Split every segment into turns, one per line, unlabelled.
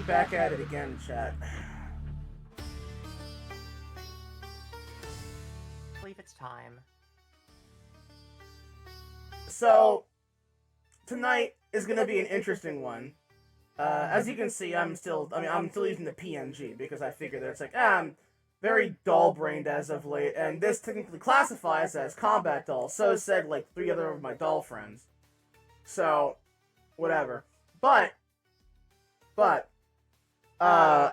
back at it again, chat.
I believe it's time.
So, tonight is gonna be an interesting one. As you can see, I'm still using the PNG because I figure that it's like, I'm very dull-brained as of late, and this technically classifies as combat doll. So said, like, 3 other of my doll friends. So, whatever. But, I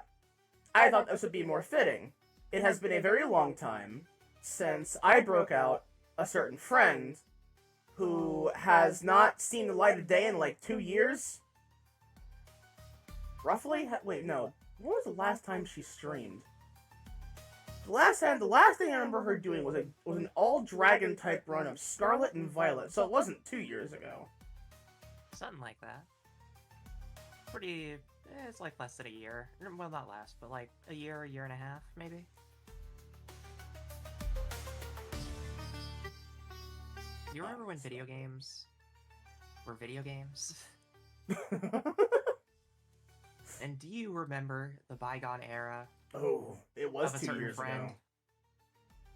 thought this would be more fitting. It has been a very long time since I broke out a certain friend who has not seen the light of day in like 2 years. Roughly? Wait, no. When was the last time she streamed? The last thing I remember her doing was an all-dragon type run of Scarlet and Violet, so it wasn't 2 years ago.
Something like that. Pretty... it's like less than a year. Well, not less, but like a year and a half, maybe? You remember when video games were video games? And do you remember the bygone era?
Oh, it was
of a
2 years
friend?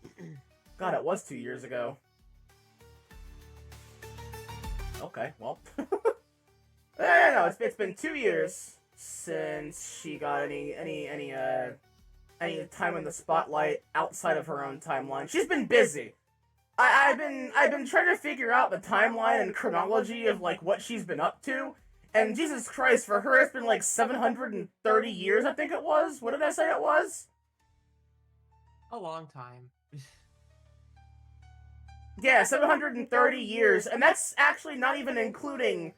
ago. God, it was 2 years ago. Okay, well. No, it's been 2 years since she got any time in the spotlight outside of her own timeline. She's been busy. I've been trying to figure out the timeline and chronology of like what she's been up to. And Jesus Christ, for her it's been like 730 years, I think it was. What did I say it was?
A long time.
Yeah, 730 years, and that's actually not even including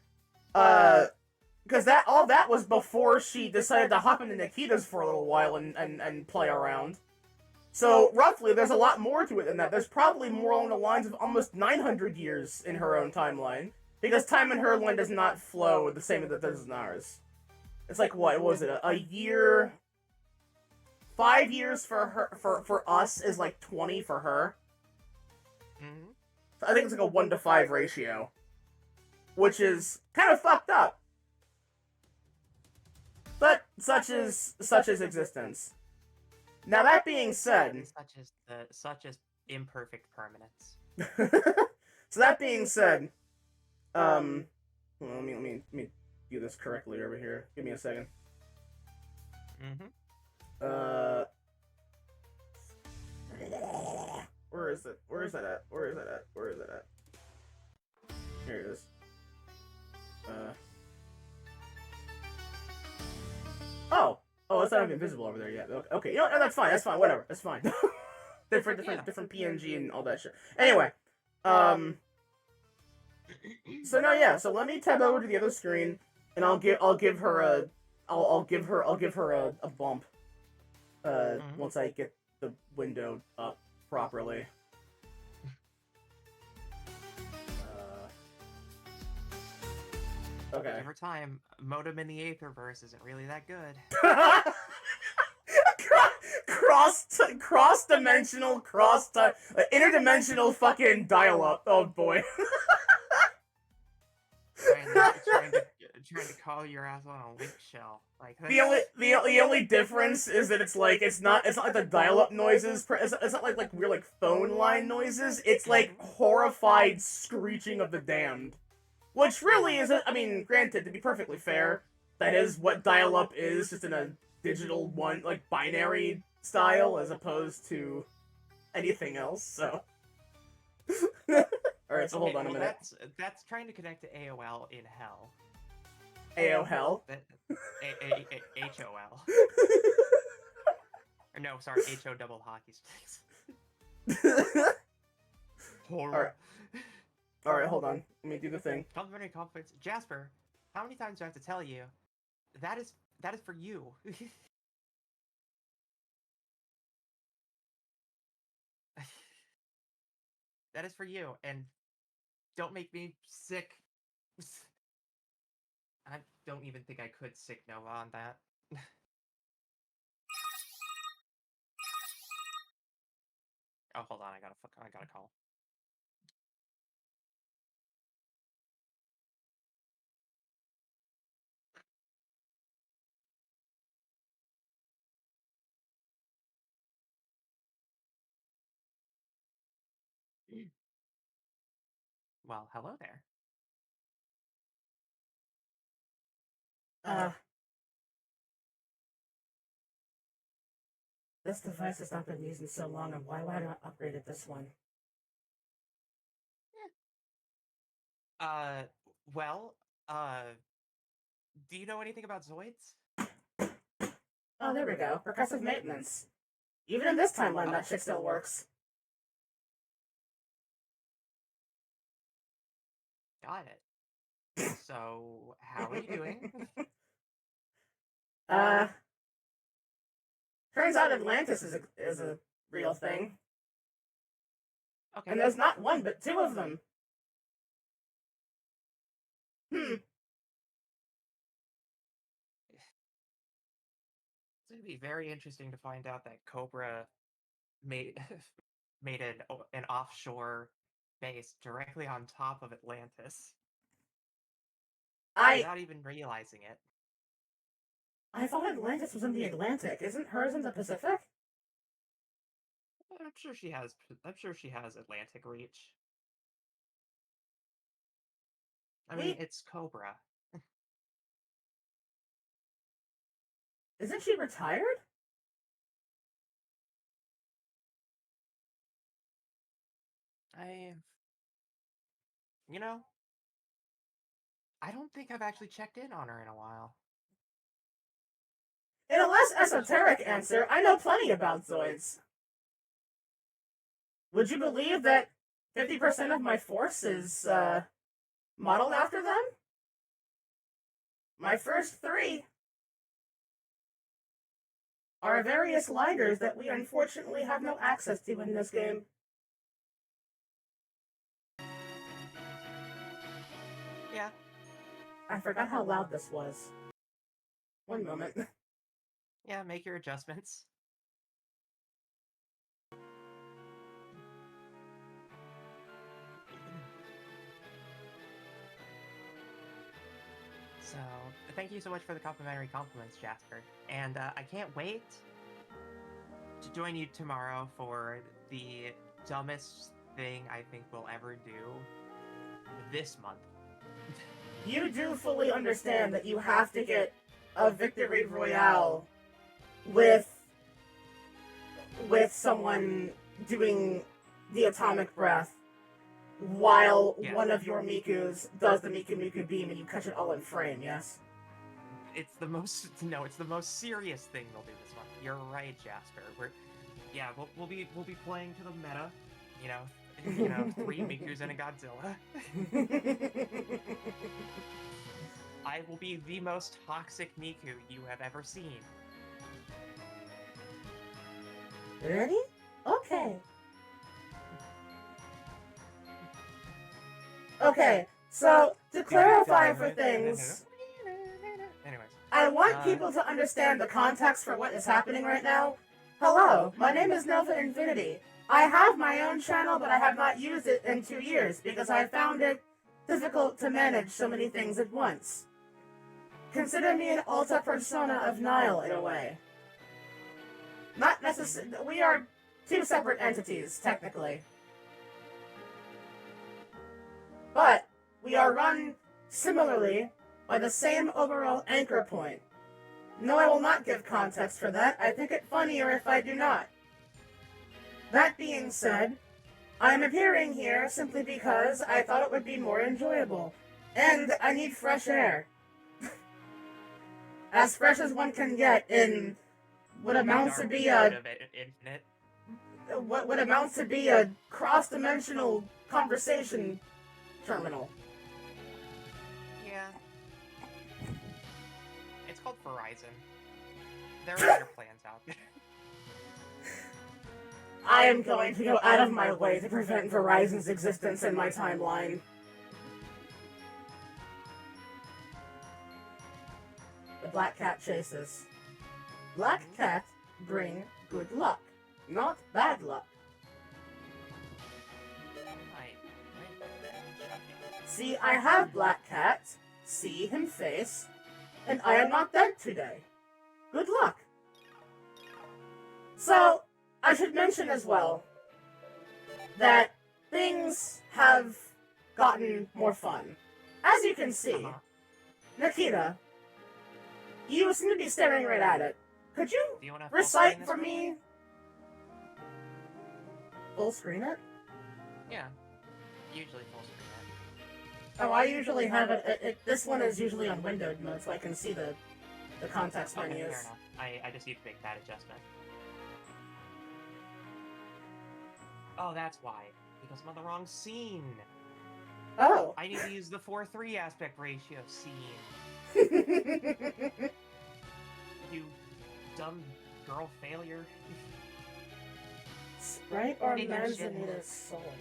because all that was before she decided to hop into Nikita's for a little while and play around. So, roughly, there's a lot more to it than that. There's probably more along the lines of almost 900 years in her own timeline. Because time in her line does not flow the same as it does in ours. It's like, what was it? A year... 5 years for her, for us is like 20 for her.
Mm-hmm.
So I think it's like a 1-to-5 ratio. Which is kind of fucked up. But such is existence. Now that being said,
such as imperfect permanence.
so that being said, well, let me do this correctly over here. Give me a second.
Mm-hmm.
Where is it? Where is that at? Where is that at? Where is it at? Here it is. Oh, it's not even visible over there yet. Okay, you know what? That's fine. That's fine. Whatever. That's fine. different PNG and all that shit. Anyway, so no, yeah. So let me tab over to the other screen, and I'll give her a bump. Once I get the window up properly. Okay.
Over time, modem in the Aetherverse isn't really that good.
Cross-dimensional, interdimensional fucking dial-up. Oh boy.
trying to call your ass on a link shell. Like
the only difference is that it's not like the dial-up noises. It's not like weird like phone line noises. It's like horrified screeching of the damned. Which really is, I mean, granted, to be perfectly fair, that is what dial-up is, just in a digital one, like, binary style, as opposed to anything else, so. Alright, so hold on a minute.
That's trying to connect to AOL in hell.
AOL?
HOL. Or no, sorry, HO double hockey sticks.
Horror. Alright, hold on. Let me do the thing.
Complimentary compliments. Jasper, how many times do I have to tell you? That is for you. That is for you, and don't make me sick. I don't even think I could sick Nova on that. Oh, hold on, I gotta call. Well, hello there.
This device has not been used in so long, and why would I not upgraded this one?
Uh, well, uh, do you know anything about Zoids?
Oh, there we go. Progressive maintenance. Even in this timeline, that shit still works.
Got it. So, how are you doing?
uh, Turns out Atlantis is a real thing.
Okay.
And there's not one, but two of them.
It's going to be very interesting to find out that Cobra made made an offshore base directly on top of Atlantis without even realizing it.
I thought Atlantis was in the Atlantic. Isn't hers in the Pacific?
I'm sure she has. I'm sure she has Atlantic reach. I mean, it's Cobra.
Isn't she retired?
You know, I don't think I've actually checked in on her in a while.
In a less esoteric answer, I know plenty about Zoids. Would you believe that 50% of my force is, modeled after them? My first three are various lighters that we unfortunately have no access to in this game.
Yeah.
I forgot how loud this was. One moment.
Yeah, make your adjustments. So, thank you so much for the complimentary compliments, Jasper. And I can't wait to join you tomorrow for the dumbest thing I think we'll ever do this month.
You do fully understand that you have to get a victory royale with someone doing the atomic breath while one of your Mikus does the Miku Miku beam and you catch it all in frame, yes?
It's the most serious thing they'll do this month. You're right, Jasper. We'll be playing to the meta, you know, 3 Mikus and a Godzilla. I will be the most toxic Miku you have ever seen.
Ready? Okay. Okay, so to clarify for things,
anyways,
I want people to understand the context for what is happening right now. Hello, my name is Nova Infinity. I have my own channel, but I have not used it in 2 years because I found it difficult to manage so many things at once. Consider me an alta persona of Nile in a way. Not necessarily. We are two separate entities, technically. But we are run similarly by the same overall anchor point. No, I will not give context for that. I think it funnier if I do not. That being said, I am appearing here simply because I thought it would be more enjoyable. And I need fresh air. As fresh as one can get in what amounts to be a cross-dimensional conversation terminal.
Yeah. It's called Verizon. There are better plans out there.
I am going to go out of my way to prevent Verizon's existence in my timeline. The black cat chases. Black cat bring good luck, not bad luck. See, I have black cat, see him face, and I am not dead today. Good luck. So, I should mention as well that things have gotten more fun. As you can see, Nikita, you seem to be staring right at it. Could you
Do you want to
recite for me? Full screen it?
Yeah. Usually full screen it.
Oh, I usually have it. This one is usually on windowed mode, so I can see the context
Okay,
menus.
fair enough. I just need to make that adjustment. Oh, that's why. Because I'm on the wrong scene.
Oh.
I need to use the 4:3 aspect ratio scene. You dumb girl failure.
Sprite or Manzanita's Soul?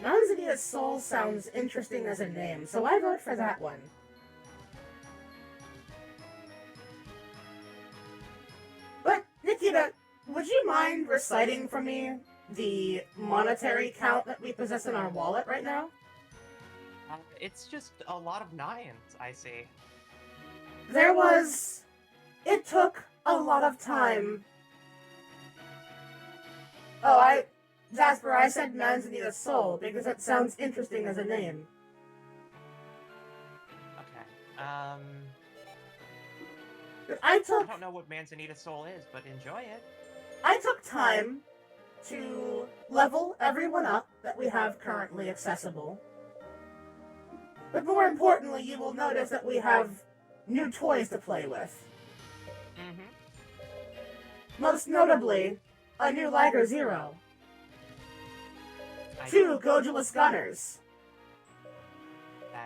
Manzanita's Soul sounds interesting as a name, so I vote for that one. But, Nikita, would you mind reciting for me the monetary count that we possess in our wallet right now?
It's just a lot of 9s, I see.
It took a lot of time. Oh, Jasper, I said Manzanita's Soul because it sounds interesting as a name.
Okay.
I
don't know what Manzanita's Soul is, but enjoy it.
I took time to level everyone up that we have currently accessible. But more importantly, you will notice that we have new toys to play with. Most notably, a new Liger Zero. 2 Gojulus Gunners.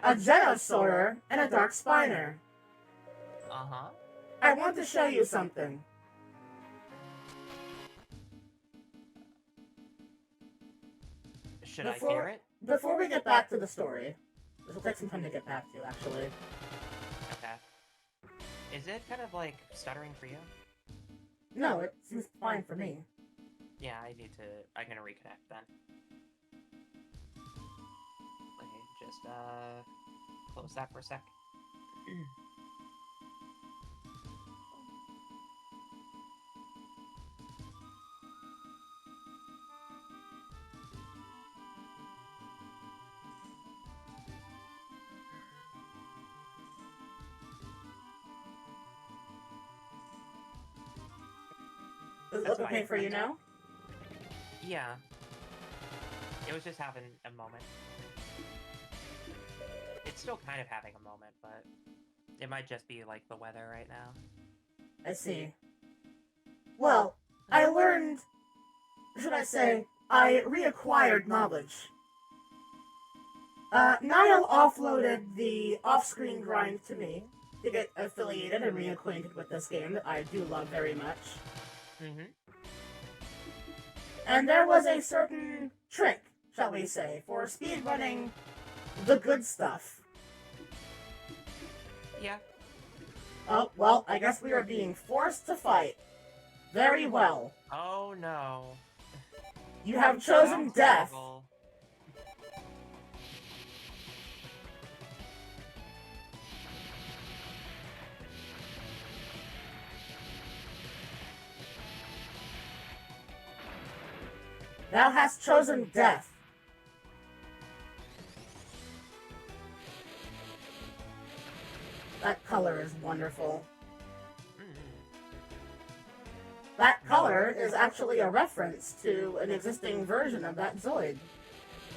A Genosaur and a Dark Spiner. I want to show you something.
Should I fear it?
Before we get back to the story, this will take some time to get back to, actually.
Okay. Is it kind of like stuttering for you?
No, it seems fine for me.
Yeah, I'm gonna reconnect then. Let me just, close that for a sec.
Is it okay for you now?
Yeah. It was just having a moment. It's still kind of having a moment, but it might just be like the weather right now.
I see. Well, I learned... Should I say, I reacquired knowledge. Niall offloaded the off-screen grind to me to get affiliated and reacquainted with this game that I do love very much. And there was a certain trick, shall we say, for speedrunning the good stuff.
Yeah.
Oh, well, I guess we are being forced to fight. Very well.
Oh no.
You have chosen death. Thou hast chosen death. That color is wonderful. That color is actually a reference to an existing version of that Zoid.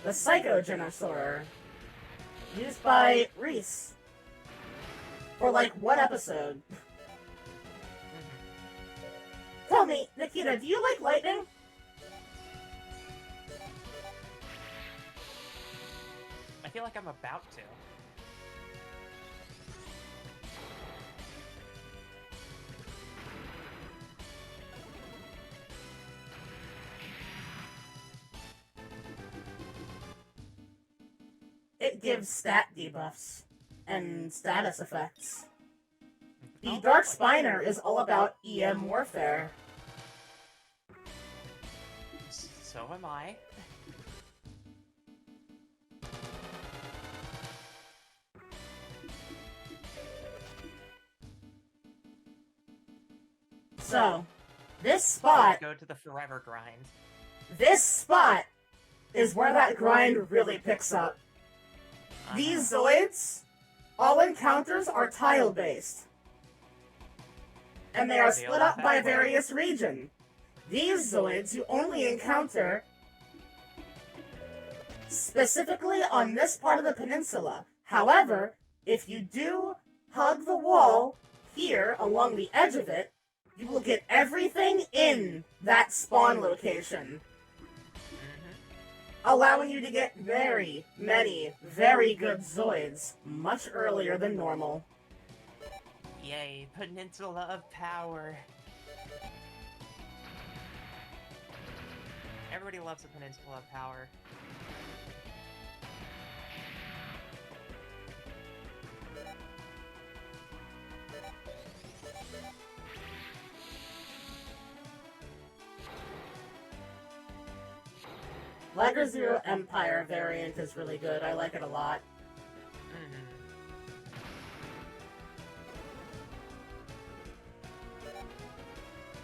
The Psycho Genosaur. Used by Reese. For like what episode? Tell me, Nikita, do you like lightning?
I feel like I'm about to.
It gives stat debuffs and status effects. The Dark Spiner is all about EM warfare.
So am I.
So, this spot...
Go to the forever grind.
This spot is where that grind really picks up. These Zoids, all encounters are tile-based. And they are split up by various region. These Zoids you only encounter specifically on this part of the peninsula. However, if you do hug the wall here along the edge of it, you will get everything in that spawn location, allowing you to get very many, very good Zoids much earlier than normal.
Yay, Peninsula of Power. Everybody loves the Peninsula of Power.
Liger Zero Empire variant is really good. I like it a lot.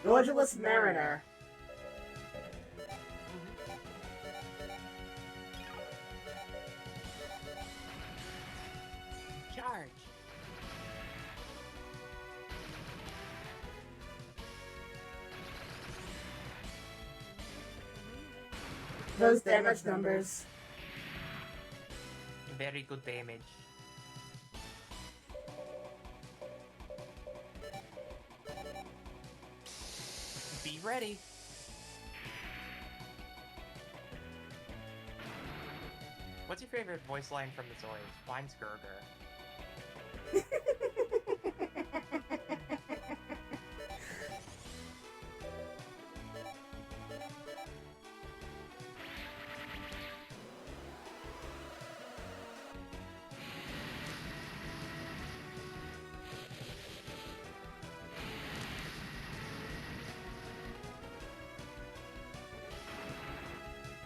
Gorgeous Mariner.
Charge.
Those damage numbers.
Very good damage. Be ready. What's your favorite voice line from the Zoids? Mine's Gerger.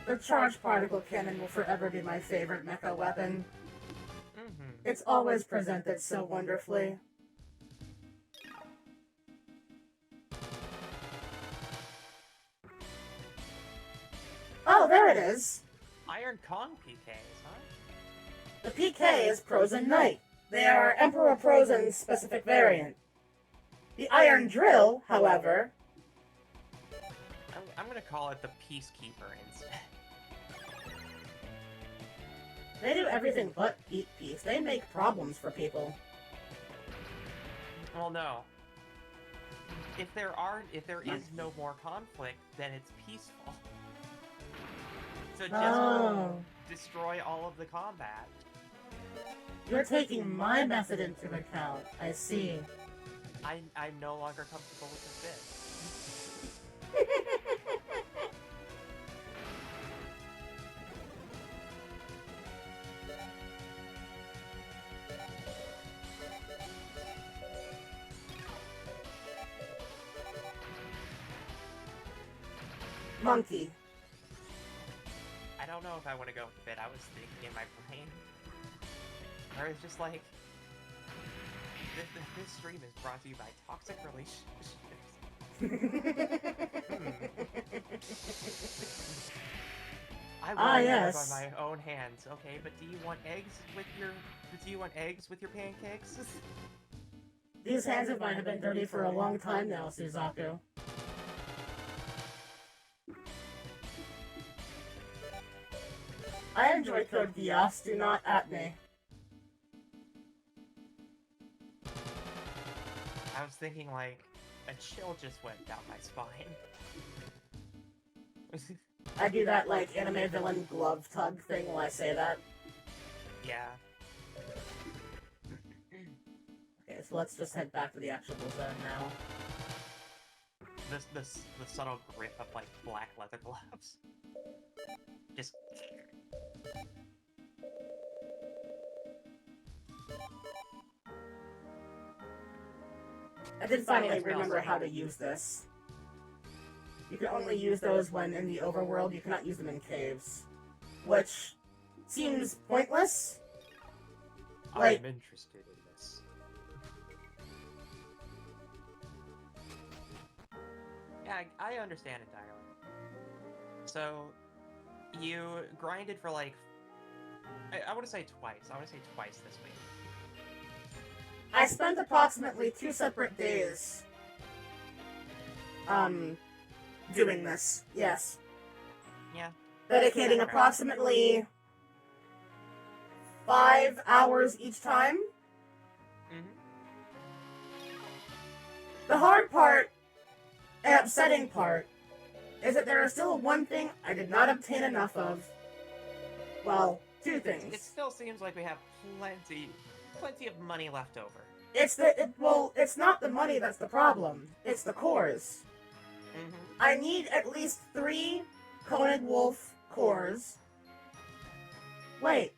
The Charged Particle Cannon will forever be my favorite mecha weapon. It's always presented so wonderfully. Oh, there it is!
Iron Kong PKs, huh?
The PK is Prozen Knight. They are Emperor Prozen's specific variant. The Iron Drill, however...
I'm gonna call it the Peacekeeper instead.
They do everything but eat peace. They make problems for people.
Well, no. If there is no more conflict, then it's peaceful. So just destroy all of the combat.
You're taking my method into account. I see.
I'm no longer comfortable with this.
Monkey.
I don't know if I want to go with it. I was thinking in my brain. Or it's just like... This stream is brought to you by toxic relationships. I will
yes.
by my own hands. Okay, but do you want eggs with your pancakes?
These hands of mine have been dirty for a long time now, Suzaku. I enjoy Code Geass, do not at me.
I was thinking like, a chill just went down my spine.
I do that, like, anime villain glove tug thing while I say that.
Yeah.
Okay, so let's just head back to the actual zone now.
The subtle grip of, like, black leather gloves. Just...
I did finally remember how to use this. You can only use those when in the overworld, you cannot use them in caves. Which seems pointless. Like,
I'm interested in this. Yeah, I understand entirely. So, you grinded for like I want to say twice. I want to say twice this week.
I spent approximately 2 separate days doing this. Yes.
Yeah.
Dedicating approximately 5 hours each time. The hard part and upsetting part is that there is still one thing I did not obtain enough of. Well, 2 things.
It still seems like we have plenty of money left over.
It's not the money that's the problem. It's the cores. I need at least 3 Koenig Wolf cores. Wait.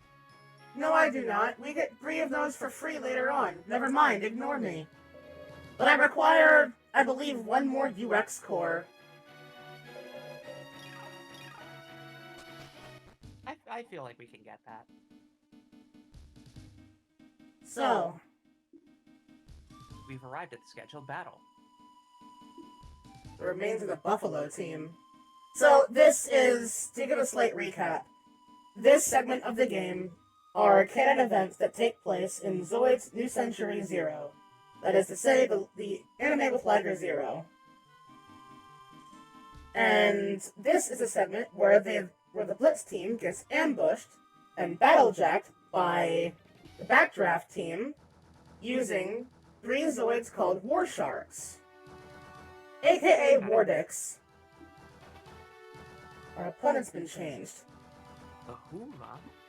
No, I do not. We get 3 of those for free later on. Never mind, ignore me. But I require, I believe, 1 more UX core.
I feel like we can get that.
So,
we've arrived at the scheduled battle.
The remains of the Buffalo team. So, this is, to give a slight recap, this segment of the game are canon events that take place in Zoids New Century Zero. That is to say, the anime with Liger Zero. And this is a segment where the Blitz team gets ambushed and battlejacked by the Backdraft team using 3 Zoids called War Sharks, aka Wardicks. Our opponent's been changed.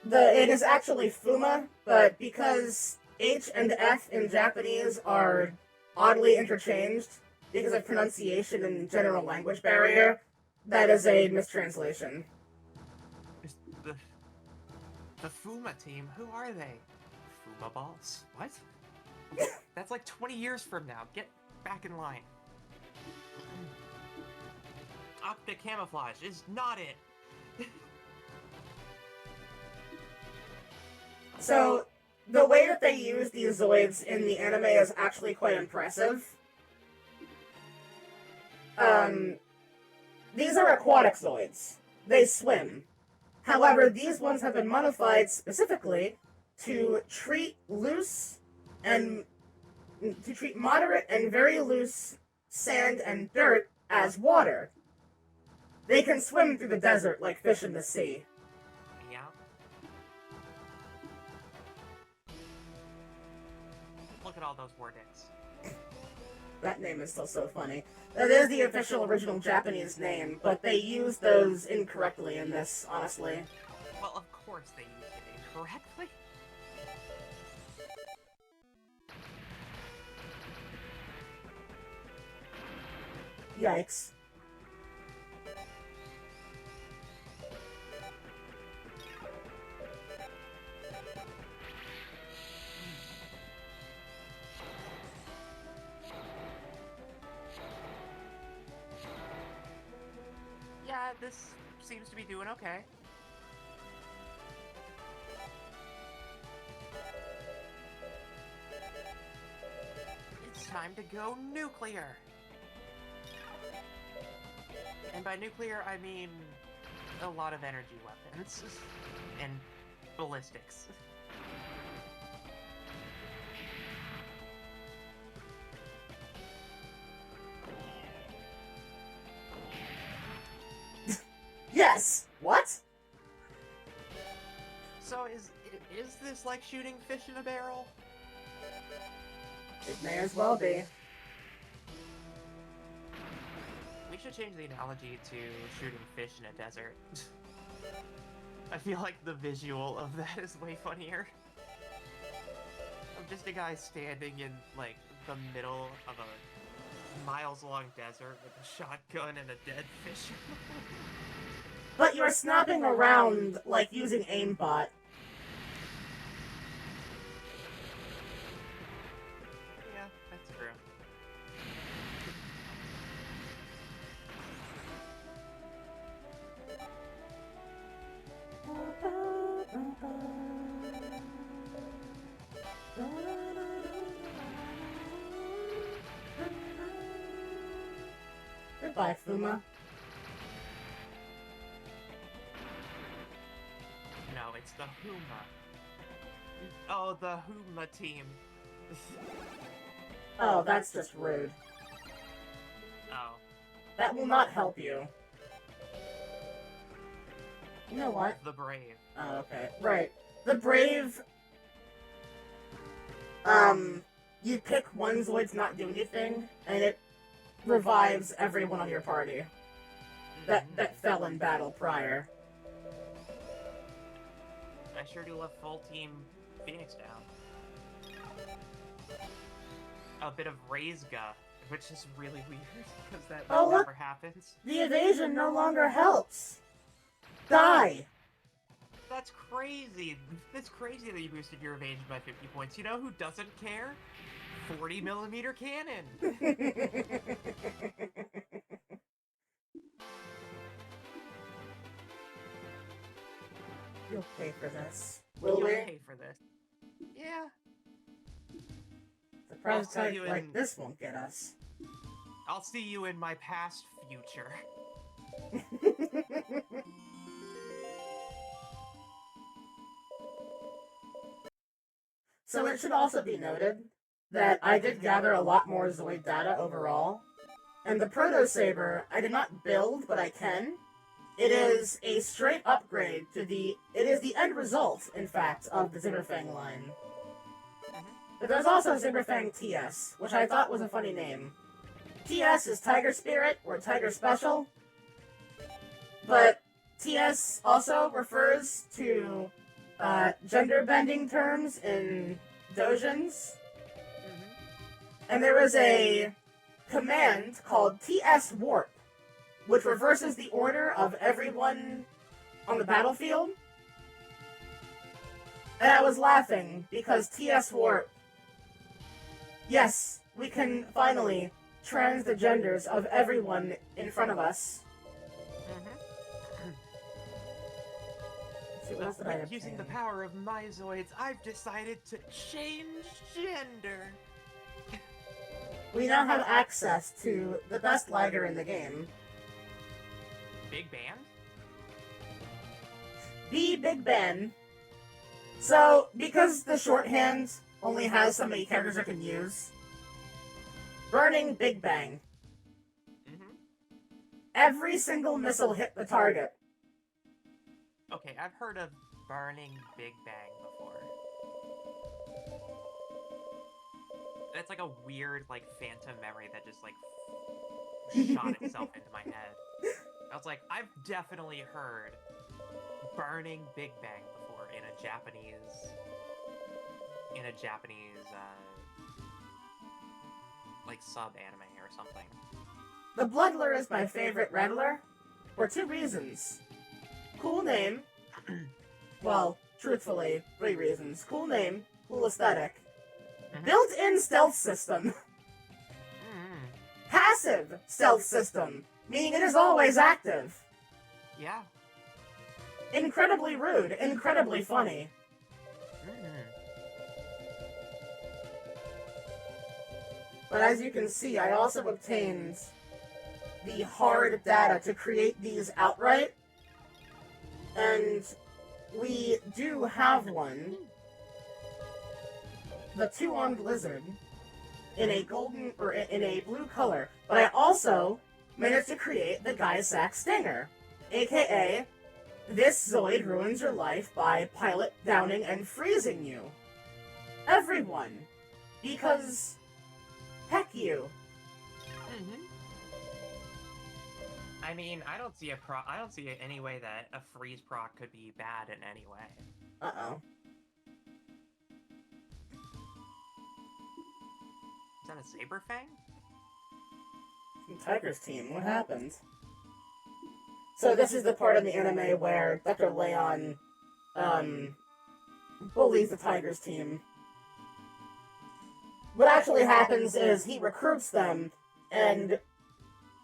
It is actually Fuma, but because H and F in Japanese are oddly interchanged because of pronunciation and general language barrier, that is a mistranslation.
The Fuma team? Who are they? Fuma balls? What? That's like 20 years from now. Get back in line. Optic camouflage is not it.
So, the way that they use these Zoids in the anime is actually quite impressive. These are aquatic Zoids. They swim. However, these ones have been modified specifically to treat moderate and very loose sand and dirt as water. They can swim through the desert like fish in the sea.
Yeah. Look at all those Wardicks.
That name is still so funny. That is the official original Japanese name, but they use those incorrectly in this, honestly.
Well, of course they used it incorrectly.
Yikes.
Yeah, this seems to be doing okay. It's time to go nuclear! And by nuclear, I mean a lot of energy weapons. And ballistics.
Yes! What?
So is this like shooting fish in a barrel?
It may as well be.
We should change the analogy to shooting fish in a desert. I feel like the visual of that is way funnier. I'm just a guy standing in, like, the middle of a miles-long desert with a shotgun and a dead fish.
But you're snapping around like using aimbot.
Yeah, that's true.
Goodbye, Fuma.
No, it's the Huma. Oh, the Huma team.
Oh, that's just rude.
Oh.
That will not help you. You know what?
The Brave.
Oh, okay. Right. The Brave... you pick one Zoid to not do anything, and it revives everyone on your party that fell in battle prior.
I sure do love full team Phoenix down. A bit of Raizga, which is really weird, because that never happens.
The evasion no longer helps! Die!
That's crazy! That's crazy that you boosted your evasion by 50 points. You know who doesn't care? 40mm cannon!
You'll pay for this. Will
You'll
we?
pay for this. Yeah.
The price tag like this won't get us.
I'll see you in my past future.
So it should also be noted that I did gather a lot more Zoid data overall, and the Proto Saber I did not build, but I can. It is a straight upgrade to it is the end result, in fact, of the Zimmerfang line. But there's also Zimmerfang TS, which I thought was a funny name. TS is Tiger Spirit, or Tiger Special, but TS also refers to gender-bending terms in dojins. And there is a command called TS Warp, which reverses the order of everyone on the battlefield. And I was laughing because TS Warp... Yes, we can finally trans the genders of everyone in front of us. Let's see, what else did I obtain?
Using the power of my Zoids, I've decided to change gender.
We now have access to the best lighter in the game.
Big Band?
The Big Ben. So, because the shorthand only has so many characters I can use, Burning Big Bang. Every single missile hit the target.
Okay, I've heard of Burning Big Bang before. That's like a weird, like, phantom memory that just, like, shot itself into my head. I was like, I've definitely heard Burning Big Bang before in a Japanese, like, sub-anime or something.
The Bloodler is my favorite Rattler, for two reasons. Cool name. Well, truthfully, 3 reasons. Cool name, cool aesthetic. Built-in stealth system. Passive stealth system, meaning it is always active.
Yeah.
Incredibly rude, incredibly funny. But as you can see, I also obtained the hard data to create these outright. And we do have one. The 2-armed lizard in a golden or in a blue color. But I also managed to create the Gaisack Stinger, aka this Zoid ruins your life by pilot downing and freezing you. Everyone, because heck you.
I mean, I don't see any way that a freeze proc could be bad in any way.
Uh-oh.
Is that a Saberfang?
Tiger's team, what happened? So this is the part of the anime where Dr. Leon, bullies the Tiger's team. What actually happens is he recruits them and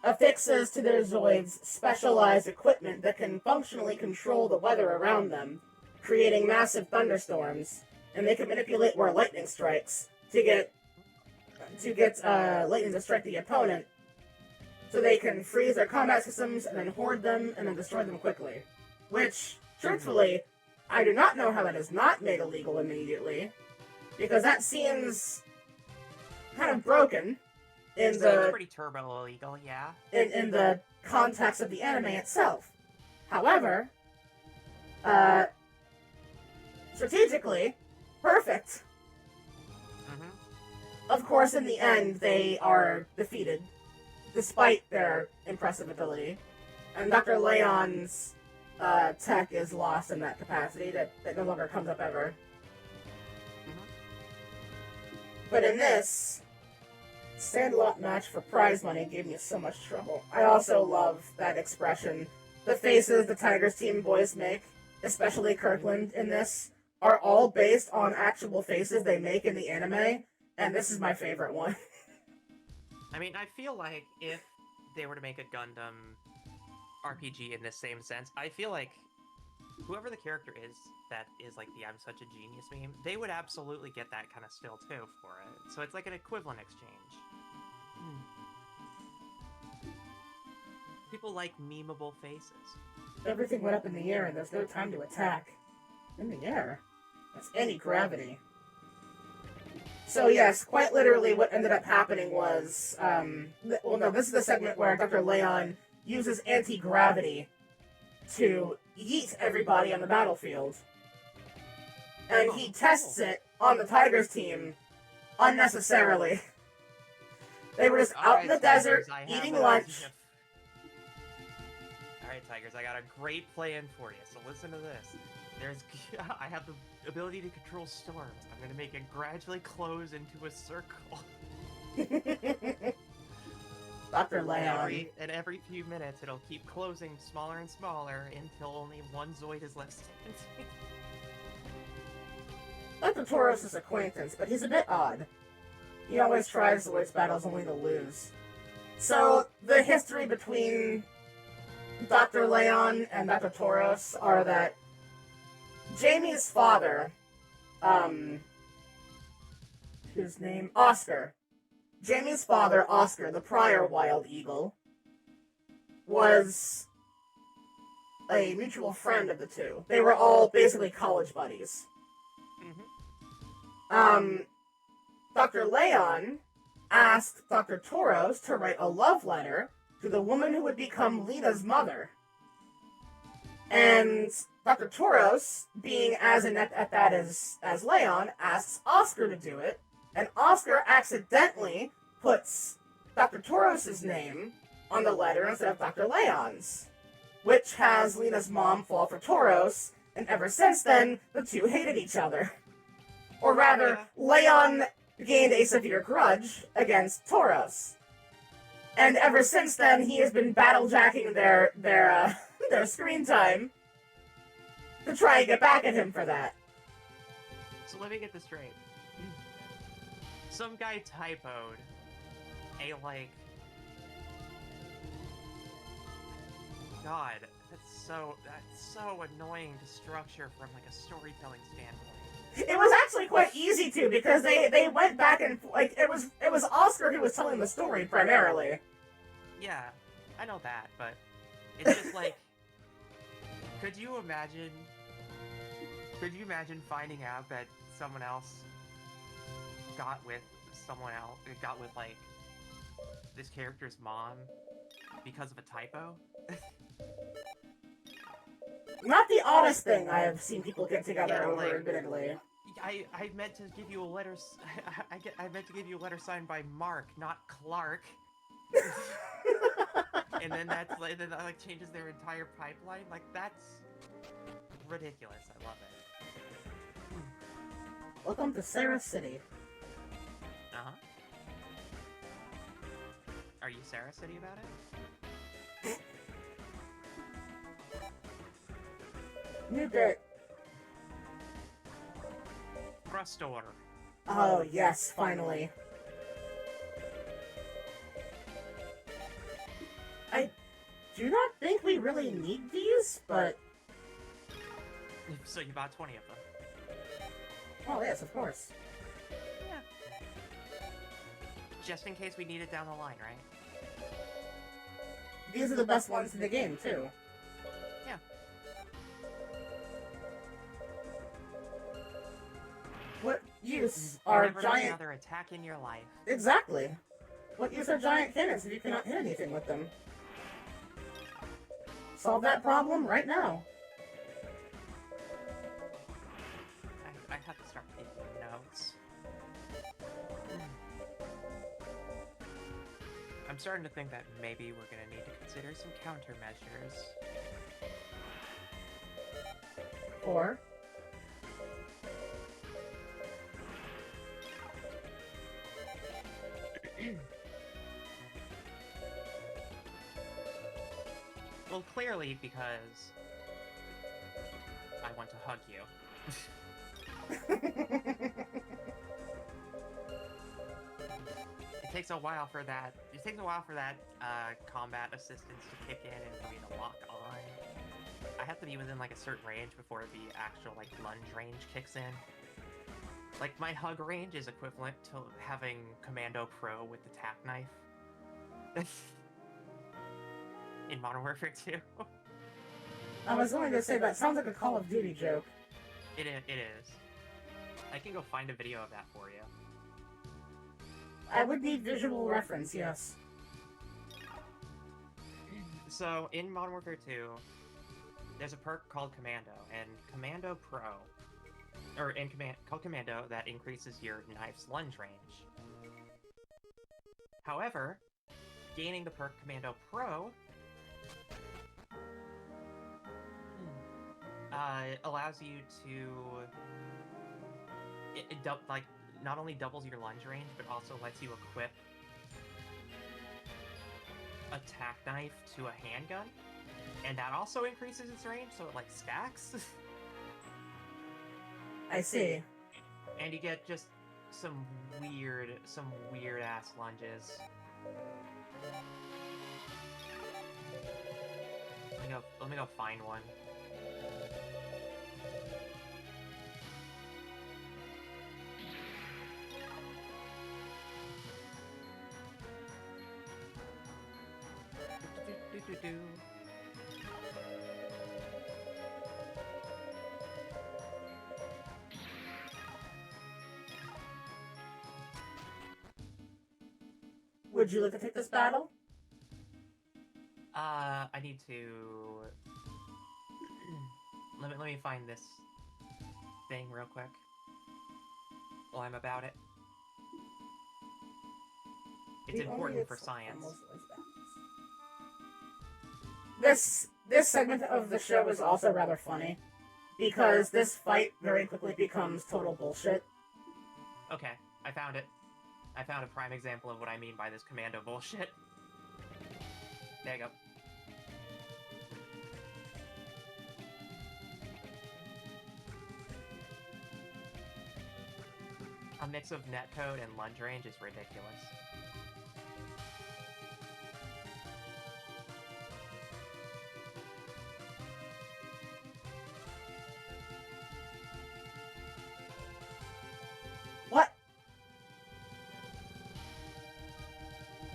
affixes to their Zoids specialized equipment that can functionally control the weather around them, creating massive thunderstorms, and they can manipulate where lightning strikes to get lightning to strike the opponent, so they can freeze their combat systems and then hoard them and then destroy them quickly. Which, truthfully, I do not know how that is not made illegal immediately, because that seems kind of broken in
It's pretty turbo illegal, yeah.
in the context of the anime itself. However, strategically, perfect. Of course, in the end, they are defeated, despite their impressive ability. And Dr. Leon's tech is lost in that capacity, that no longer comes up ever. But in this, Sandlot match for prize money gave me so much trouble. I also love that expression. The faces the Tigers team boys make, especially Kirkland in this, are all based on actual faces they make in the anime, and this is my favorite one.
I mean, I feel like if they were to make a Gundam RPG in this same sense, I feel like whoever the character is that is like the I'm such a genius meme, they would absolutely get that kind of still too for it. So it's like an equivalent exchange. People like memeable faces.
Everything went up in the air and there's no time to attack. In the air? That's anti-gravity. So yes, quite literally what ended up happening was, well no, this is the segment where Dr. Leon uses anti-gravity to yeet everybody on the battlefield. And he tests it on the Tigers team unnecessarily. They were just out in the desert, eating lunch.
Alright, Tigers, I got a great plan for you, so listen to this. I have the ability to control storms. I'm gonna make it gradually close into a circle.
Dr. Leon.
And every few minutes, it'll keep closing smaller and smaller until only one Zoid is left standing.
Dr. Tauros is acquaintance, but he's a bit odd. He always tries Zoids battles only to lose. So, the history between Dr. Leon and Dr. Tauros are that Jamie's father, whose name? Oscar. Jamie's father, Oscar, the prior Wild Eagle, was a mutual friend of the two. They were all basically college buddies. Dr. Leon asked Dr. Tauros to write a love letter to the woman who would become Lena's mother. And Dr. Tauros, being as inept at that as Leon, asks Oscar to do it, and Oscar accidentally puts Dr. Tauros' name on the letter instead of Dr. Leon's, which has Lena's mom fall for Tauros, and ever since then, the two hated each other. Or rather, Leon gained a severe grudge against Tauros. And ever since then, he has been battle-jacking their screen time to try and get back at him for that.
So let me get this straight. Some guy typoed a, like... God, that's so annoying to structure from, like, a storytelling standpoint.
It was actually quite easy to, because they went back and, like, it was Oscar who was telling the story, primarily.
Yeah, I know that, but it's just like, could you imagine finding out that someone else got with like, this character's mom because of a typo?
Not the oddest thing I have seen people get together over, like, admittedly.
I meant to give you a letter. I meant to give you a letter signed by Mark, not Clark. And then that changes their entire pipeline. Like, that's ridiculous. I love it.
Welcome to Sarah City.
Are you Sarah City about it?
New bit.
Thrust order.
Oh, yes, finally. I do not think we really need these, but...
So you bought 20 of them?
Oh, yes, of course.
Yeah. Just in case we need it down the line, right?
These are the best ones in the game, too.
Yeah.
What use
You're
are
never making
giant...
another attack in your life.
Exactly. What use are giant cannons if you cannot hit anything with them? Solve that problem right now.
I have to start taking notes. I'm starting to think that maybe we're gonna need to consider some countermeasures.
Or...
Well, clearly because I want to hug you. It takes a while for that. It takes a while for that combat assistance to kick in and for me to lock on. I have to be within like a certain range before the actual like lunge range kicks in. Like my hug range is equivalent to having Commando Pro with the tack knife. In Modern Warfare 2.
I was going to say, that sounds like a Call of Duty joke.
It is. I can go find a video of that for you.
I would need visual reference, yes.
So, in Modern Warfare 2, there's a perk called Commando, and Commando Pro, called Commando, that increases your knife's lunge range. However, gaining the perk Commando Pro allows you to like not only doubles your lunge range, but also lets you equip a tack knife to a handgun, and that also increases its range, so it like stacks.
I see.
And you get just some weird ass lunges. Let me go find one.
Would you like to take this battle?
I need to... let me find this thing real quick while I'm about it. It's important for science.
This segment of the show is also rather funny, because this fight very quickly becomes total bullshit.
Okay, I found it. I found a prime example of what I mean by this commando bullshit. There you go. A mix of netcode and lunge range is ridiculous.
What?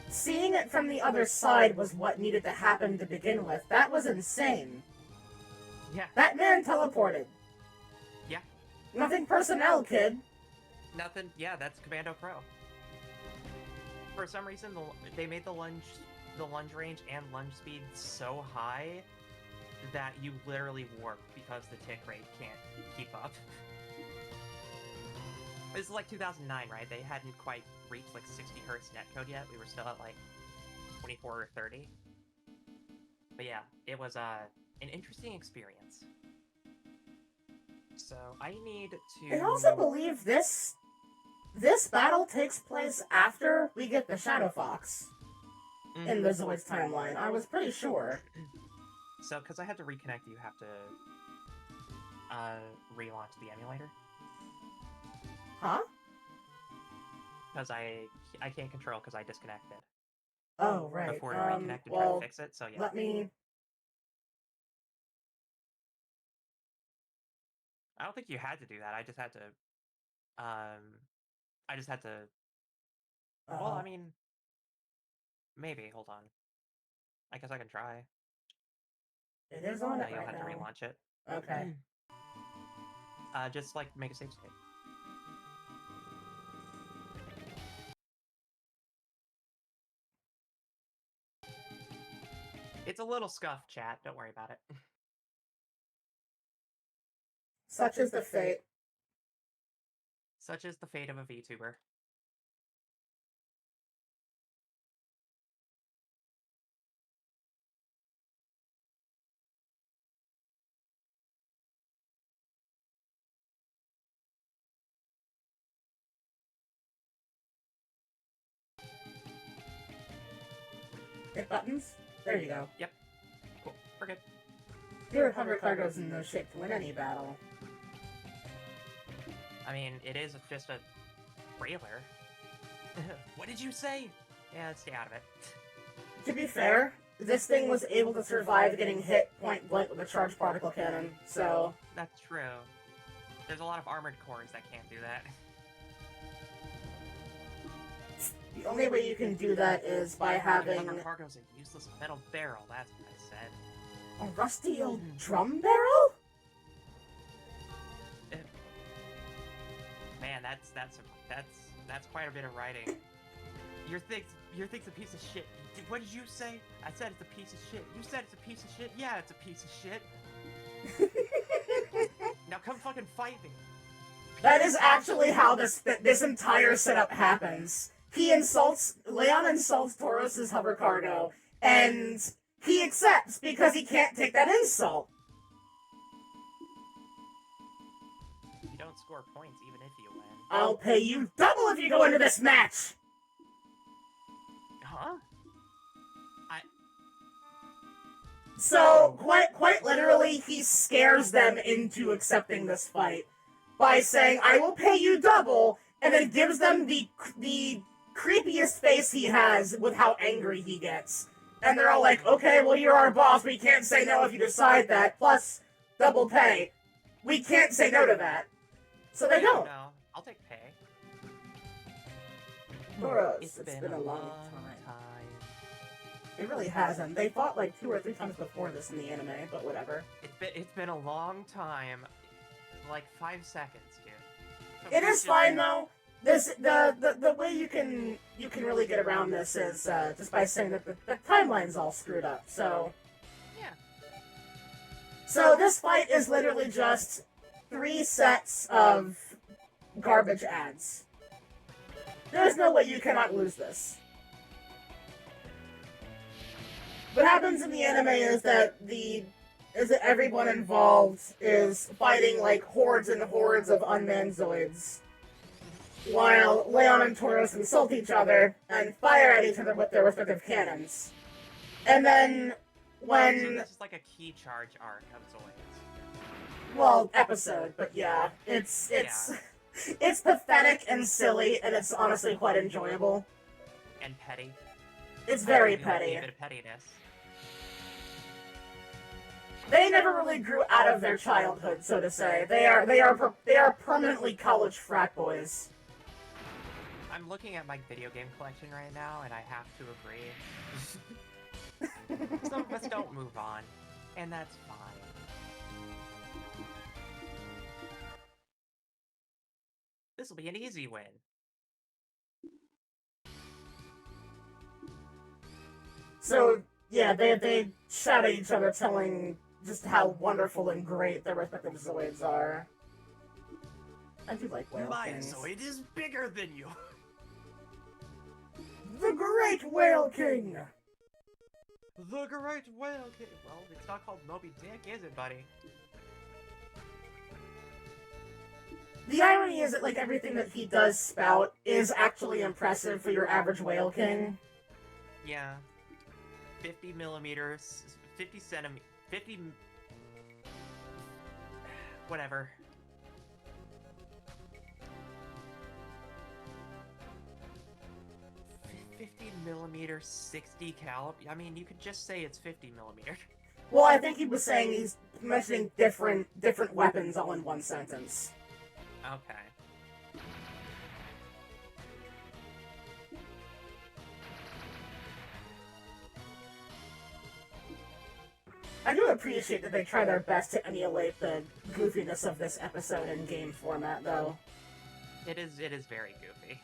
Seeing it from the other side was what needed to happen to begin with. That was insane.
Yeah.
That man teleported.
Yeah.
Nothing personnel, kid.
Nothing. Yeah, that's Commando Pro. For some reason, they made the lunge range and lunge speed so high that you literally warp because the tick rate can't keep up. This is like 2009, right? They hadn't quite reached like 60 hertz netcode yet. We were still at like 24 or 30. But yeah, it was an interesting experience. So I need to...
I also believe this battle takes place after we get the Shadow Fox in the Zoids timeline. I was pretty sure.
So, because I had to reconnect, you have to relaunch the emulator.
Huh?
Because I can't control because I disconnected.
Oh, right.
Before to reconnect and try to fix it, so yeah.
Let me...
I don't think you had to do that. I just had to... Well, I mean... Maybe. Hold on. I guess I can try.
It is on it
you'll
right
have
now.
to relaunch it.
Okay.
Just, like, make a save state. It's a little scuffed, chat. Don't worry about it.
Such is the fate.
Such is the fate of a VTuber.
Hit buttons? There you go.
Yep. Cool. We're good.
Your hover cargo's in no shape to win any battle.
I mean, it is just a trailer. What did you say? Yeah, stay out of it.
To be fair, this thing was able to survive getting hit point blank with a charged particle cannon, so...
That's true. There's a lot of armored cores that can't do that.
The only way you can do that is by having...
Hover cargo's a useless metal barrel, that's what I said.
A rusty old drum barrel?
Man, that's quite a bit of writing. Your thing's a piece of shit. What did you say? I said it's a piece of shit. You said it's a piece of shit. Yeah, it's a piece of shit. Now come fucking fight me.
That is actually how this entire setup happens. Leon insults Tauros' hover cargo, and he accepts because he can't take that insult.
You don't score points even if you win.
I'll pay you double if you go into this match!
Huh?
So, quite literally, he scares them into accepting this fight by saying, I will pay you double, and then gives them the creepiest face he has with how angry he gets. And they're all like, okay, well, you're our boss, we can't say no if you decide that, plus double pay. We can't say no to that. So they don't.
No, I'll take pay.
Tauros, it's been a long time. It really hasn't. They fought like 2 or 3 times before this in the anime, but whatever.
It's been a long time. Like 5 seconds, dude.
It is fine though. The way you can really get around this is just by saying that the timeline's all screwed up. So
yeah.
So this fight is literally just 3 sets of garbage ads. There's no way you cannot lose this. What happens in the anime is that everyone involved is fighting like hordes and hordes of unmanned Zoids, while Leon and Tauros insult each other and fire at each other with their respective cannons. And then when
This is like a key charge arc of Zoids.
well, episode, but yeah, it's it's pathetic and silly, and it's honestly quite enjoyable.
And petty.
It's very
A
petty.
bit of pettiness.
They never really grew out of their childhood, so to say. They are permanently college frat boys.
I'm looking at my video game collection right now, and I have to agree. Some of us don't move on, and that's fine. This will be an easy win.
So yeah, they shout at each other, telling just how wonderful and great their respective Zoids are. I do like whale
My
kings.
Zoid is bigger than you.
The Great Whale King.
The Great Whale King. Well, it's not called Moby Dick, is it, buddy?
The irony is that like everything that he does spout is actually impressive for your average whale king.
Yeah. 50 millimeters, 50 centimeters, 50... whatever. F 50 millimeter, 60 caliber. I mean, you could just say it's 50 millimeter.
Well, I think he was saying he's mentioning different weapons all in one sentence.
Okay.
I do appreciate that they try their best to emulate the goofiness of this episode in game format, though.
It is very goofy.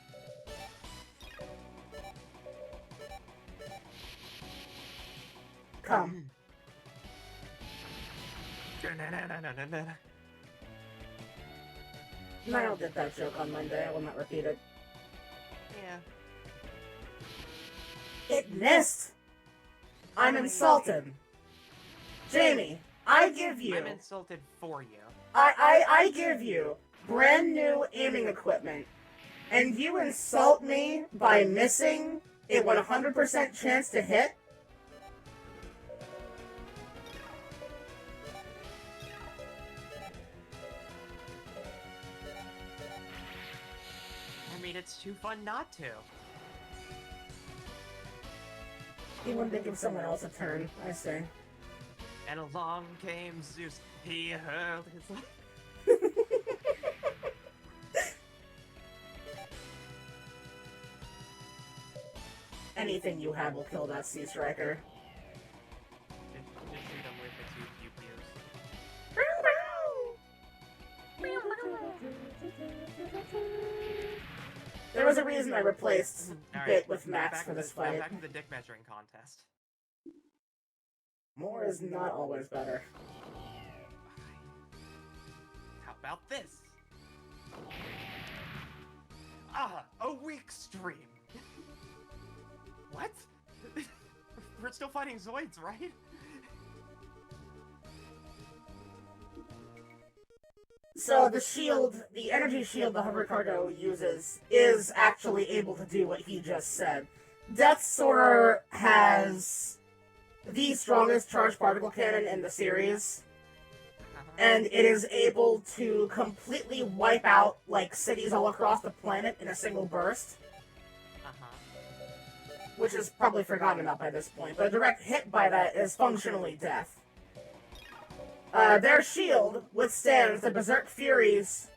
Come. Niall did that joke on Monday. I will not repeat it.
Yeah.
It missed! I'm insulted. Jamie, I give you...
I'm insulted for you.
I give you brand new aiming equipment, and you insult me by missing a 100% chance to hit?
I mean, it's too fun not to.
He wanted to give someone else a turn, I say.
And along came Zeus. He hurled his life.
Anything you have will kill that Sea Striker.
Just shoot him with the two pew-pews.
There was a reason I replaced
Alright,
Bit with Max for this
now
fight.
back to the dick measuring contest.
More is not always better.
How about this? A weak stream. What? We're still fighting Zoids, right?
So the shield, the energy shield the hover cargo uses, is actually able to do what he just said. Death Soarer has the strongest charged particle cannon in the series, and it is able to completely wipe out, like, cities all across the planet in a single burst. Which is probably forgotten about by this point, but a direct hit by that is functionally death. Their shield withstands the Berserk Fury's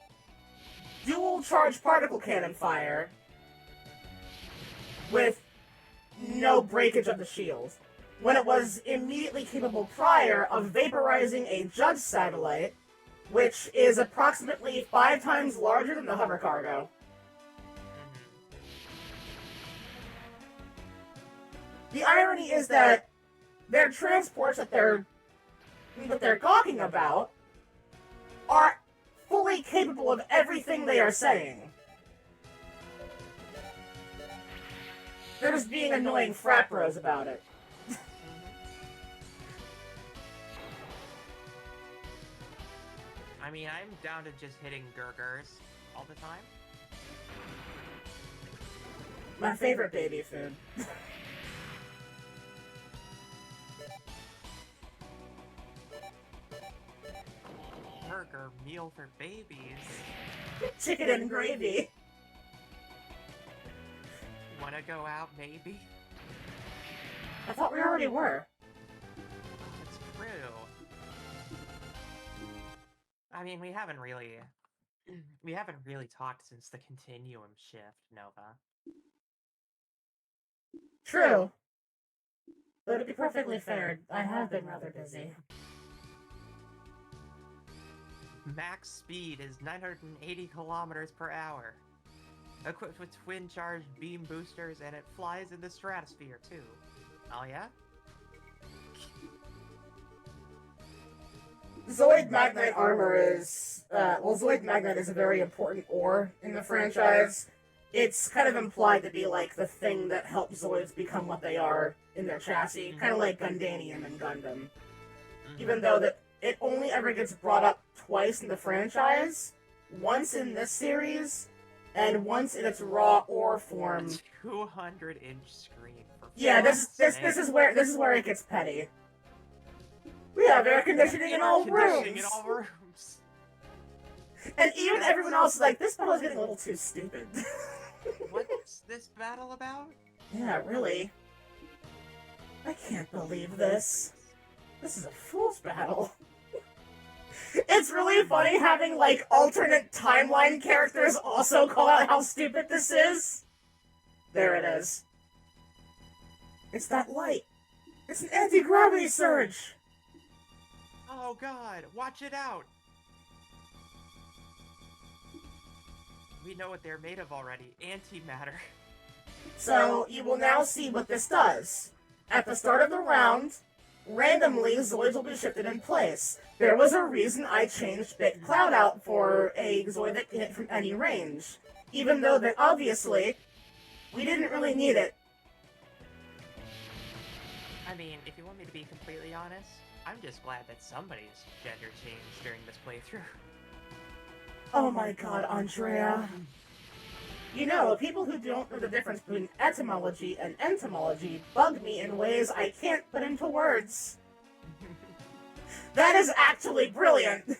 dual charged particle cannon fire with no breakage of the shield, when it was immediately capable prior of vaporizing a Judge satellite, which is approximately 5 times larger than the hover cargo. The irony is that their transports that they're talking about are fully capable of everything they are saying. They're just being annoying frat bros about it.
I mean, I'm down to just hitting Gurgurs all the time.
My favorite baby food.
Burger meal for babies.
Chicken and gravy.
Wanna go out, maybe?
I thought we already were.
That's true. I mean, we haven't really talked since the continuum shift, Nova.
True. But to be perfectly fair, I have been rather busy.
Max speed is 980 kilometers per hour. Equipped with twin-charged beam boosters, and it flies in the stratosphere, too. Oh yeah?
Zoid Magnite armor is, Zoid Magnite is a very important ore in the franchise. It's kind of implied to be like the thing that helps Zoids become what they are in their chassis, kind of like Gundanium and Gundam. Even though that it only ever gets brought up twice in the franchise, once in this series, and once in its raw ore form.
200-inch screen.
Yeah, this is where it gets petty. We have air conditioning in all rooms. And even everyone else is like, this battle is getting a little too stupid.
What's this battle about?
Yeah, really. I can't believe this. This is a fool's battle. It's really funny having, like, alternate timeline characters also call out how stupid this is. There it is. It's that light. It's an anti-gravity surge.
Oh god, watch it out! We know what they're made of already. Antimatter.
So, you will now see what this does. At the start of the round, randomly Zoids will be shifted in place. There was a reason I changed Big Cloud out for a Zoid that can hit from any range. Even though that obviously, we didn't really need it.
I mean, if you want me to be completely honest, I'm just glad that somebody's gender changed during this playthrough.
Oh my god, Andrea. You know, people who don't know the difference between etymology and entomology bug me in ways I can't put into words. That is actually brilliant!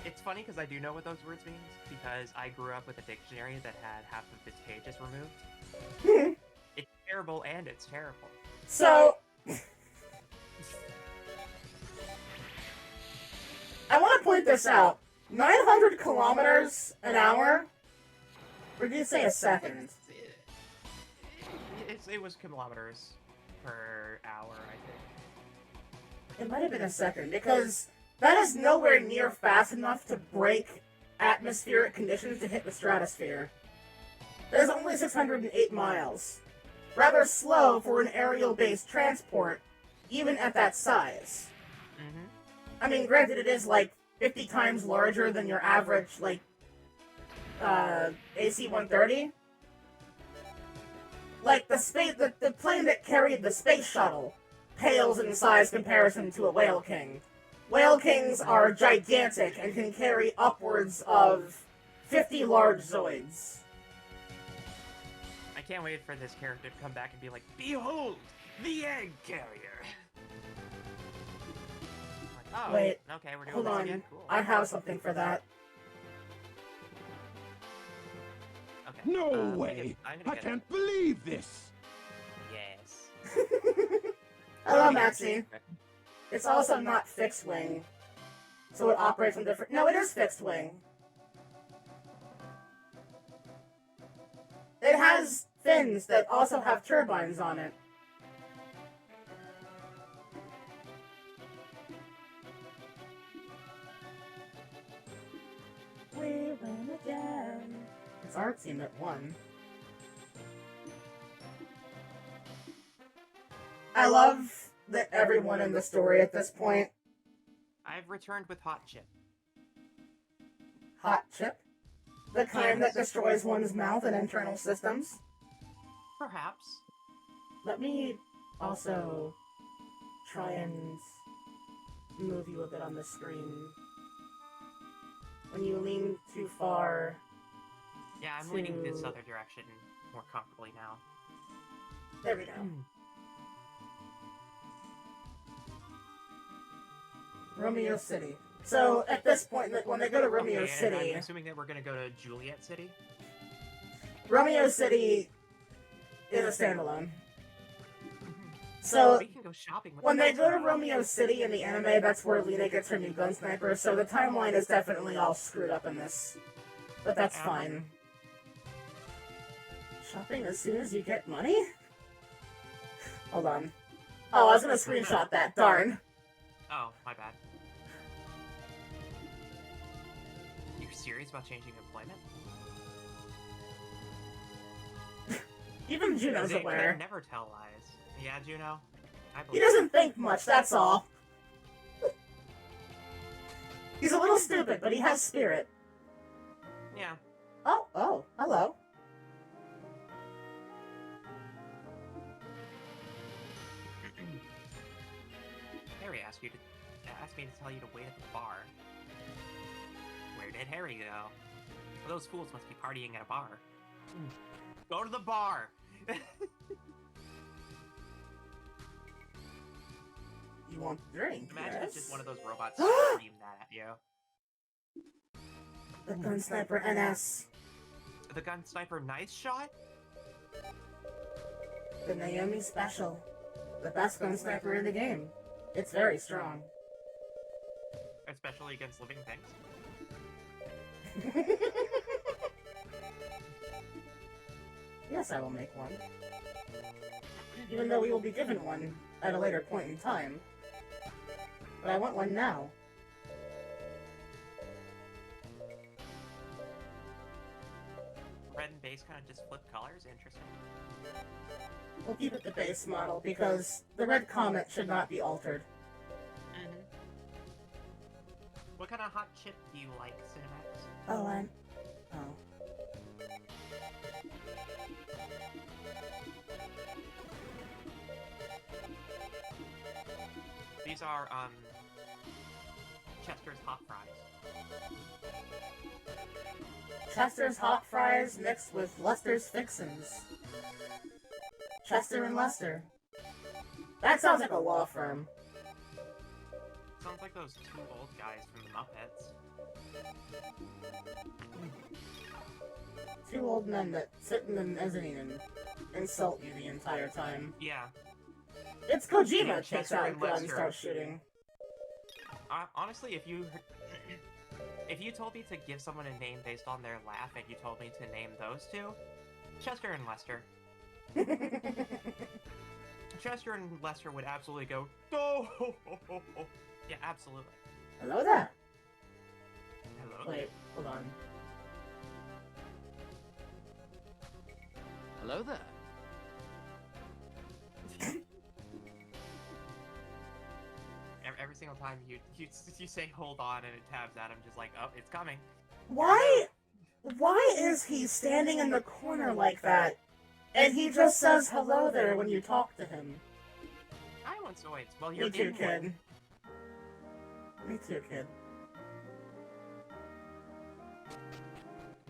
It's funny because I do know what those words mean, because I grew up with a dictionary that had half of its pages removed. It's terrible and it's terrible.
So... I want to point this out. 900 kilometers an hour? Or did you say a second?
It was kilometers per hour, I think.
It might have been a second, because that is nowhere near fast enough to break atmospheric conditions to hit the stratosphere. That is only 608 miles. Rather slow for an aerial-based transport, even at that size.
Mm-hmm.
I mean, granted, it is like 50 times larger than your average, like, AC-130. Like, the plane that carried the space shuttle pales in size comparison to a Whale King. Whale Kings are gigantic and can carry upwards of 50 large Zoids.
I can't wait for this character to come back and be like, "Behold, the egg carrier!" Like, oh,
wait,
okay, we're doing
hold
this
on.
again? Cool.
I have something for that.
Okay.
No way! I can't believe this!
Yes.
Hello, Maxie. It's also not fixed wing. So it operates on different... No, it is fixed wing. It has fins that also have turbines on it. We win again. It's our team that won. I love that everyone in the story at this point.
I've returned with Hot Chip.
Hot chip? The kind that destroys one's mouth and internal systems?
Perhaps.
Let me also try and move you a bit on the screen. When you lean too far...
Yeah, I'm leaning this other direction more comfortably now.
There we go. Romeo City. So, at this point, when they go to Romeo
Okay,
City...
I'm assuming that we're gonna go to Juliet City?
Romeo City is a standalone. So,
we can go shopping with
when they go to
Romeo.
Romeo City in the anime, that's where Lena gets her new gun sniper, so the timeline is definitely all screwed up in this. But that's fine. Shopping as soon as you get money? Hold on. Oh, I was gonna screenshot that, darn.
Oh, my bad. You're serious about changing employment?
Even Juno's
They
aware.
can never tell lies. Yeah, Juno. I
He
believe
doesn't think much, that's all. He's a little stupid, but he has spirit.
Yeah.
Oh, hello.
Harry asked me to tell you to wait at the bar. Where did Harry go? Well, those fools must be partying at a bar. Go to the bar!
You want a drink?
Imagine
yes?
if just one of those robots screamed that at you.
The gun sniper NS.
The gun sniper nice shot?
The Naomi Special. The best gun sniper in the game. It's very strong.
Especially against living things.
Yes, I will make one. Even though we will be given one at a later point in time. But I want one now.
red and base kind of just flip colors. Interesting.
We'll keep it the base model because the red comet should not be altered.
Mm-hmm. What kind of hot chip do you like, Cinemax?
Oh.
These are, Chester's hot fries.
Chester's hot fries mixed with Lester's fixins. Chester and Lester. That sounds like a law firm.
Sounds like those two old guys from the Muppets.
Two old men that sit in the mezzanine and insult you the entire time.
Yeah.
It's Kojima
Yeah,
takes
Chester
out a
and
gun and
Lester.
starts shooting.
Honestly, if you told me to give someone a name based on their laugh and you told me to name those two, Chester and Lester. Chester and Lester would absolutely go, oh, ho, ho, ho, ho. Yeah, absolutely.
Hello there.
Hello?
Wait, hold on.
Hello there.
Every single time you say hold on and it tabs out, I'm just like, oh, it's coming.
Why is he standing in the corner like that? And he just says hello there when you talk to him.
I want Zoids. Well, you're
Me too,
in
kid.
one.
Me too, kid.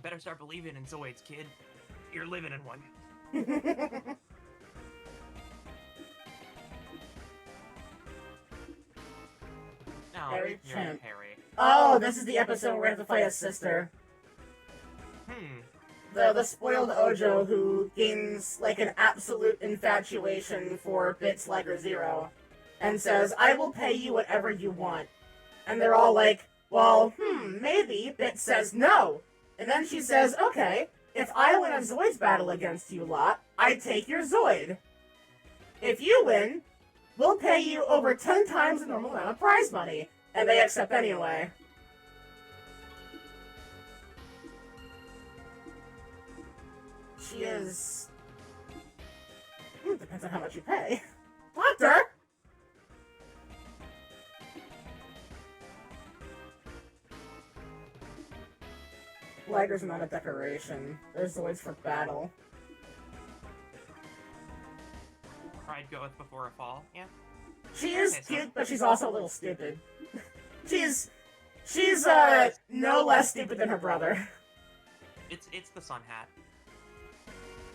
Better start believing in Zoids, kid. You're living in one. No,
Harry
you're
Champ.
Harry.
Oh, this is the episode where we have to fight his sister. The spoiled Ojo who gains, like, an absolute infatuation for Bits Liger Zero. And says, I will pay you whatever you want. And they're all like, well, maybe. Bits says no. And then she says, okay, if I win a Zoids battle against you lot, I take your Zoid. If you win, we'll pay you over 10 times the normal amount of prize money. And they accept anyway. She is... depends on how much you pay. Doctor! Liger's not a decoration. There's always for battle.
Pride goeth before a fall. Yeah.
She is
Okay, so-
cute, but she's also a little stupid. she's no less stupid than her brother.
It's the sun hat.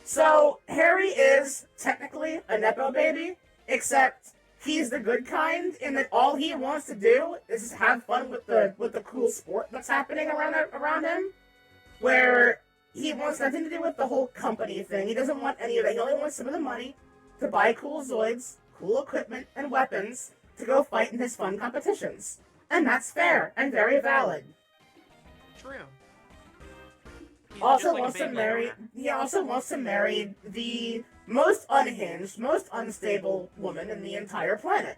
So, Harry is technically a Nepo baby, except he's the good kind in that all he wants to do is just have fun with the cool sport that's happening around him, where he wants nothing to do with the whole company thing. He doesn't want any of it. He only wants some of the money to buy cool Zoids, cool equipment, and weapons to go fight in his fun competitions. And that's fair and very valid.
True. He's
Also
just like a
wants to
Beyblade
marry.
owner.
He also wants to marry the most unhinged, most unstable woman in the entire planet,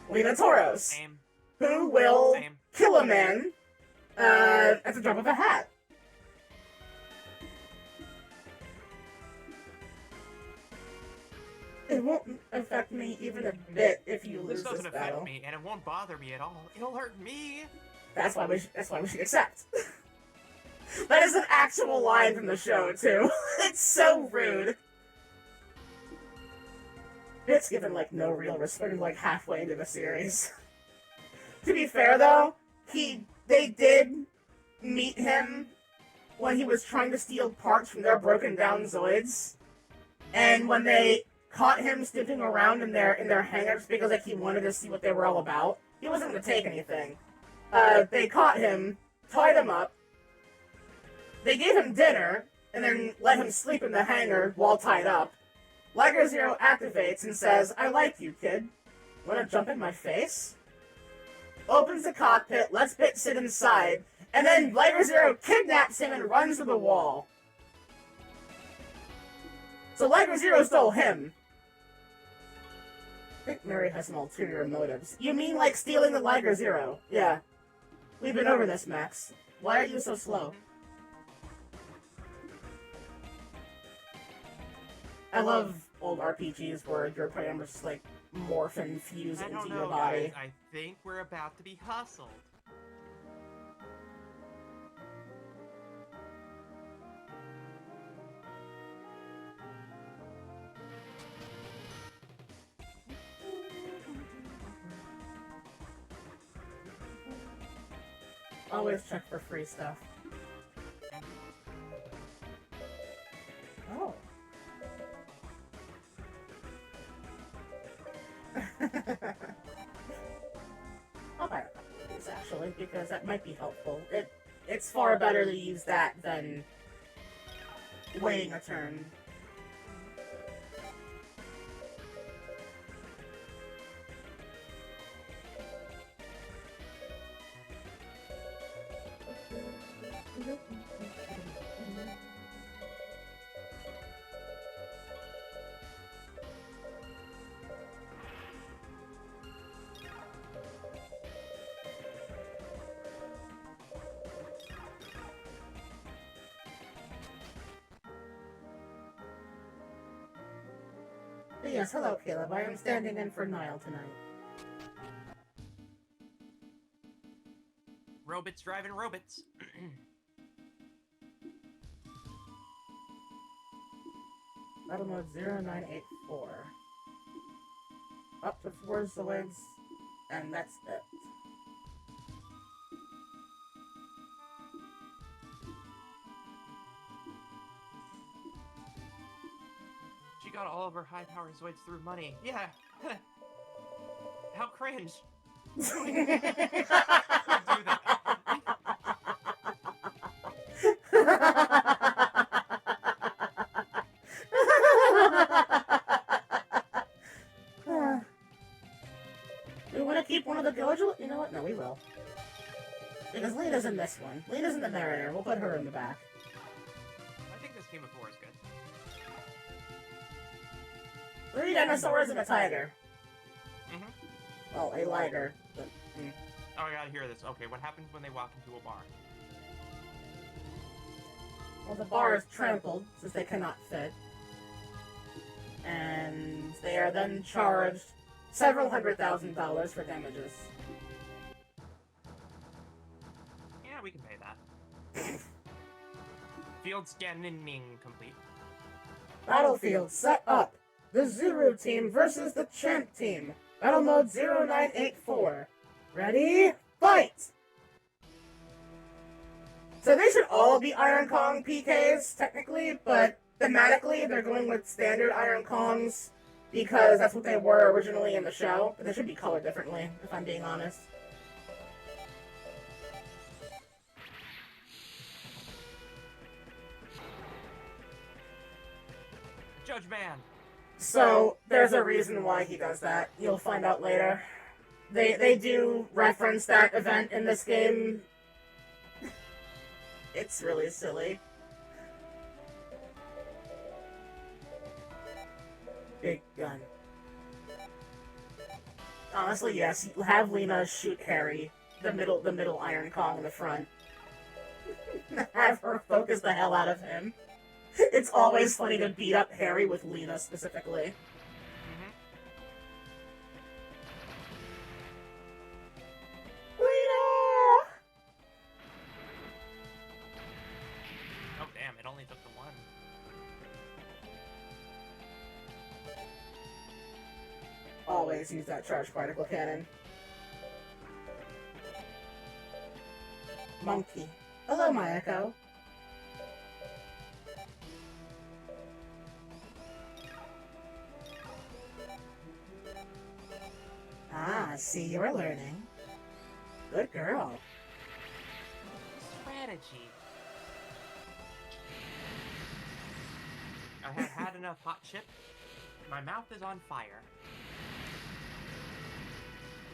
Lena Toros,
Same.
who will
Same.
kill a man at the drop of a hat. It won't affect me even a bit if you
This
lose
doesn't
this
affect
battle.
me, and it won't bother me at all. It'll hurt me.
That's why we should accept. That is an actual line from the show too. It's so rude. It's given like no real respect like halfway into the series. To be fair though, they did meet him when he was trying to steal parts from their broken down Zoids. And when they caught him snooping around in their hangars because like he wanted to see what they were all about, he wasn't gonna take anything. They caught him, tied him up, they gave him dinner, and then let him sleep in the hangar while tied up. Liger Zero activates and says, I like you, kid. Wanna jump in my face? Opens the cockpit, lets Bit sit inside, and then Liger Zero kidnaps him and runs to the wall. So Liger Zero stole him. I think Mary has some ulterior motives. You mean like stealing the Liger Zero? Yeah. We've been over this, Max. Why are you so slow? I love old RPGs where your pretty much just, like, morph and fuse
I
into
don't
your
know,
body.
guys. I think we're about to be hustled.
Always check for free stuff. Oh. I'll buy these actually, because that might be helpful. It's far better to use that than waiting a turn. Yes, hello, Caleb. I am standing in for Niall tonight.
Robots driving robots.
Battle mode 0984. Up to 4 Zoids, and that's it.
She got all of her high-powered Zoids through money. Yeah. How cringe. Who would do that?
We want to keep one of the Gojo? You know what? No, we will. Because Lena's in this one. Lena's in the narrator. We'll put her in the back.
I think this Game of 4 is good.
3 dinosaurs and a tiger.
Mm-hmm.
Well, a liger. But,
Oh, I gotta hear this. Okay, what happens when they walk into a bar?
Well, the bar is trampled, since they cannot fit. And they are then charged several $100,000 for damages.
Yeah, we can pay that. Field scanning complete.
Battlefield set up. The Zuru team versus the Champ team. Battle mode 0984. Ready? Fight! So they should all be Iron Kong PKs, technically, but thematically they're going with standard Iron Kongs because that's what they were originally in the show, but they should be colored differently, if I'm being honest.
Judge Man!
So, there's a reason why he does that. You'll find out later. They do reference that event in this game. It's really silly. Big gun. Honestly, yes. Have Lena shoot Harry, the middle Iron Kong in the front. Have her focus the hell out of him. It's always funny to beat up Harry with Lena specifically. Lena!
Oh damn, it only took the one.
Always use that charged particle cannon. Monkey. Hello, my Echo. Ah, see, you're learning. Good girl.
Strategy. I have had enough hot chip. My mouth is on fire.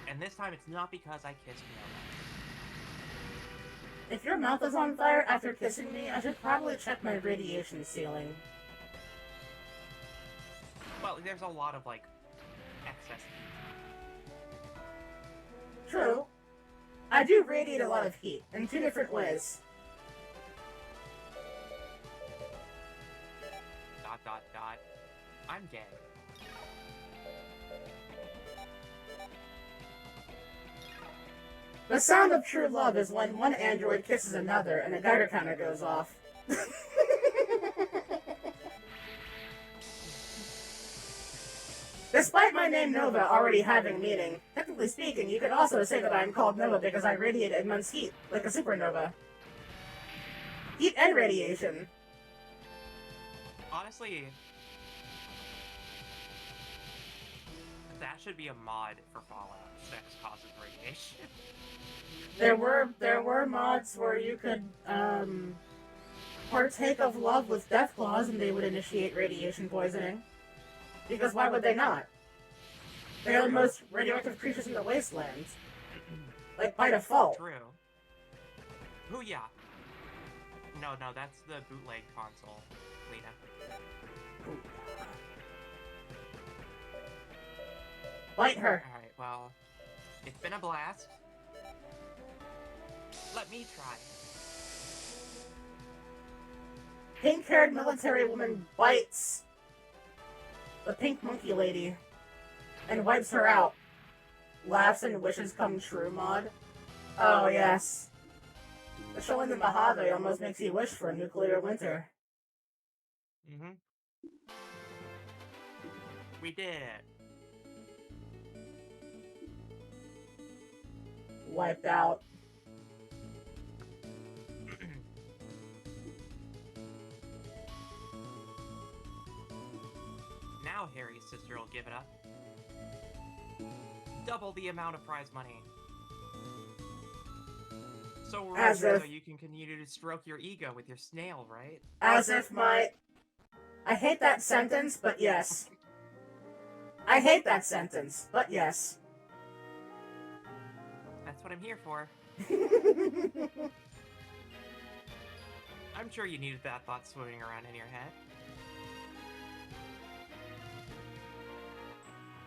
And this time it's not because I kissed Nova.
If your mouth is on fire after kissing me, I should probably check my radiation ceiling.
Well, there's a lot of, like, excess heat.
True. I do radiate a lot of heat, in 2 different ways.
Dot, dot, dot. I'm gay.
The sound of true love is when one android kisses another and a Geiger counter goes off. Despite my name Nova already having meaning, technically speaking, you could also say that I am called Nova because I radiate immense heat, like a supernova. Heat and radiation.
Honestly, that should be a mod for Fallout. Sex causes radiation.
There were mods where you could partake of love with death claws and they would initiate radiation poisoning. Because why would they not? They are the most radioactive creatures in the wasteland. Like, by default.
True. Oh yeah. No, that's the bootleg console, Lena.
Bite her.
Alright, well, it's been a blast. Let me try.
Pink-haired military woman bites the pink monkey lady and wipes her out. Laughs and wishes come true mod. Oh yes. The show in the Mojave almost makes you wish for a nuclear winter.
Mm-hmm. We did it.
Wiped out.
Now Harry's sister will give it up. Double the amount of prize money. So
As
rich
if-
so you can continue to stroke your ego with your snail, right?
As if my... I hate that sentence, but yes. I hate that sentence, but yes.
That's what I'm here for. I'm sure you needed that thought swimming around in your head.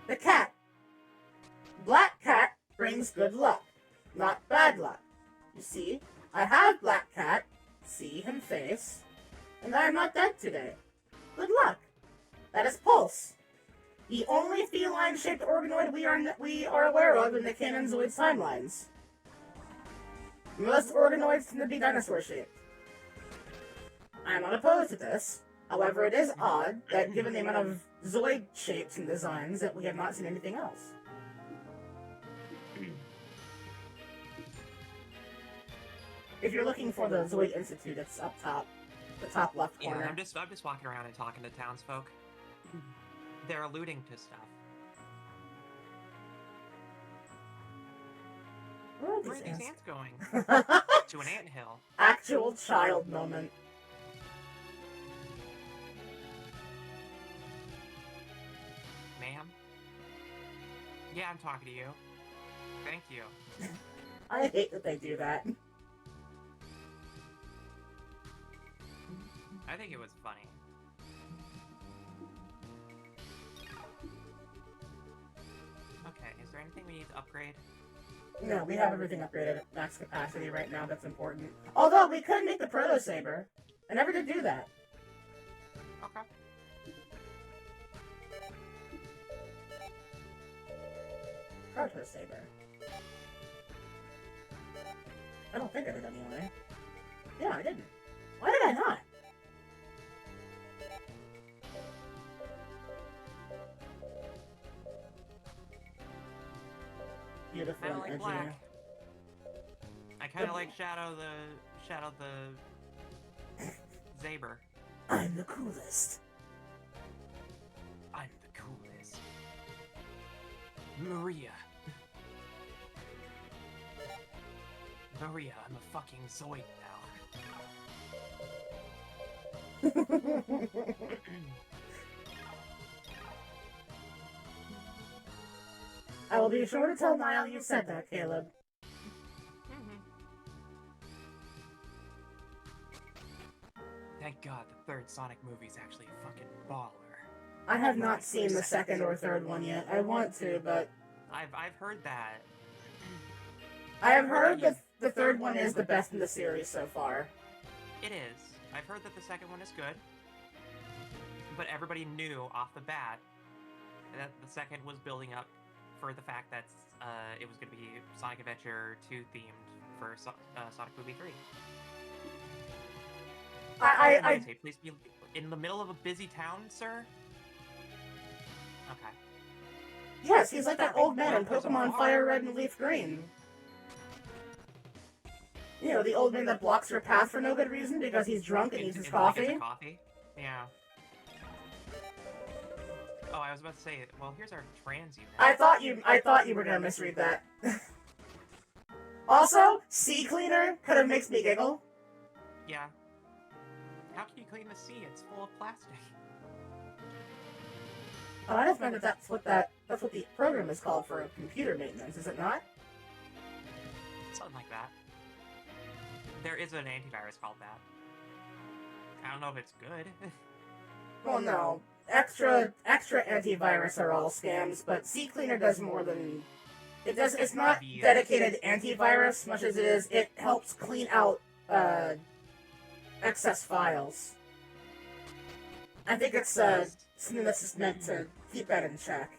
The cat. Black cat brings good luck, not bad luck. You see, I have black cat, see him face, and I am not dead today. Good luck. That is Pulse, the only feline-shaped organoid we are aware of in the canon Zoids timelines. Most organoids tend to be dinosaur-shaped. I am not opposed to this. However, it is odd that given the amount of Zoid shapes and designs that we have not seen anything else. If you're looking for the Zoid Institute, it's up top. The top left
Yeah,
corner.
I'm just walking around and talking to townsfolk. They're alluding to stuff.
Where
Where are these
ants?
ants going?
ants?
To an anthill.
Actual child moment.
Ma'am? Yeah, I'm talking to you. Thank you.
I hate that they do that.
I think it was funny. Okay, is there anything we need to upgrade?
No, we have everything upgraded at max capacity right now that's important. Although, we could make the Proto Saber. I never did do that.
Okay.
Proto Saber. I don't think I did anyway. Yeah, I didn't. Why did I not? Beautiful
I
and
don't like
edgy.
black. I kind of like Shadow the Zaber.
I'm the coolest.
I'm the coolest. Maria. Maria, I'm a fucking Zoid now.
I will be sure to tell Niall you said that, Caleb.
Thank God the third Sonic movie's actually a fucking baller.
I have not seen the second or third one yet. I want to, but
I've heard that.
I have heard that the third one is the best in the series so far.
It is. I've heard that the second one is good. but everybody knew off the bat that the second was building up for the fact that it was going to be Sonic Adventure 2 themed for Sonic Movie 3. Please be in the middle of a busy town, sir? Okay.
Yes, he's like that old man in Pokemon Fire Red and Leaf Green. You know, the old man that blocks your path for no good reason because he's drunk and needs his coffee.
Yeah. Oh, I was about to say, well, here's our trans unit.
I thought you were gonna misread that. Also, sea cleaner kind of makes me giggle.
Yeah. How can you clean the sea? It's full of plastic.
Oh, I just meant that that's what the program is called for computer maintenance, is it not?
Something like that. There is an antivirus called that. I don't know if it's good.
Well, no. Extra antivirus are all scams, but CCleaner does more than... It's not dedicated antivirus, much as it helps clean out, excess files. I think it's, something that's just meant to keep that in check.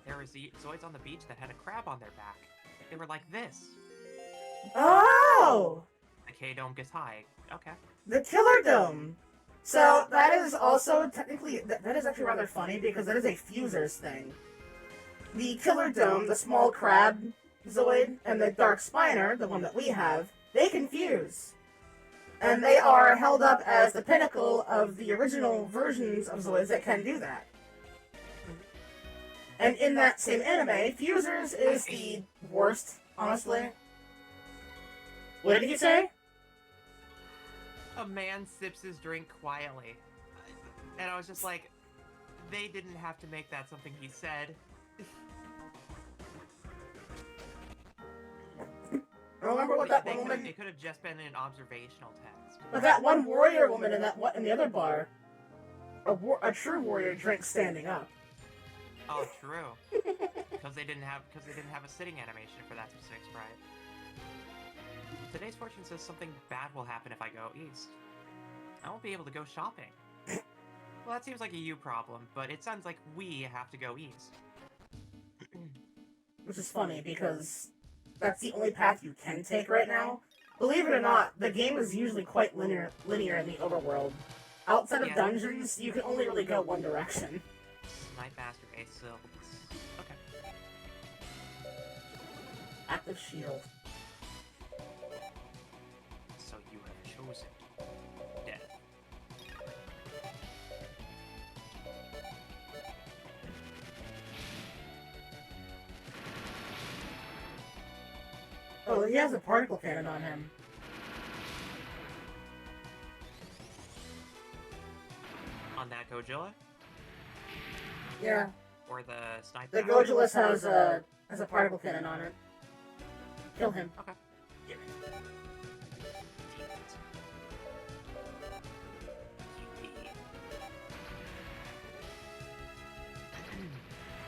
There was the Zoids on the beach that had a crab on their back. They were like this.
Oh!
The K-Dome gets high. Okay.
The Killer Dome! So, that is also, technically, that is actually rather funny, because that is a Fusers thing. The Killer Dome, the small crab Zoid, and the Dark Spiner, the one that we have, they can fuse. And they are held up as the pinnacle of the original versions of Zoids that can do that. And in that same anime, Fusers is the worst, honestly. What did he say?
A man sips his drink quietly. And I was just like, they didn't have to make that something he said.
Remember what that woman...
It could have just been an observational text.
But that one warrior woman in the other bar, a true warrior drinks standing up.
Oh, true. Because they didn't have a sitting animation for that specific sprite. Today's fortune says something bad will happen if I go east. I won't be able to go shopping. Well, that seems like a you problem, but it sounds like we have to go east.
Which is funny, because that's the only path you can take right now. Believe it or not, the game is usually quite linear in the overworld. Outside of dungeons, you can only really go one direction.
Snipe Master Ace Silks. Okay.
Active shield.
So you have chosen death.
Oh, he has a particle cannon on him.
On that Gojilla?
Yeah.
Or the sniper?
The Gojilus has a particle cannon on it. Kill him.
Okay.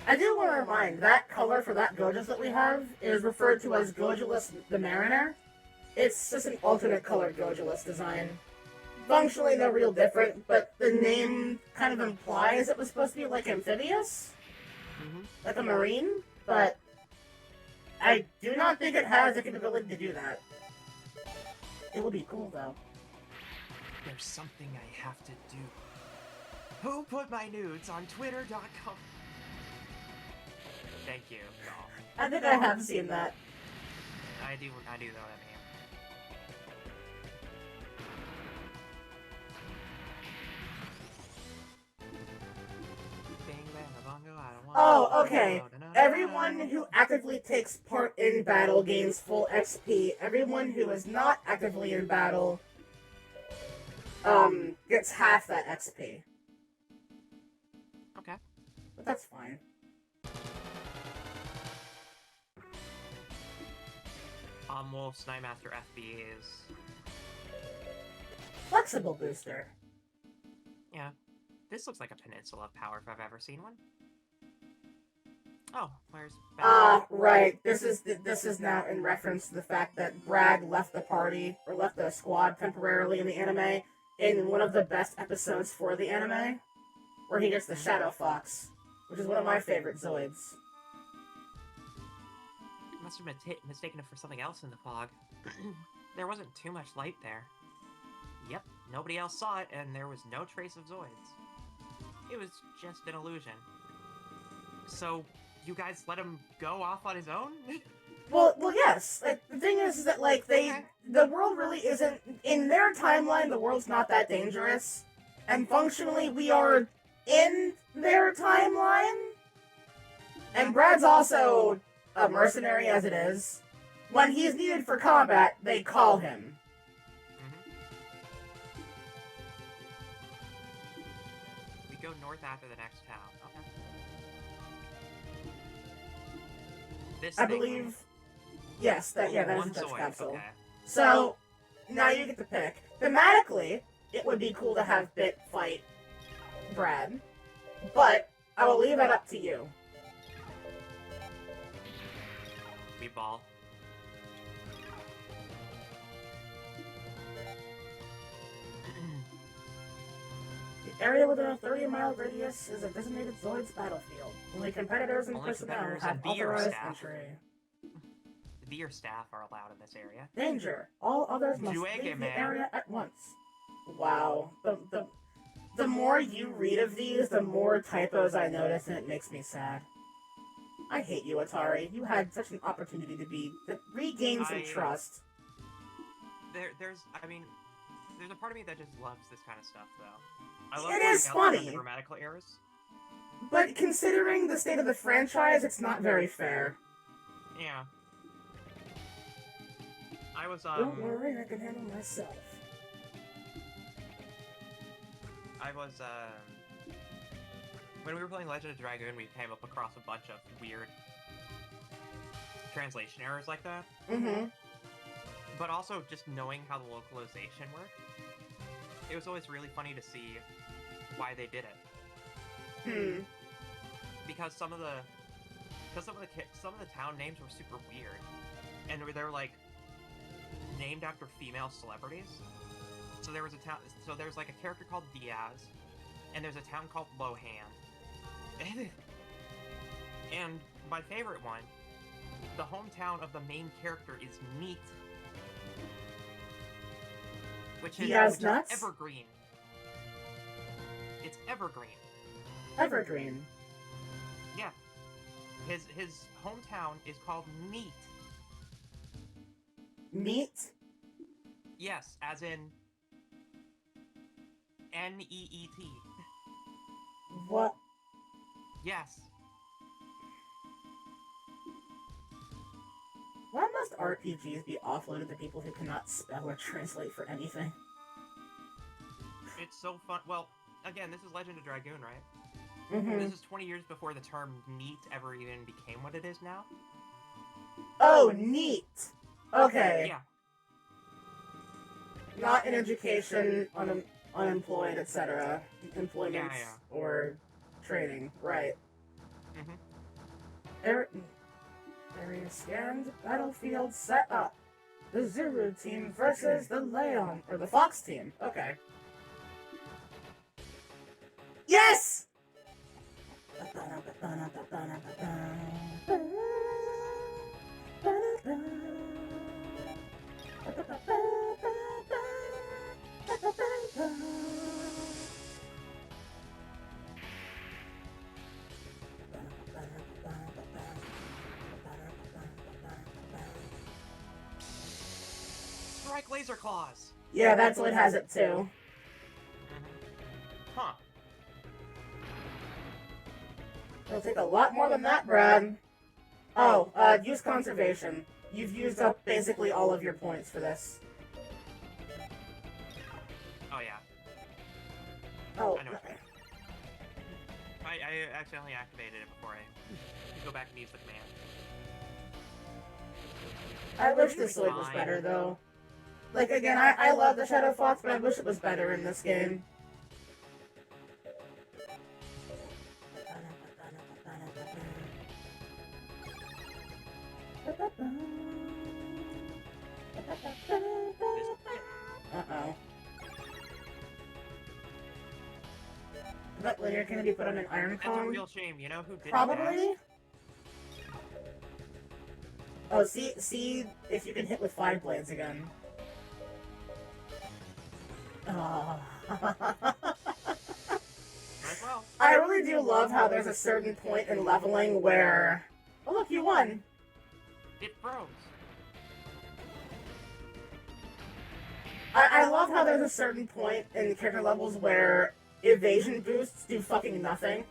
I do want to remind, that color for that Gojus that we have is referred to as Gojulus the Mariner. It's just an alternate colored Gojulus design. Functionally, they're real different, but the name kind of implies it was supposed to be like amphibious, like a marine, but I do not think it has the capability to do that. It would be cool, though.
There's something I have to do. Who put my nudes on Twitter.com? Thank you, y'all.
I think I have seen that.
I do know what I mean.
Oh, okay. Everyone who actively takes part in battle gains full XP. Everyone who is not actively in battle gets half that XP.
Okay.
But that's fine.
Wolf's Nightmaster FB is...
Flexible booster.
Yeah. This looks like a peninsula of power if I've ever seen one. Oh, where's
Right. This is now in reference to the fact that Brad left the party, or left the squad temporarily in the anime, in one of the best episodes for the anime, where he gets the Shadow Fox, which is one of my favorite Zoids.
Must have been mistaken it for something else in the fog. There wasn't too much light there. Yep, nobody else saw it, and there was no trace of Zoids. It was just an illusion. So, you guys let him go off on his own?
Well, yes. Like, the thing is that, like, the world really isn't, in their timeline, the world's not that dangerous. And functionally, we are in their timeline. And Brad's also a mercenary as it is. When he's needed for combat, they call him.
We go north after the next town. Okay.
I believe... Yes, that is a touch
Zoid.
capsule.
Okay.
So, now you get to pick. Thematically, it would be cool to have Bit fight Brad. But, I will leave that up to you.
Meatball.
The area within a 30-mile radius is a designated Zoids battlefield. Only competitors and personnel have authorized entry.
The Veer staff are allowed in this area.
Danger! All others must leave the area at once. Wow. The more you read of these, the more typos I notice, and it makes me sad. I hate you, Atari. You had such an opportunity to regain some trust.
There's a part of me that just loves this kind of stuff, though. I love
it is funny.
The grammatical errors.
But considering the state of the franchise, it's not very fair.
Yeah. I was,
Don't worry, I can handle myself.
When we were playing Legend of Dragoon, we came up across a bunch of weird translation errors like that.
Mm-hmm.
But also, just knowing how the localization worked, it was always really funny to see why they did it. Because some of the town names were super weird, and they were like named after female celebrities. So there was there's like a character called Diaz, and there's a town called Lohan. And my favorite one, the hometown of the main character is Neat, which is Evergreen. It's Evergreen.
Evergreen.
Yeah. His hometown is called Neat.
Neat?
Yes, as in N-E-E-T.
What?
Yes.
Why must RPGs be offloaded to people who cannot spell or translate for anything?
It's so fun. Well, again, this is Legend of Dragoon, right?
Mm-hmm.
This is 20 years before the term neat ever even became what it is now.
Oh, neat! Okay.
Yeah.
Not in education, unemployed, etc. Employment or training, right. Area scanned, battlefield set up. The Zuru team versus the Leon, or the Fox team. Okay. Yes!
Strike laser claws!
Yeah, that's what has it too.
Huh.
It'll take a lot more than that, Brad. Oh, use conservation. You've used up basically all of your points for this.
Oh, yeah.
Oh.
I know. I accidentally activated it before I go back and use the command.
I wish this Zoid was better, though. Like, again, I love the Shadow Fox, but I wish it was better in this game. But later can it be put on an iron
That's a
column?
real shame. You know who did
Probably. Oh, see if you can hit with 5 blades again. Oh.
As well.
I really do love how there's a certain point in leveling where... Oh look, you won!
It froze.
I love how there's a certain point in the character levels where evasion boosts do fucking nothing.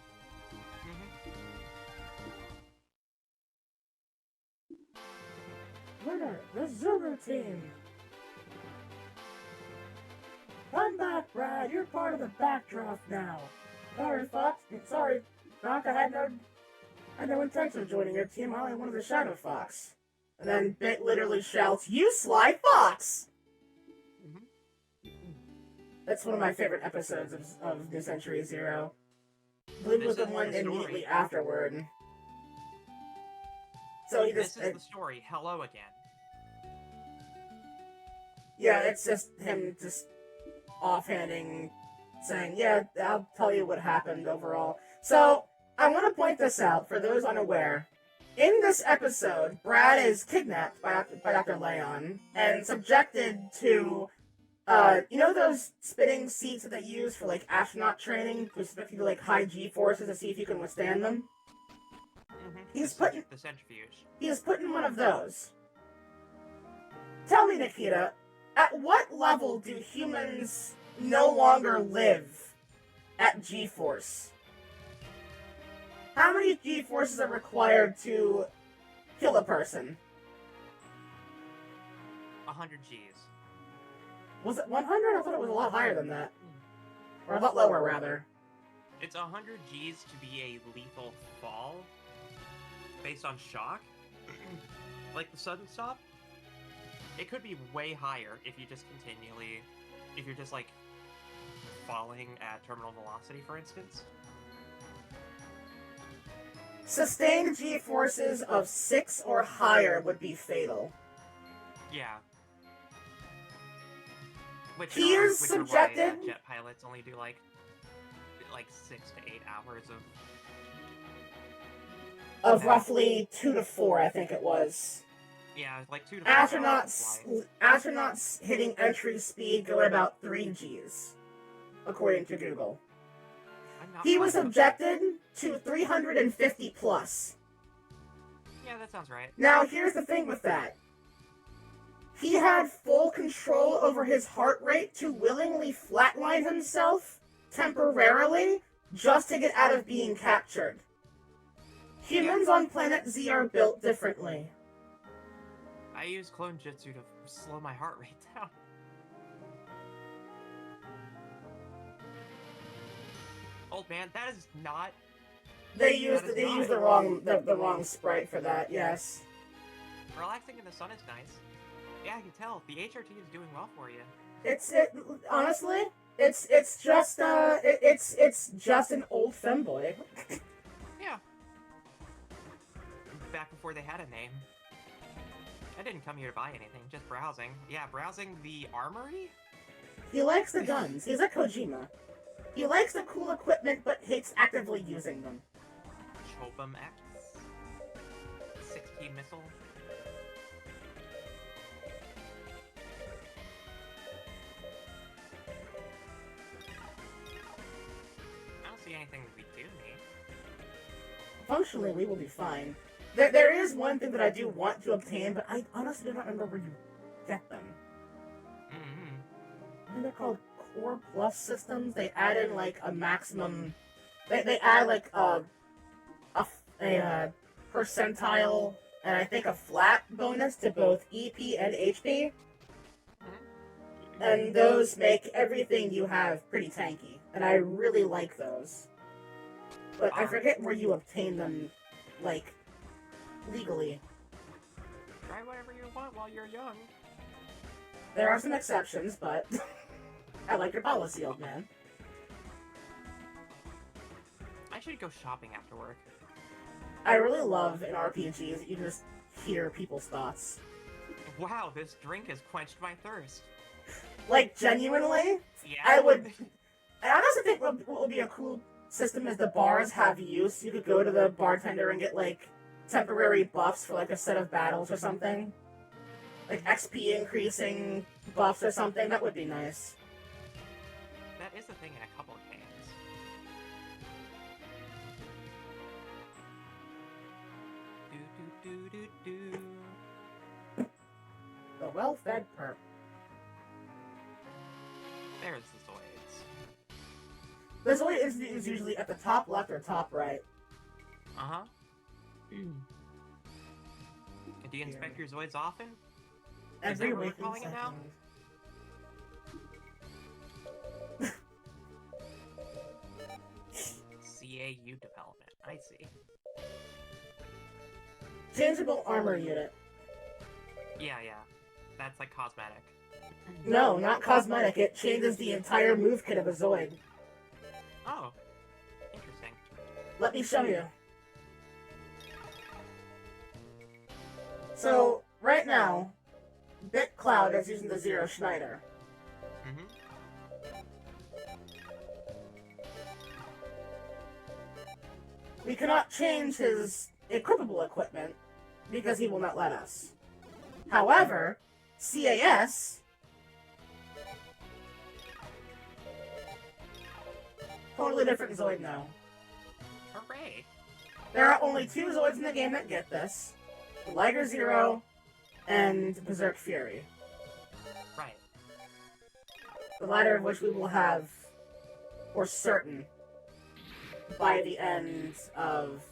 Winner, the Zulu team! Come back, Brad, you're part of the backdraft now. Sorry, Fox. Sorry, Doc, I had no intention of joining your team. I only wanted the Shadow Fox. And then Bit literally shouts, "You sly fox!" That's one of my favorite episodes of New Century Zero. I believe it was the one immediately afterward. So he just...
This is the story. Hello again.
Yeah, it's just him just offhanding, saying, yeah, I'll tell you what happened overall. So, I want to point this out for those unaware. In this episode, Brad is kidnapped by Dr. Leon and subjected to, you know those spinning seats that they use for, like, astronaut training, specifically, like, high G-forces to see if you can withstand them? He's put in...
The centrifuge.
He is put in one of those. Tell me, Nikita, at what level do humans no longer live at G-force? How many G-forces are required to kill a person?
100 Gs.
Was it 100? I thought it was a lot higher than that. Or a lot lower, rather.
It's 100 Gs to be a lethal fall, based on shock. Like the sudden stop. It could be way higher if you just continually... If you're just, like, falling at terminal velocity, for instance.
Sustained G-forces of 6 or higher would be fatal.
Yeah. Which
He is
which
subjected...
Are why, jet pilots only do, like 6 to 8 hours
of roughly 2 to 4, I think it was.
Yeah, like 2 to 4 hours
Astronauts hitting entry speed go at about 3 Gs, according to Google. He was subjected to 350 plus.
Yeah, that sounds right.
Now, here's the thing with that. He had full control over his heart rate to willingly flatline himself temporarily just to get out of being captured. Humans on planet Z are built differently.
I use clone jutsu to slow my heart rate down. Old man, that is not...
They used the wrong sprite for that, yes.
Relaxing in the sun is nice. Yeah, I can tell. The HRT is doing well for you.
Honestly, it's just an old femboy.
Yeah. Back before they had a name. I didn't come here to buy anything, just browsing. Yeah, browsing the armory?
He likes the guns. He's a Kojima. He likes the cool equipment, but hates actively using them.
Chobum X. 16 missile. I don't see anything that we do need.
Functionally, we will be fine. There is one thing that I do want to obtain, but I honestly do not remember where you get them. I think they're called Core Plus systems. They add in, like, a maximum... They add, like, a percentile and I think a flat bonus to both EP and HP. And those make everything you have pretty tanky. And I really like those. But I forget where you obtain them, like, legally.
Try whatever you want while you're young.
There are some exceptions, but I like your policy, old man.
I should go shopping after work.
I really love in RPGs that you just hear people's thoughts.
Wow, this drink has quenched my thirst.
Like, genuinely?
Yeah.
I honestly think what would be a cool system is the bars have use. You could go to the bartender and get, like, temporary buffs for, like, a set of battles or something. Like, XP increasing buffs or something. That would be nice.
That is a thing in a couple of games. Do, do, do, do, do.
The well-fed perp.
There's the Zoids.
The Zoid is usually at the top left or top right.
Uh-huh. Do you inspect your Zoids often?
Every
that what we're
waking
calling it now? CAU development. I see.
Changeable armor unit.
Yeah. That's like cosmetic.
No, not cosmetic. It changes the entire move kit of a Zoid.
Oh. Interesting.
Let me show you. So, right now, BitCloud is using the Zero Schneider.
Mm-hmm.
We cannot change his equipable equipment because he will not let us. However, CAS totally different Zoid now.
Hooray!
There are only 2 Zoids in the game that get this. Liger Zero and Berserk Fury.
Right.
The latter of which we will have for certain by the end of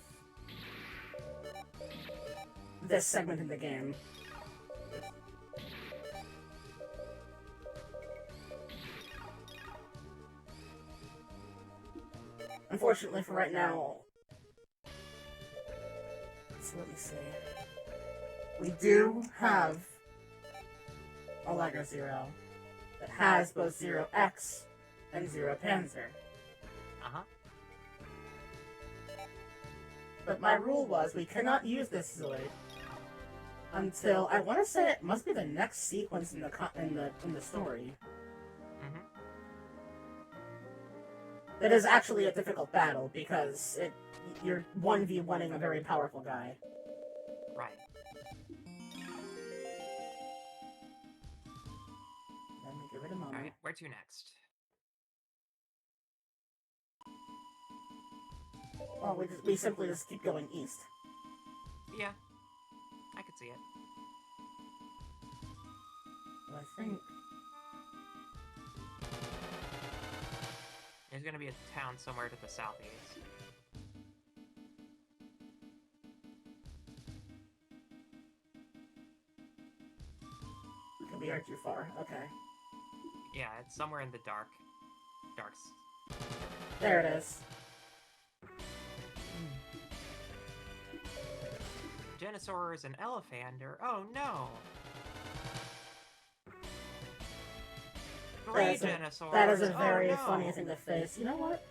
this segment in the game. Unfortunately for right now, so let me see. We do have a Liger Zero that has both Zero X and Zero Panzer.
Uh-huh.
But my rule was we cannot use this Zoid until I want to say it must be the next sequence in the story.
Mm-hmm.
It is actually a difficult battle because you're 1v1ing a very powerful guy.
Right.
Let me give it a moment.
Alright, where to next?
Well, we simply just keep going east.
Yeah. I could see it.
Well, I think
There's gonna be a town somewhere to the southeast.
we are too far. Okay.
Yeah, it's somewhere in the dark.
There it is.
Genosaurs and Elephander. Oh no! Three Genosaurs!
That is a
Oh,
very
no.
funny thing to face. You know what?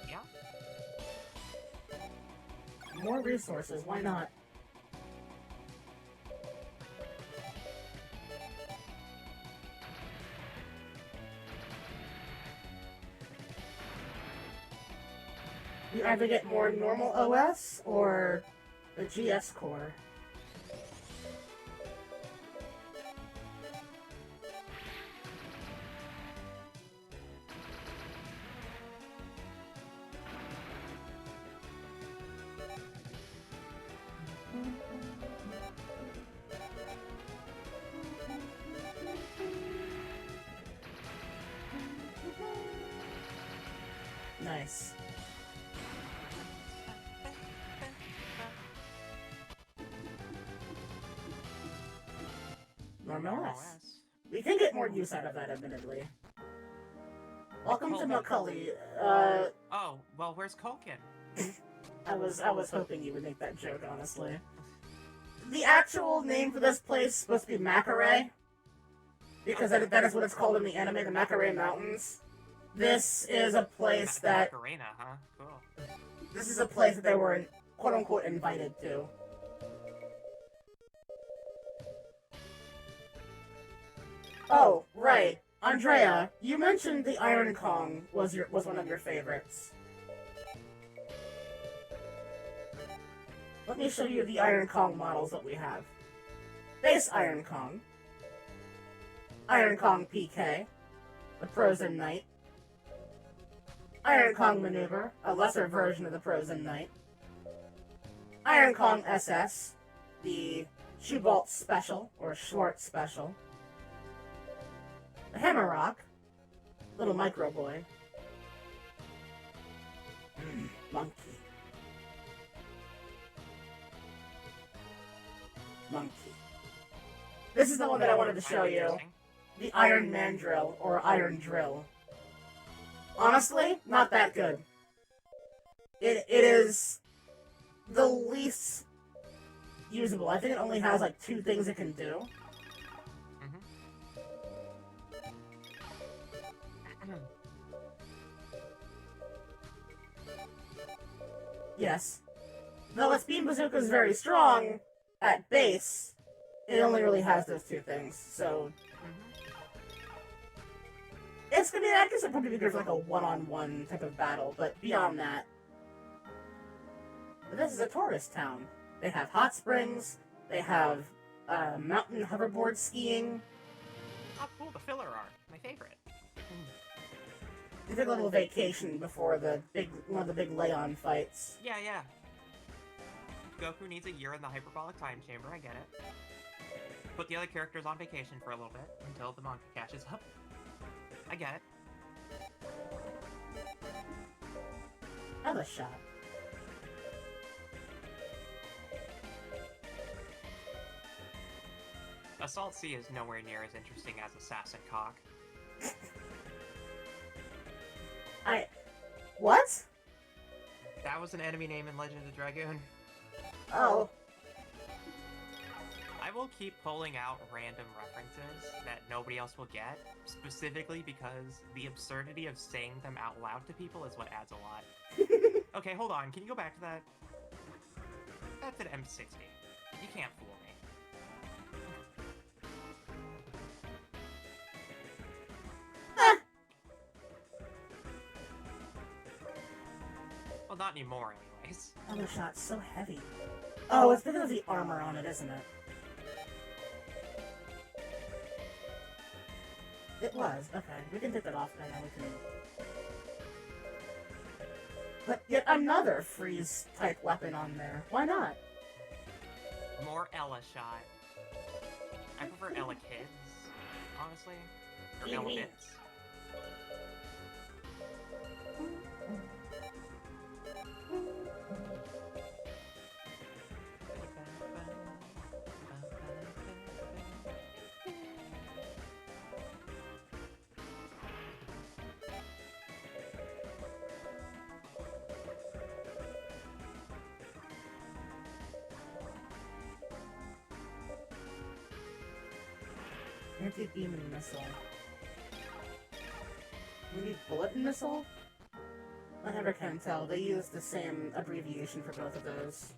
Yeah?
More resources, why not? You either get more normal OS or the GS core. Nice. Normal OS. We can get more use out of that, admittedly. Welcome to McCully.
Oh, well, where's Culkin?
I was hoping you would make that joke, honestly. The actual name for this place is supposed to be Macaray, because that is what it's called in the anime, the Macaray Mountains. This is a place that...
Macarena, huh? Cool.
This is a place that they were, quote-unquote, invited to. Oh, right. Andrea, you mentioned the Iron Kong was one of your favorites. Let me show you the Iron Kong models that we have. Base Iron Kong. Iron Kong PK. The Frozen Knight. Iron Kong Maneuver, a lesser version of the Frozen Knight. Iron Kong SS, the Shubalt Special, or Schwartz Special. The Hammerrock, little micro boy. Monkey. Monkey. This is the one that I wanted to show you. The Iron Mandrill, or Iron Drill. Honestly, not that good. It is the least usable. I think it only has like 2 things it can do. Yes. Though its Beam Bazooka is very strong, at base, it only really has those 2 things, so... It's gonna be, I guess it would be good for like a one-on-one type of battle, but beyond that... But this is a tourist town. They have hot springs, they have mountain hoverboard skiing.
Oh cool, the filler art. My favorite.
You take a little vacation before one of the big lay-on fights.
Yeah, yeah. Goku needs a year in the hyperbolic time chamber, I get it. Put the other characters on vacation for a little bit until the manga catches up. I get it.
Another shot.
Assault C is nowhere near as interesting as Assassin Cock.
What?
That was an enemy name in Legend of the Dragoon.
Oh.
I will keep pulling out random references that nobody else will get, specifically because the absurdity of saying them out loud to people is what adds a lot. Okay, hold on. Can you go back to that? That's an M60. You can't fool me. Well, not anymore, anyways.
Other shot's so heavy. Oh, it's because of the armor on it, isn't it? It was. Okay, we can take that off now. We can... But yet another freeze-type weapon on there. Why not?
More Ella shot. I prefer Ella kids, honestly. Or Ella bits.
Anti-beam missile. We need bullet missile? I never can tell. They use the same abbreviation for both of those.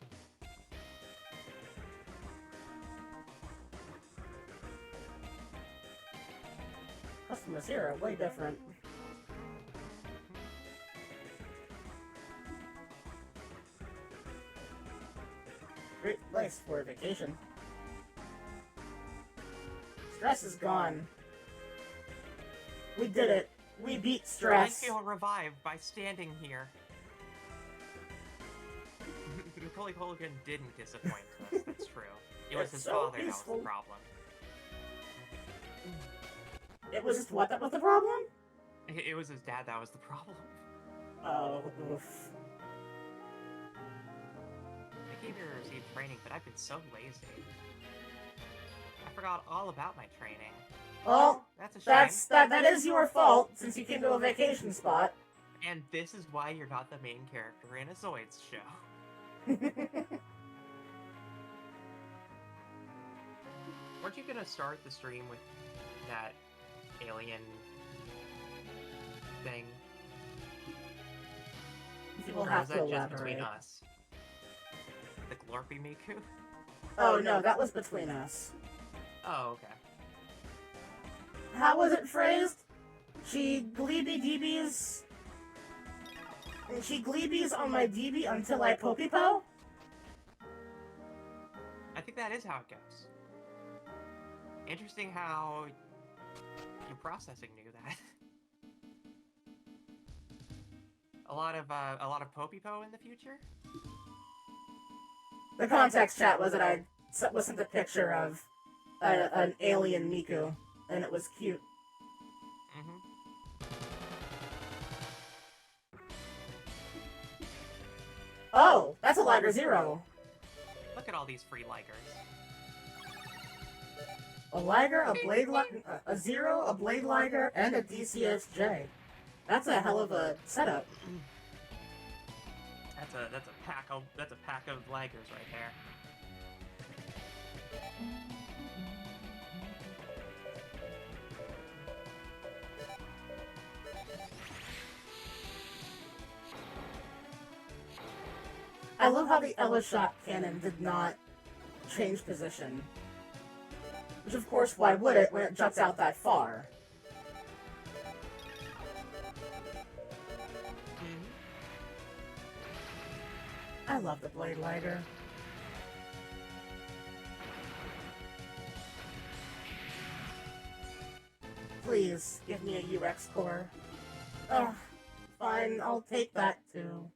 Customers here are way different. Great place for a vacation. Stress is gone. We did it. We beat stress.
I feel revived by standing here. Macaulay Culkin didn't disappoint us, that's true. It was his father that was the problem.
It was just what that was the problem?
It was his dad that was the problem.
Oh, oof.
I gave you received training, but I've been so lazy. I forgot all about my training.
Well,
that's a shame.
That is your fault, since you came to a vacation spot.
And this is why you're not the main character in a Zoids show. Weren't you gonna start the stream with that alien thing?
People
or
have
was
to
that just
elaborate.
between us? The Glorpy Miku?
Oh no, that was between us.
Oh, okay.
how was it phrased? She gleeby-deebies... She gleebies on my DB until I poppy-po?
I think that is how it goes. Interesting how your processing knew that. a lot of poppy-po in the future?
The context chat was that I sent a picture of an alien Miku, and it was cute.
Mm-hmm.
Oh, that's a Liger Zero.
Look at all these free Ligers.
A Liger, a Zero, a Blade Liger, and a DCSJ. That's a hell of a setup.
That's a pack of Ligers right there.
I love how the Ella shot cannon did not change position. Which, of course, why would it when it juts out that far? I love the Blade Liger. Please, give me a UX core. Ugh, fine, I'll take that too.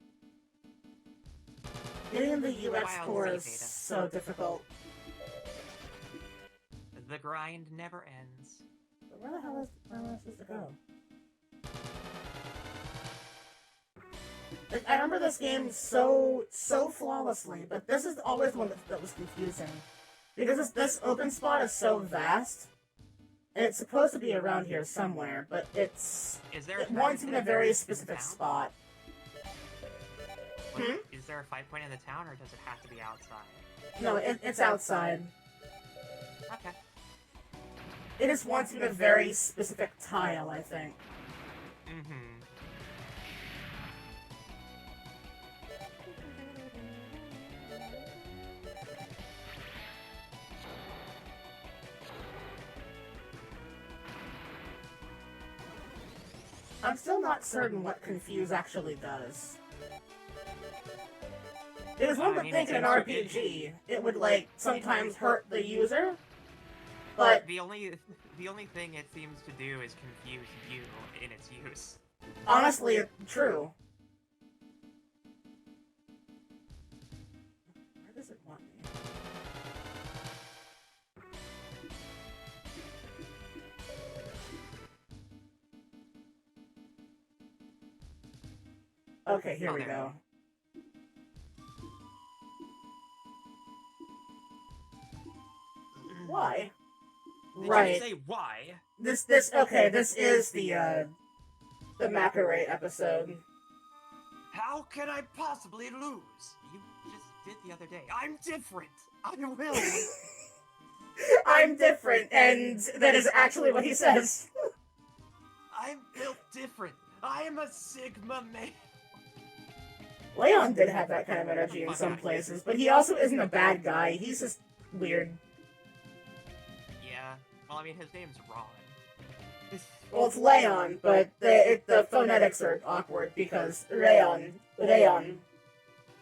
Getting the UX core is so difficult.
The grind never ends.
But where the hell am I supposed to go? Like, I remember this game so flawlessly, but this is always one that was confusing. Because this open spot is so vast, and it's supposed to be around here somewhere, but it wants in a very specific spot.
Hmm? Is there a fight point in the town, or does it have to be outside?
No, it's outside.
Okay.
It just wants in a very specific tile, I think.
Mm-hmm.
I'm still not certain what Confuse actually does. It was one would think in an RPG, it would, like, sometimes hurt the user, but...
The only thing it seems to do is confuse you in its use.
Honestly, true. Where does it want me? Okay, here we go. Why?
Did you say why?
This is the Macare episode.
How can I possibly lose? You just did the other day. I'm different. I will.
I'm different, and that is actually what he says.
I'm built different. I am a Sigma male.
Leon did have that kind of energy in some places, but he also isn't a bad guy. He's just weird.
Yeah. Well, I mean, his name's Ron.
Well, it's Leon, but the phonetics are awkward because Rayon.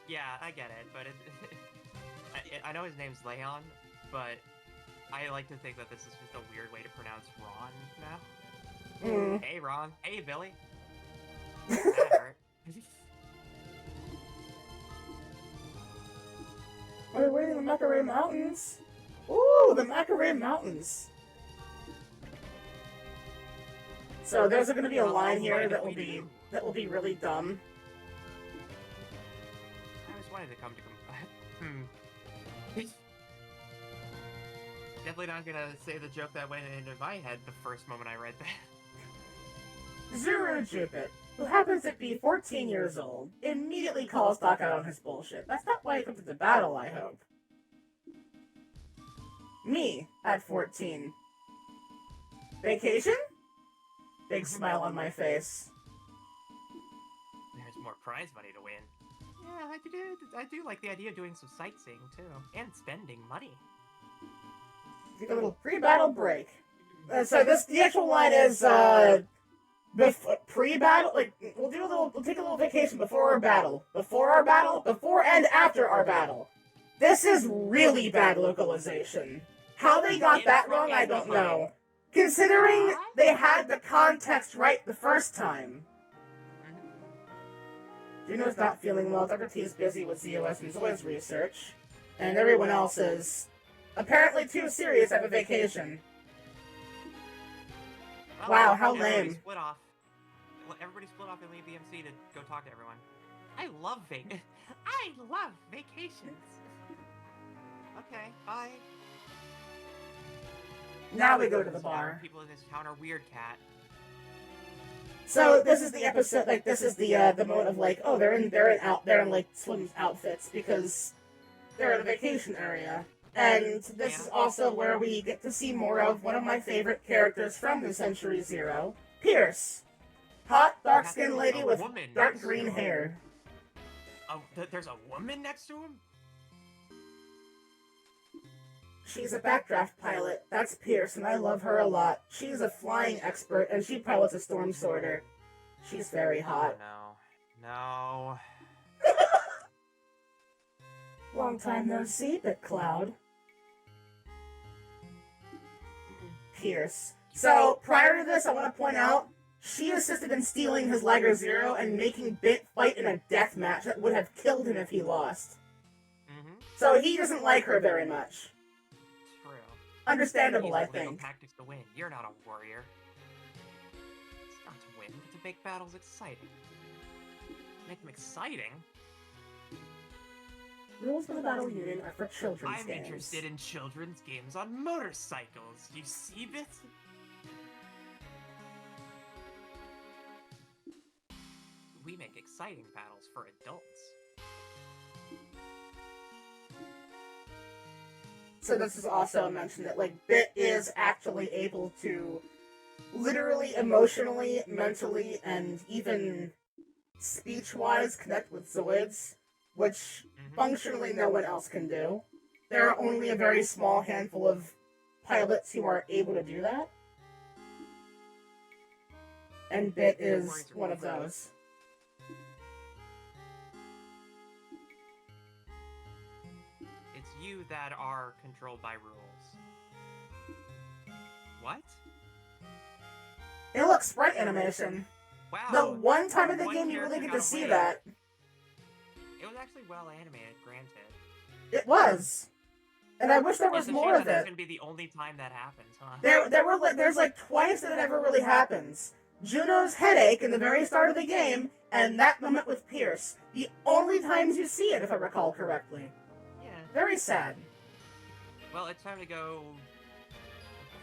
Yeah, I get it, but I know his name's Leon, but I like to think that this is just a weird way to pronounce Ron now.
Mm.
Hey, Ron. Hey, Billy. That hurt.
We're waiting in the Macare Mountains. Ooh, the Macare Mountains. So there's going to be a line here that will be really dumb.
I always wanted to come to Definitely not gonna say the joke that went into my head the first moment I read that.
Zero Jupit, who happens to be 14 years old, immediately calls Doc out on his bullshit. That's not why he comes into battle, I hope. Me, at 14. Vacation? Big smile on my face.
There's more prize money to win. Yeah, I do like the idea of doing some sightseeing, too. And spending money.
Take a little pre-battle break. So the actual line is, pre-battle, like, we'll take a little vacation before our battle, before and after our battle. This is really bad localization. How they got that wrong, I don't know. Considering they had the context right the first time. Juno's not feeling well. Dr. T is busy with ZOS and Zoids research. And everyone else is apparently too serious to have a vacation. Wow, how lame.
Everybody split off and leave the MC to go talk to everyone. I love vacations. Okay, bye.
Now we go to the bar.
People in this town are weird, Cat.
So this is the episode, like, this is the moment of, like, oh, they're in like swim outfits because they're in a vacation area. And this is also where we get to see more of one of my favorite characters from the Century Zero, Pierce. Hot, dark-skinned lady with dark green hair.
Oh, there's a woman next to him?
She's a backdraft pilot. That's Pierce, and I love her a lot. She's a flying expert, and she pilots a storm sorter. She's very hot.
Oh, no.
Long time no see, Bit Cloud. Pierce. So, prior to this, I want to point out, she assisted in stealing his Liger Zero and making Bit fight in a death match that would have killed him if he lost. So he doesn't like her very much.
True.
Understandable, I think.
Tactics to win. You're not a warrior. It's not to win, but to make battles exciting. Make them exciting?
Rules for the Battle Union are for children's games.
I'm interested in children's games on motorcycles. You see, Bit? We make exciting battles for adults.
So this is also a mention that, like, Bit is actually able to literally, emotionally, mentally, and even speech-wise connect with Zoids, which functionally no one else can do. There are only a very small handful of pilots who are able to do that. And Bit is one of those.
It's you that are controlled by rules. What?
It looks sprite animation.
Wow.
The one time in the game you really get to see that.
It was actually well animated, granted.
It was. And I wish there was more of it.
That's gonna be the only time that happens, huh?
There's like twice that it ever really happens. Juno's headache in the very start of the game, and that moment with Pierce. The only times you see it, if I recall correctly.
Yeah.
Very sad.
Well, it's time to go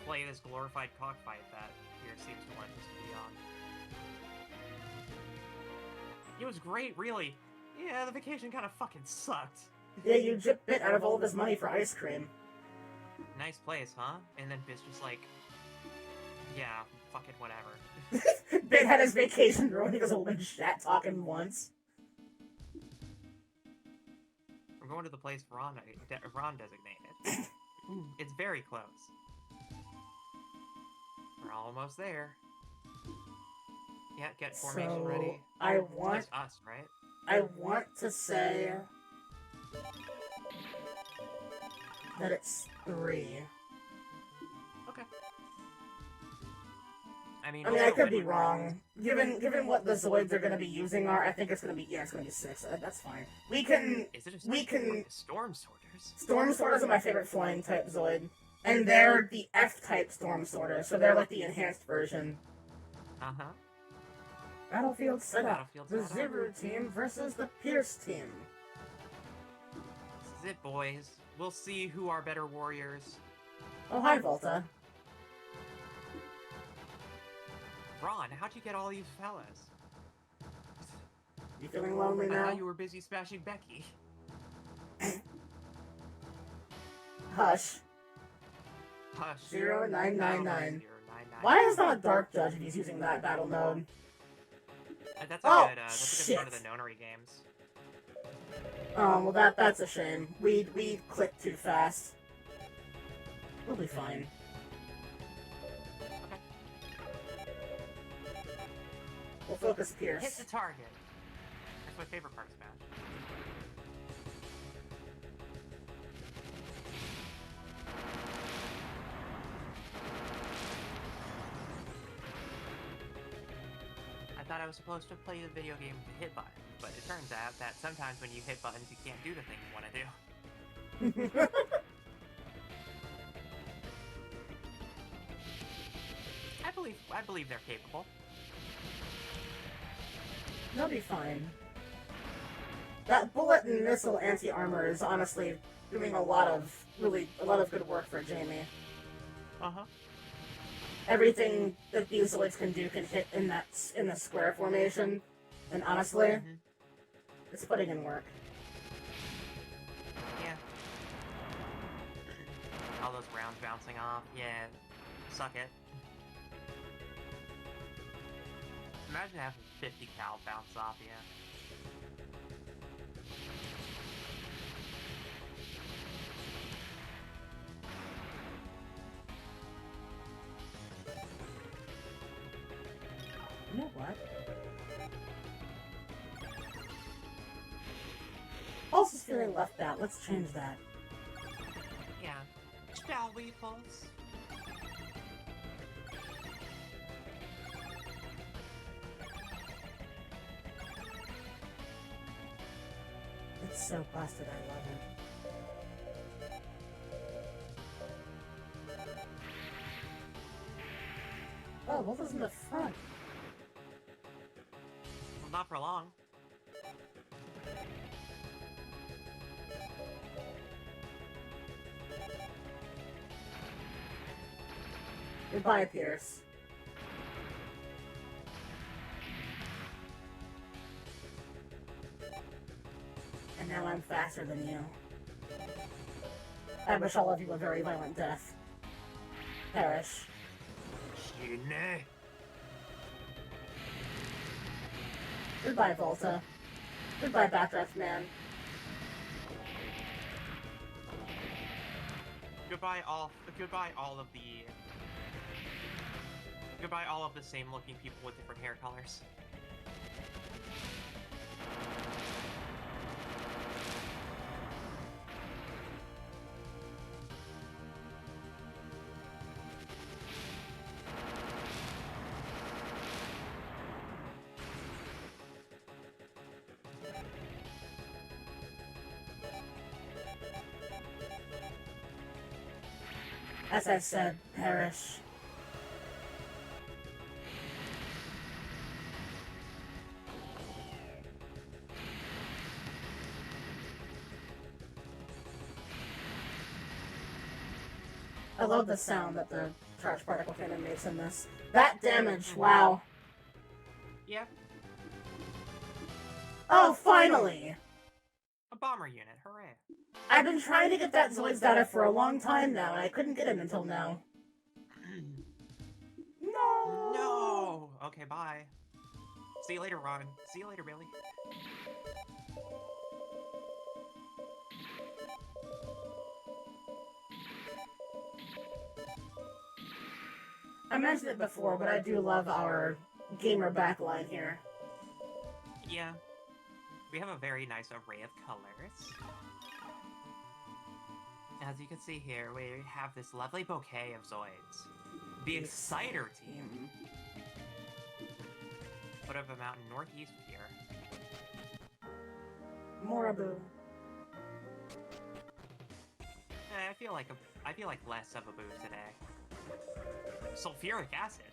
play this glorified cockfight that Pierce seems to want us to be on. It was great, really. Yeah, the vacation kind of fucking sucked.
Yeah, you gypped Bit out of all of his money for ice cream.
Nice place, huh? And then Bit's just like, yeah, fucking whatever.
Bit had his vacation ruined because of one chat talking once.
We're going to the place Ron designated. It's very close. We're almost there. Yeah, get formation ready.
I want...
It's us, right?
I want to say... that it's 3.
Okay. I mean,
I could be wrong. Given what the Zoids are going to be using I think it's going to be, it's going to be 6. That's fine. We can...
Storm Sorters?
Storm Sorters are my favorite flying type Zoid. And they're the F-type Storm Sorters, so they're like the enhanced version.
Uh-huh.
Battlefield setup. The Zero team versus the Pierce team.
This is it, boys. We'll see who are better warriors.
Oh, hi, Volta.
Ron, how'd you get all these fellas?
You feeling lonely now?
I thought you were busy smashing Becky.
Hush.
Hush.
0999. Why is not a Dark Judge if he's using that battle mode?
That's a good start of the nonary games.
Oh, well that's a shame. We clicked too fast. We'll be fine. We'll focus
Hit
Pierce.
the target. That's my favorite part of Smash. I thought I was supposed to play the video game with the hit button, but it turns out that sometimes when you hit buttons, you can't do the thing you want to do. I believe they're capable.
They'll be fine. That bullet and missile anti-armor is honestly doing a lot of good work for Jamie.
Uh-huh.
Everything that these Zoids can do can hit in the square formation, and honestly, it's putting in work.
Yeah. All those rounds bouncing off. Yeah. Suck it. Imagine having 50 cal bounce off you.
You know what? Pulse is feeling left out. Let's change that.
Yeah. Shall we, Pulse?
It's so busted, I love it. Oh, what was in the front?
Well, not for long.
Goodbye, Pierce. And now I'm faster than you. I wish all of you a very violent death. Perish.
Shine.
Goodbye, Volta. Goodbye, Backdraft Man.
Goodbye all of the same looking people with different hair colors.
As I said, perish. I love the sound that the charge particle cannon makes in this. That damage, wow.
Yep.
Oh, finally!
A bomber unit, hooray.
I've been trying to get that Zoids data for a long time now, and I couldn't get it until now. No!
No! Okay, bye. See you later, Ron. See you later, Billy.
I mentioned it before, but I do love our gamer backline here.
Yeah. We have a very nice array of colors. As you can see here, we have this lovely bouquet of Zoids. The Exciter team. Put up a mountain northeast here.
Moraboo.
I feel like less of a boo today. Sulfuric acid.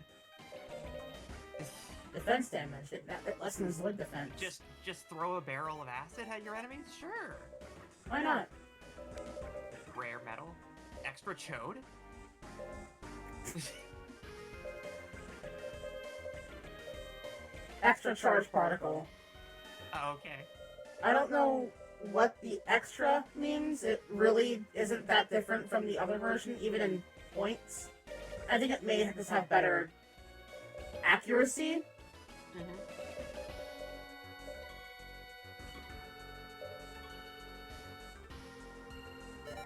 Defense damage. It lessens Zoid defense.
Just throw a barrel of acid at your enemies? Sure.
Why not?
Rare metal. Extra chode.
Extra charge particle.
Oh, okay.
I don't know what the extra means. It really isn't that different from the other version, even in points. I think it may just have better accuracy.
Mm-hmm.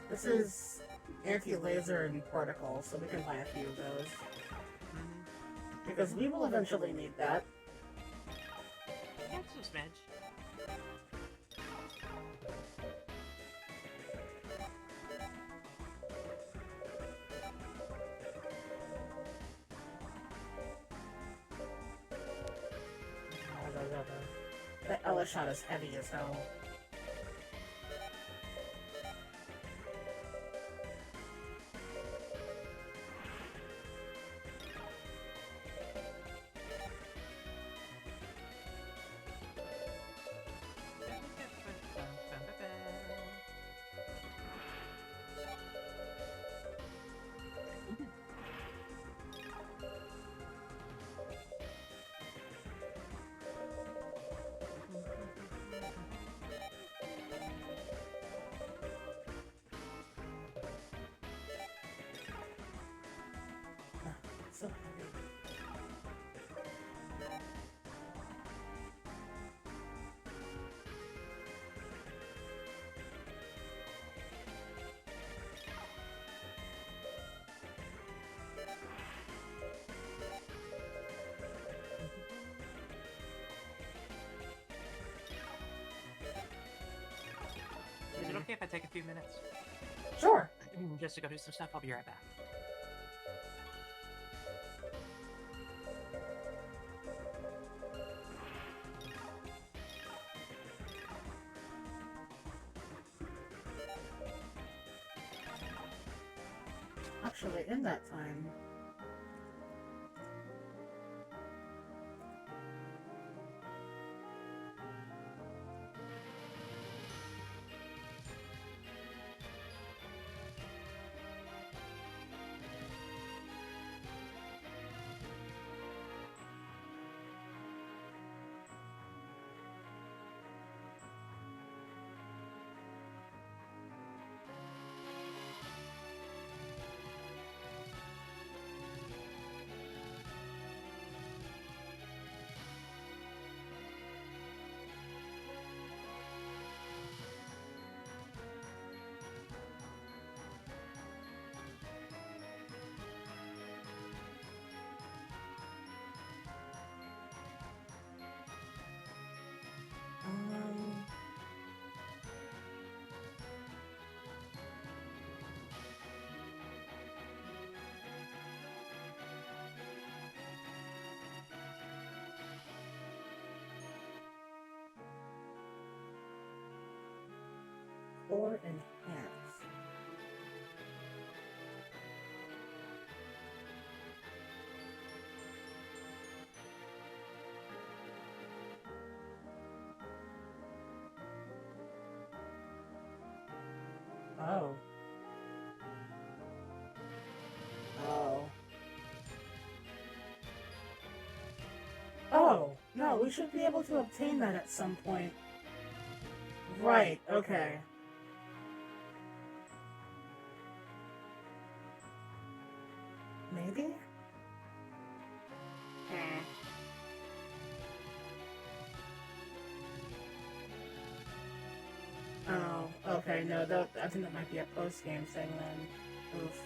This is anti-laser and particle, so we can buy a few of those.
Mm-hmm.
Because we will eventually need that.
a smidge.
That Ella shot is heavy as hell. So heavy.
Is it okay if I take a few minutes?
Sure.
Just to go do some stuff, I'll be right back.
Actually, in that time... Or enhance. Oh. Oh. Oh, no, we should be able to obtain that at some point. Right, okay. Maybe? Oh, okay, no, I think that might be a post-game thing then. Oof.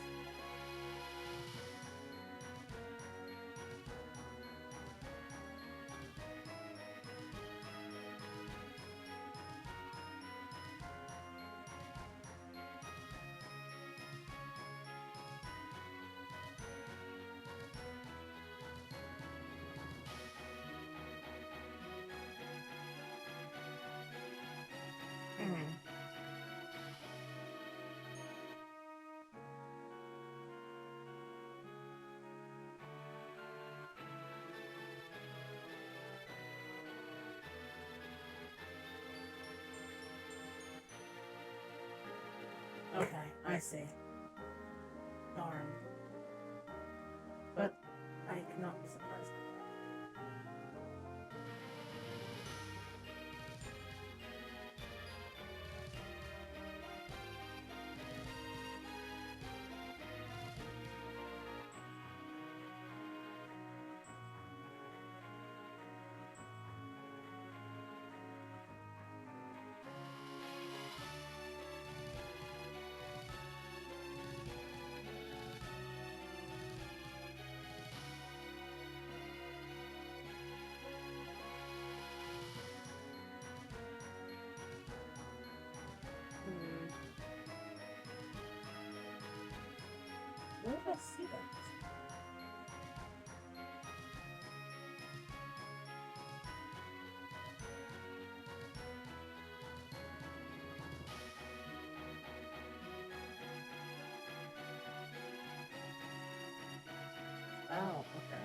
Okay, I see. Darn. But I cannot be surprised. Where did I see that? Oh, okay.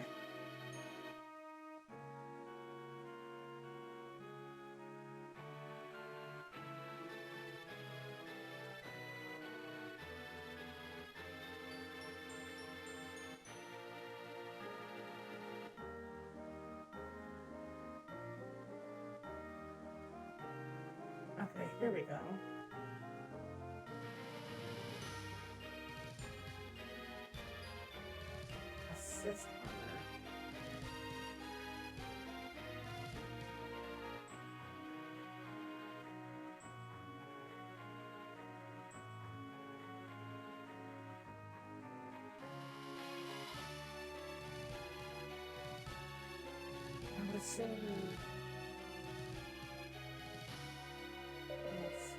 Okay, here we go. Assist armor. I'm assuming. Yes.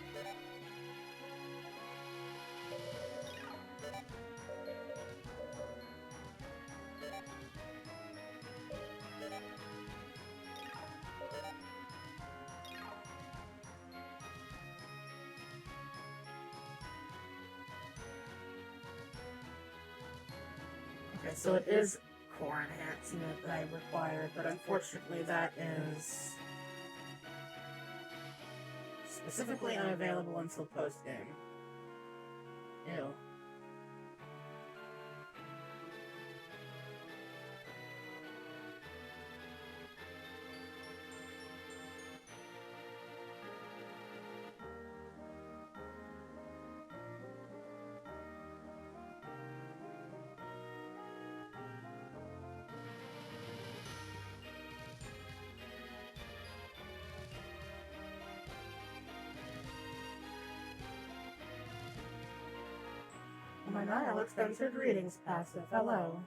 Okay, so it is core enhancement that I require, but unfortunately that is specifically unavailable until post-game. Ew. Oh my god, Alex answered greetings passive. Hello.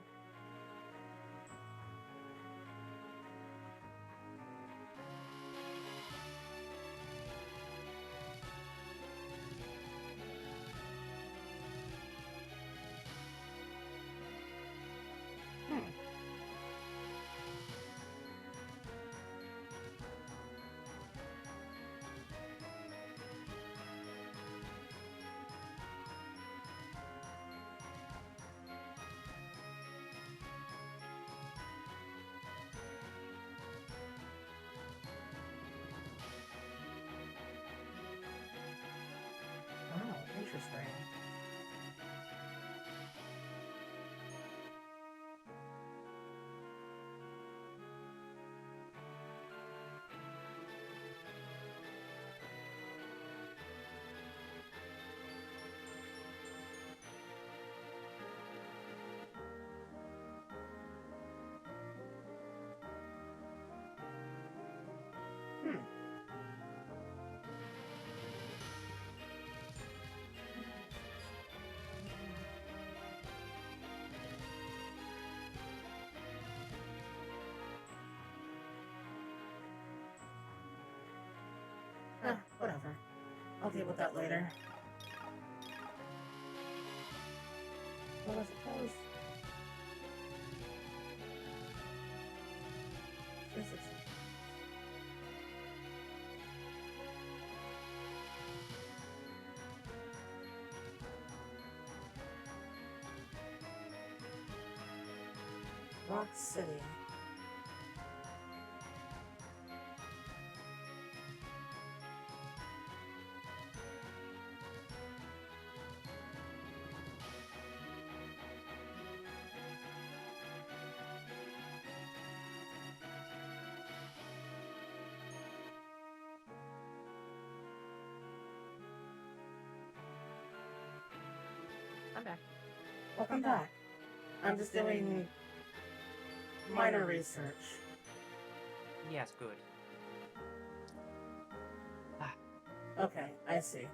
Oh, interesting. Hmm. Whatever. I'll deal with that later. Well, I suppose. Physics. Rock City.
I'm back.
Welcome back. I'm just doing minor research.
Yes, good.
Okay, I see.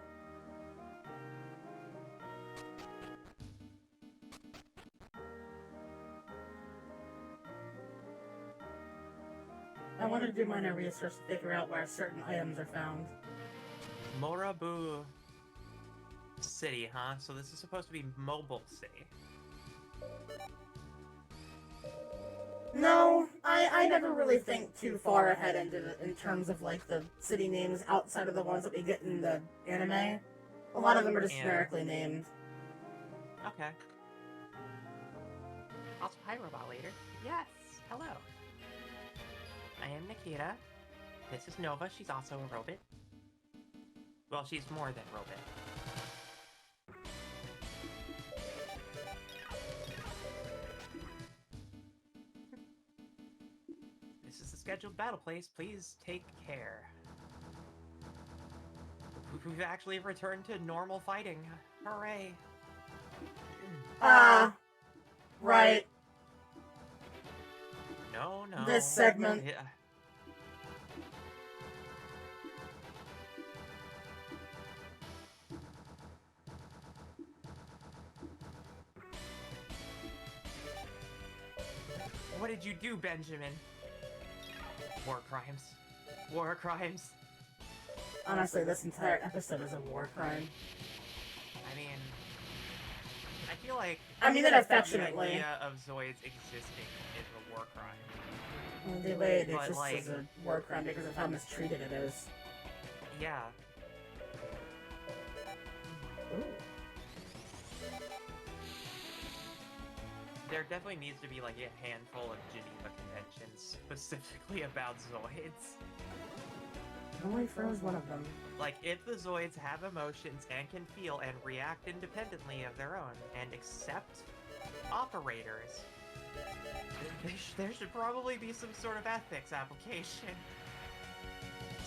I want to do minor research to figure out where certain items are found.
Morabu City, huh? So this is supposed to be Mobile City.
No, I never really think too far ahead in terms of like the city names outside of the ones that we get in the anime. A lot of them are just generically named.
Okay. Also, hi, Robot Leader. Yes, hello. I am Nikita. This is Nova. She's also a robot. Well, she's more than robot. This is the scheduled battle place. Please take care. We've actually returned to normal fighting. Hooray.
Right.
No.
This segment.
Yeah. What did you do, Benjamin? War crimes. War crimes.
Honestly, this entire episode is a war crime.
I mean, I feel like...
I mean it affectionately.
The idea of Zoids existing is a war crime.
The way it
But,
exists
like,
is a war crime because of how mistreated it is.
Yeah.
Ooh.
There definitely needs to be, like, a handful of Geneva conventions specifically about Zoids.
I only froze one of them.
Like, if the Zoids have emotions and can feel and react independently of their own, and accept operators, there should probably be some sort of ethics application.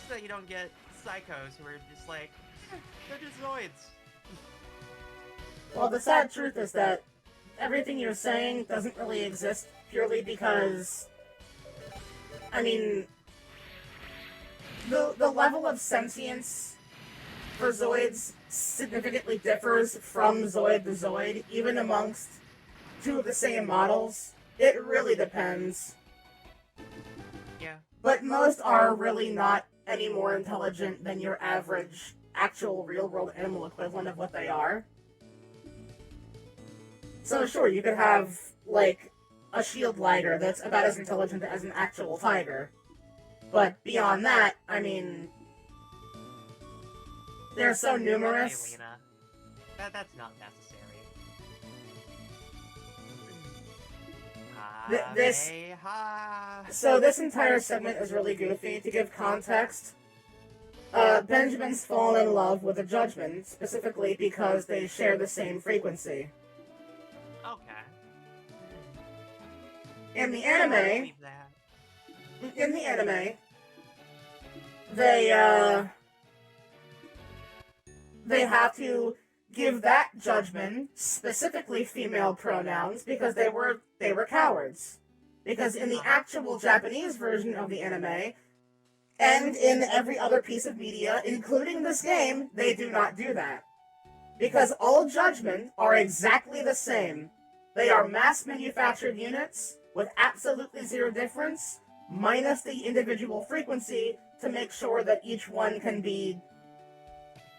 So that you don't get psychos who are just like, they're just Zoids.
Well, the sad truth is that everything you're saying doesn't really exist purely because, I mean, the level of sentience for Zoids significantly differs from Zoid to Zoid, even amongst two of the same models. It really depends.
Yeah.
But most are really not any more intelligent than your average actual real-world animal equivalent of what they are. So sure, you could have, like, a shield liger that's about as intelligent as an actual tiger. But beyond that, I mean, they're so numerous.
Hey, Lena. That's not necessary.
So this entire segment is really goofy. To give context, Benjamin's fallen in love with a Judgment, specifically because they share the same frequency.
Okay.
In the
I
anime,
believe that.
they have to give that Judgment specifically female pronouns because they were cowards. Because in the actual Japanese version of the anime, and in every other piece of media, including this game, they do not do that. Because all Judgment are exactly the same. They are mass-manufactured units with absolutely zero difference, minus the individual frequency to make sure that each one can be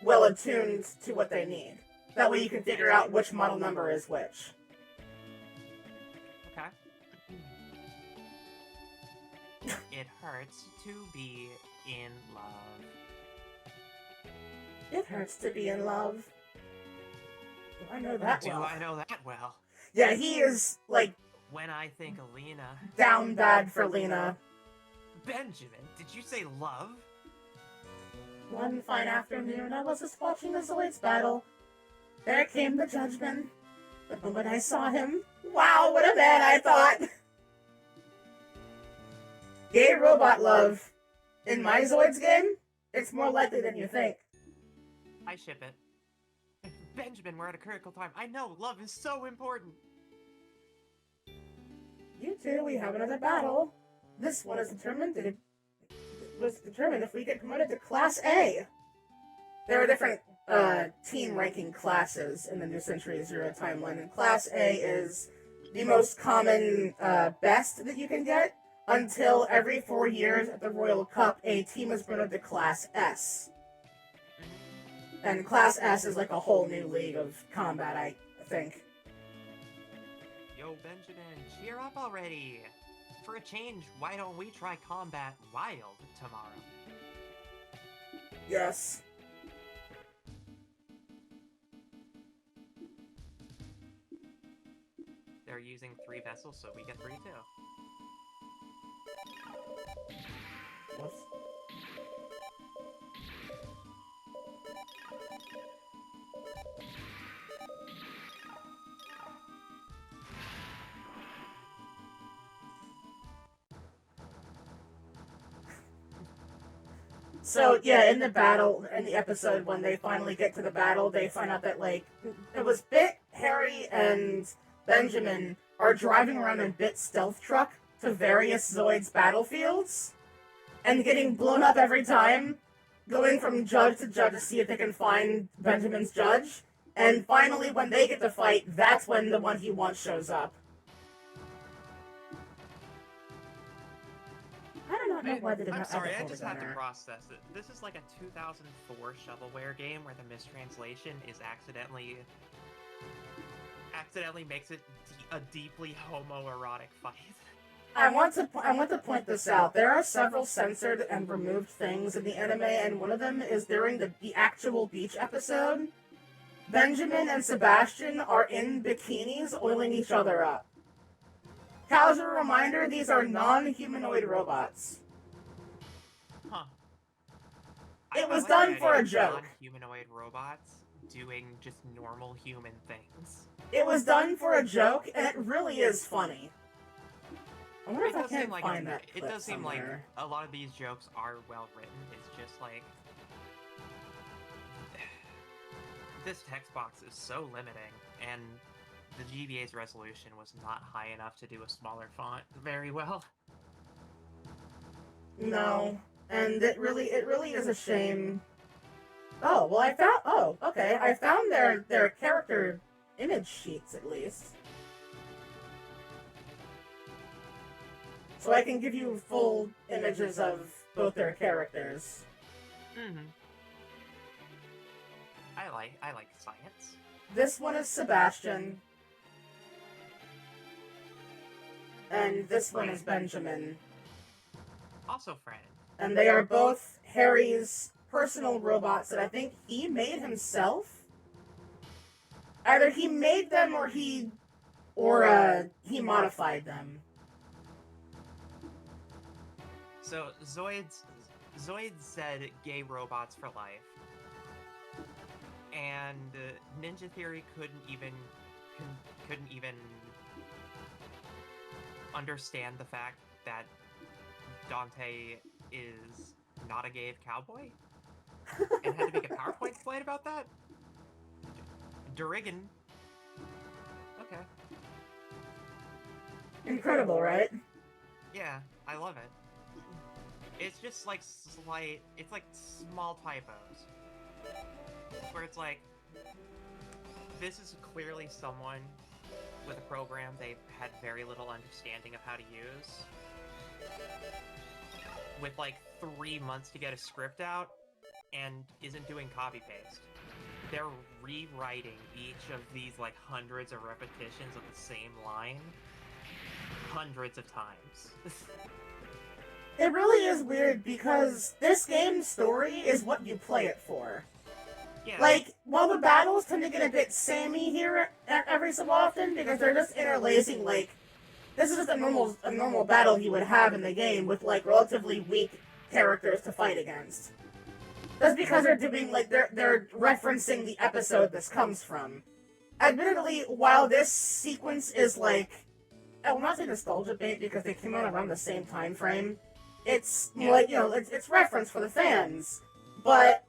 well attuned to what they need. That way you can figure out which model number is which.
Okay. It hurts to be in love.
It hurts to be in love. Do I know that well?
Do I know that well?
Yeah, he is, like,
When I think Alina...
down bad for Lena.
Benjamin, did you say love?
One fine afternoon, I was just watching the Zoids battle. There came the Judgment. The moment I saw him, wow, what a man, I thought! Gay robot love. In my Zoids game, it's more likely than you think.
I ship it. Benjamin, we're at a critical time. I know, love is so important.
You two, we have another battle. This one is determined if we get promoted to Class A. There are different team ranking classes in the New Century Zero timeline, and Class A is the most common best that you can get until every 4 years at the Royal Cup, a team is promoted to Class S. And Class S is like a whole new league of combat, I think.
Yo, Benjamin, cheer up already! For a change, why don't we try Combat Wild tomorrow?
Yes.
They're using 3 vessels, so we get 3 too.
Whoops. So yeah, in the battle, in the episode when they finally get to the battle, they find out that like it was Bit, Harry, and Benjamin are driving around in Bit's stealth truck to various Zoids battlefields and getting blown up every time, going from judge to judge to see if they can find Benjamin's judge. And finally, when they get to fight, that's when the one he wants shows up. I do not know why they did
I'm
not
sorry,
add
I
the
just
quotas
have
in
to
there.
process it. This is like a 2004 shovelware game where the mistranslation is accidentally makes it a deeply homoerotic fight.
I want to point this out. There are several censored and removed things in the anime, and one of them is during the actual beach episode. Benjamin and Sebastian are in bikinis oiling each other up. Casual reminder, these are non-humanoid robots.
Huh.
It was
I
done
the
for a
idea of
joke.
Non-humanoid robots doing just normal human things.
It was done for a joke, and it really is funny. I wonder if I
does
can't
seem like
find that
it
clip
does seem
somewhere.
like a lot of these jokes are well written. It's just like this text box is so limiting, and the GBA's resolution was not high enough to do a smaller font very well.
No, and it really is a shame. Oh, well okay, I found their character image sheets at least. So I can give you full images of both their characters.
Mm-hmm. I like science.
This one is Sebastian. And this one is Benjamin.
Also friend.
And they are both Harry's personal robots that I think he made himself. Either he made them or he modified them.
So Zoids said gay robots for life. And Ninja Theory couldn't even understand the fact that Dante is not a gay cowboy, and had to make a PowerPoint slide about that. Durigan. Okay.
Incredible, right?
Yeah, I love it. It's just like it's like small typos. Where it's like, this is clearly someone with a program they've had very little understanding of how to use. With like 3 months to get a script out, and isn't doing copy-paste. They're rewriting each of these like hundreds of repetitions of the same line hundreds of times.
It really is weird because this game's story is what you play it for.
Yeah.
Like, while the battles tend to get a bit samey here every so often because they're just interlacing, like, this is just a normal battle you would have in the game with, like, relatively weak characters to fight against. That's because they're doing, like, they're referencing the episode this comes from. Admittedly, while this sequence is, like, I will not say nostalgia bait because they came out around the same time frame. It's, like, you know, it's reference for the fans. But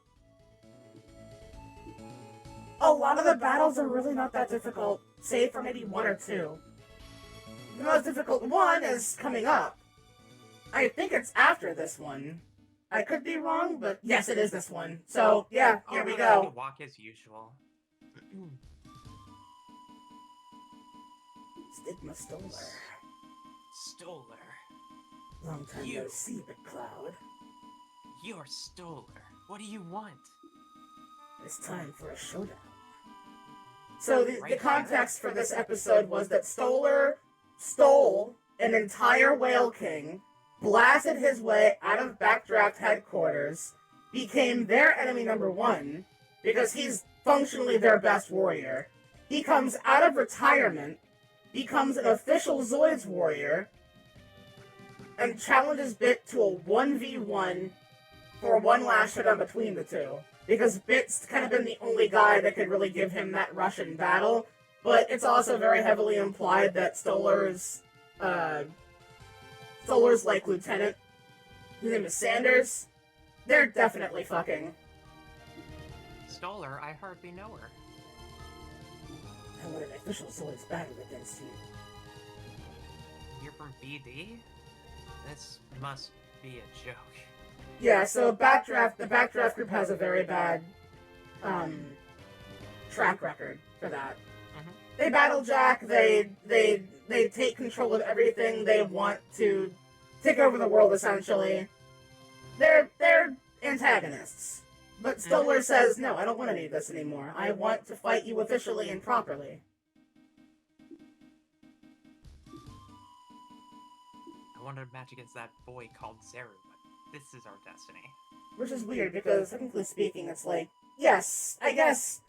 a lot of the battles are really not that difficult, save for maybe one or two. The most difficult one is coming up. I think it's after this one. I could be wrong, but yes, it is this one. So, yeah, here we go.
Walk as usual.
Stigma Stoller.
Stoller.
Long time no see, Big Cloud.
You're Stoller. What do you want?
It's time for a showdown. So the context for this episode was that Stoller stole an entire Whale King, blasted his way out of Backdraft headquarters, became their enemy number one, because he's functionally their best warrior. He comes out of retirement, becomes an official Zoids warrior, and challenges Bit to a 1v1 for one last showdown between the two. Because Bit's kind of been the only guy that could really give him that rush in battle, but it's also very heavily implied that Stoller's like lieutenant, his name is Sanders, they're definitely fucking.
Stoller, I hardly know her.
I want an official Zoids battle against you.
You're from BD? This must be a joke.
Yeah, so the Backdraft group has a very bad track record for that.
Mm-hmm.
They battle Jack, they take control of everything, they want to take over the world essentially. They're antagonists. But Stoller says, no, I don't want any of this anymore. I want to fight you officially and properly.
I wanted to match against that boy called Zeru, but this is our destiny.
Which is weird, because technically speaking, it's like, yes, I guess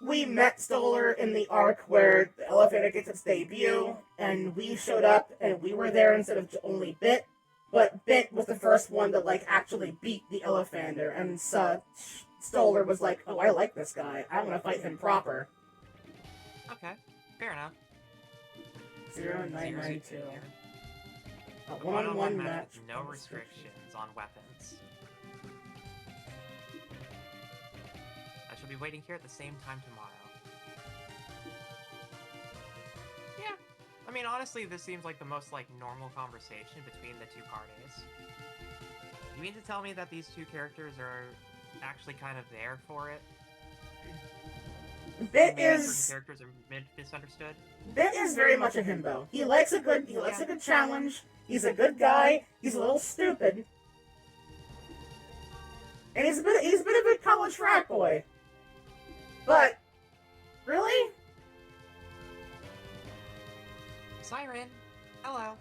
we met Stoller in the arc where the Elevator gets its debut, and we showed up, and we were there instead of only Bit, but Bit was the first one to, like, actually beat the Elevator, and Stoller was like, oh, I like this guy, I want to fight him proper.
Okay, fair enough.
0992. A
A
one-on-one
match
match.
with no restrictions on weapons. I shall be waiting here at the same time tomorrow. Yeah. I mean, honestly, this seems like the most, like, normal conversation between the two parties. You mean to tell me that these two characters are actually kind of there for it?
Bit
Maybe
is...
certain characters are misunderstood?
Bit is very much a himbo. He likes a good challenge. He's a good guy. He's a little stupid. And he's a bit of a college frat boy. But really?
Siren! Hello!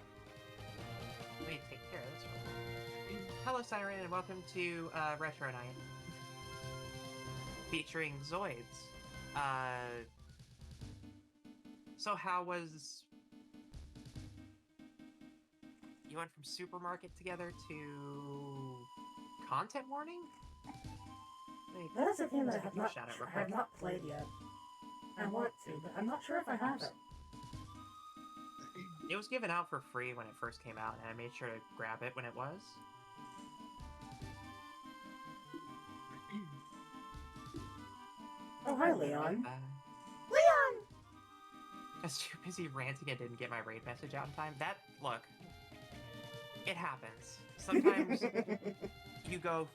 Let me take care of this one. Hello, Siren, and welcome to Retro Night. Featuring Zoids. So how was... You went from supermarket together to... content warning?
That is a game that I have
Shout out real
I have
quick.
not played yet. I want to, but I'm not sure if I have it.
It was given out for free when it first came out, and I made sure to grab it when it was.
Oh, hi, Leon.
Leon! I was too busy ranting I didn't get my raid message out in time. Look, it happens. Sometimes you go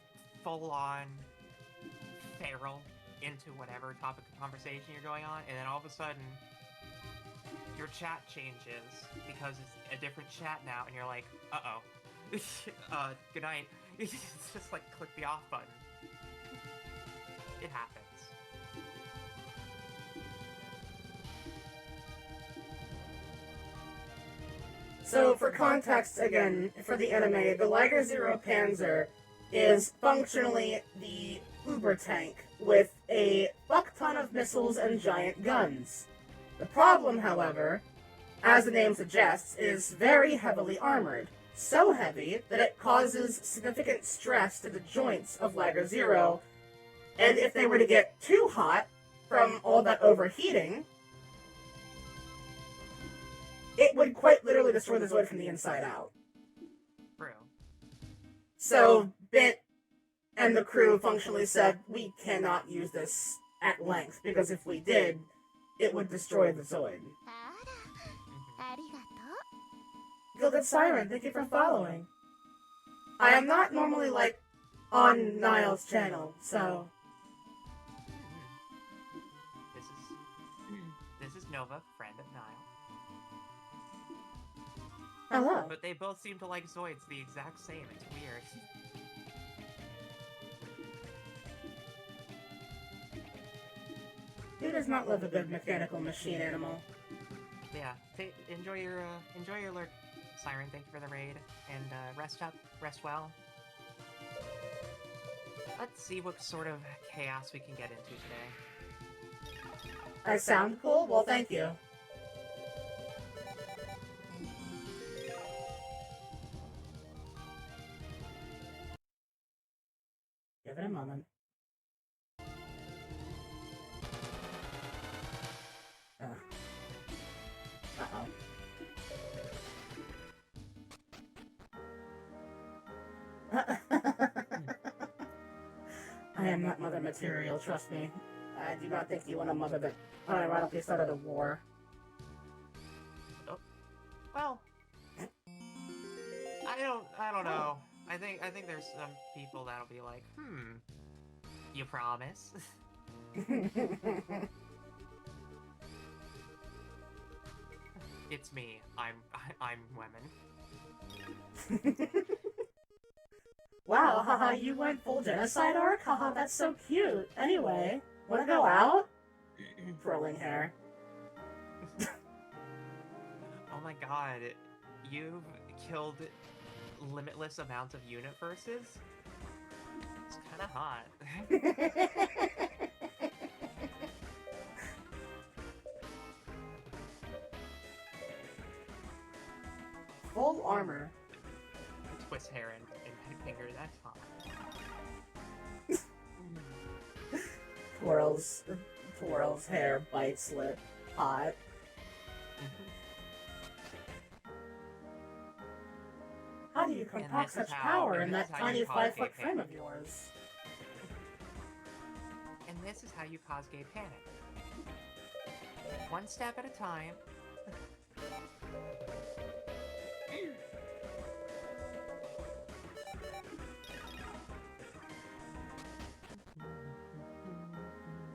full-on feral into whatever topic of conversation you're going on, and then all of a sudden, your chat changes because it's a different chat now, and you're like, uh-oh. Good night. It's just like, click the off button. It happens.
So, for context, again, for the anime, the Liger Zero Panzer is functionally the Uber tank with a fuck ton of missiles and giant guns. The problem, however, as the name suggests, is very heavily armored. So heavy that it causes significant stress to the joints of Liger Zero, and if they were to get too hot from all that overheating, it would quite literally destroy the Zoid from the inside out.
True.
So, Bit and the crew functionally said, we cannot use this at length, because if we did, it would destroy the Zoid. Gilded Siren, thank you for following. I am not normally, like, on Niall's channel, so...
This is Nova, friend of Niall.
Hello.
But they both seem to like Zoids the exact same. It's weird.
Dude, does not live a good mechanical machine animal.
Yeah, enjoy your lurk, Siren. Thank you for the raid, and rest up, rest well. Let's see what sort of chaos we can get into today.
I sound cool? Well, thank you. Give it a moment. Uh-oh. I am not mother material, trust me. I do not think you want a mother that unironically started a war.
Oh. Well, I don't know. I think there's some people that'll be like, you promise? It's me. I'm women.
Wow, haha, you went full genocide arc? Haha, that's so cute. Anyway, wanna go out? Twirling hair.
Oh my god, you've killed limitless amounts of universes? It's kinda hot.
Full armor.
Twist hair and finger, that's hot.
Twirls hair, bites lip, hot. How do you compact such power in that tiny 5-foot frame of yours?
And this is how you cause gay panic. One step at a time.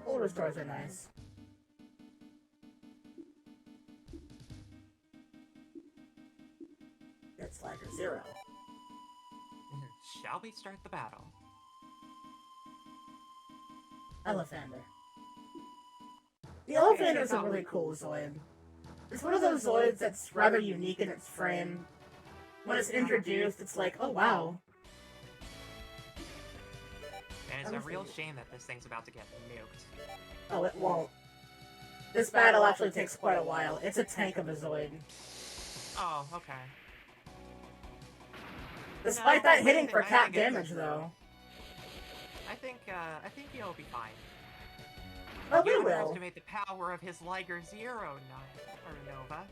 Older stores are nice. It's like a 0.
Shall we start the battle?
Elephander. The Elephander is a really cool Zoid. It's one of those Zoids that's rather unique in its frame. When it's introduced, it's like, oh wow.
And it's a real shame that this thing's about to get nuked.
Oh, it won't. This battle actually takes quite a while. It's a tank of a Zoid.
Oh, okay.
Despite that hitting for cap damage, though.
I think you'll be fine.
Oh, we
you
will.
underestimate the power of his Liger Zero, Nova.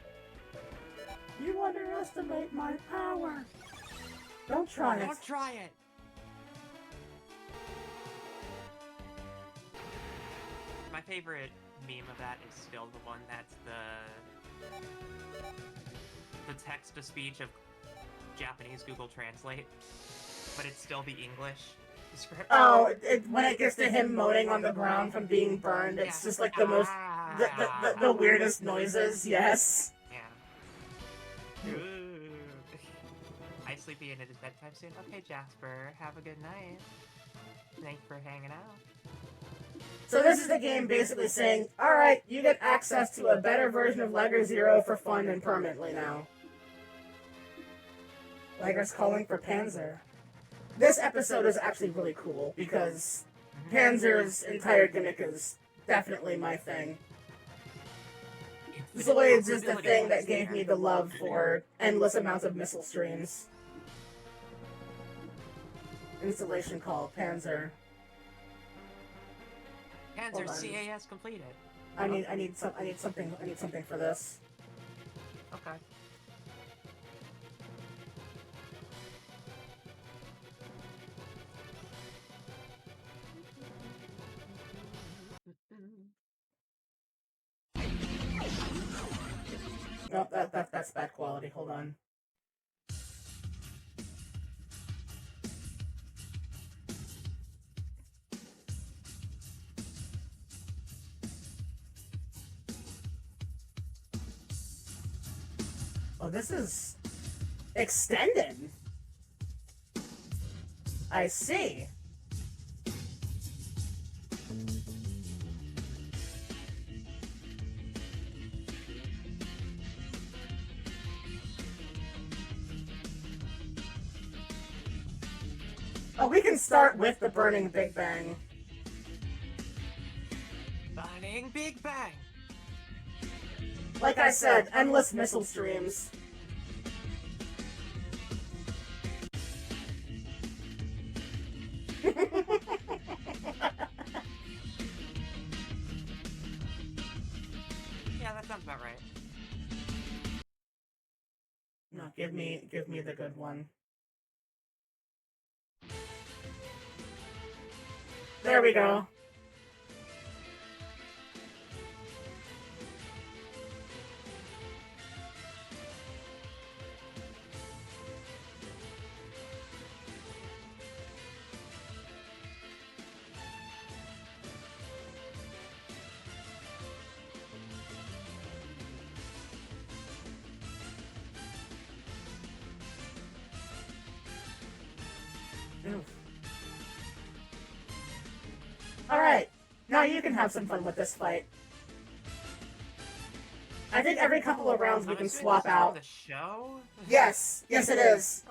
You underestimate my power. Don't try it.
Don't try it. My favorite meme of that is still the one that's the text-to-speech of Japanese Google Translate, but it's still the English script.
Oh, when it gets to him moaning on the ground from being burned, it's just like the most, the weirdest noises, yes.
Yeah. Hi, Sleepy, and it is bedtime soon. Okay, Jasper, have a good night. Thanks for hanging out.
So this is the game basically saying, alright, you get access to a better version of Liger Zero for fun and permanently now. Liger's calling for Panzer. This episode is actually really cool, because Panzer's entire gimmick is definitely my thing. Zoids is the thing that gave me the love for endless amounts of missile streams. Installation call, Panzer.
Panzer CAS completed.
I need something for this.
Okay.
Nope, that's bad quality. Hold on. Oh, this is extended. I see. Oh, we can start with the Burning Big Bang.
Burning Big Bang!
Like I said, endless missile streams.
Yeah, that sounds about right.
No, give me the good one. There we go. Alright, now you can have some fun with this fight. I think every couple of rounds we can swap out.
The show?
Yes, yes it is.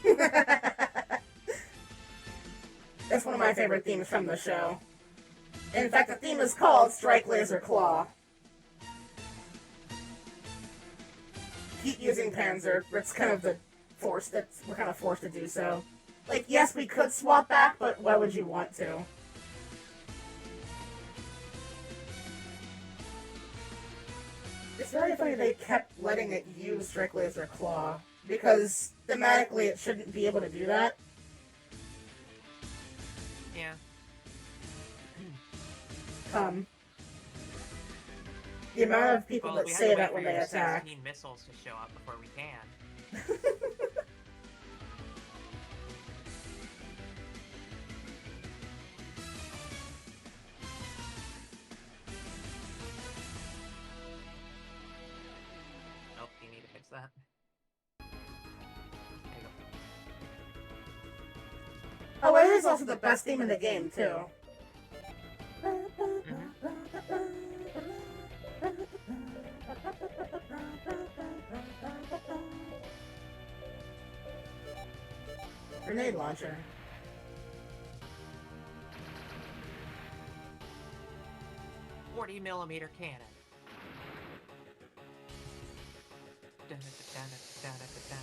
Okay.
That's one of my favorite themes from the show. In fact, the theme is called Strike Laser Claw. Keep using Panzer. It's kind of the force that we're kind of forced to do so. Like, yes, we could swap back, but why would you want to? It's very funny they kept letting it use Strike Laser Claw, because thematically it shouldn't be able to do that.
Yeah.
The amount of people
Well,
that
we
say
had to
that
wait
when
for
they
your
attack.
16 missiles to show up before we can. Nope, you need to fix that. There you go.
Oh, it is also the best theme in the game, too. Grenade launcher.
.40mm cannon. Da-da-da-da-da-da-da-da.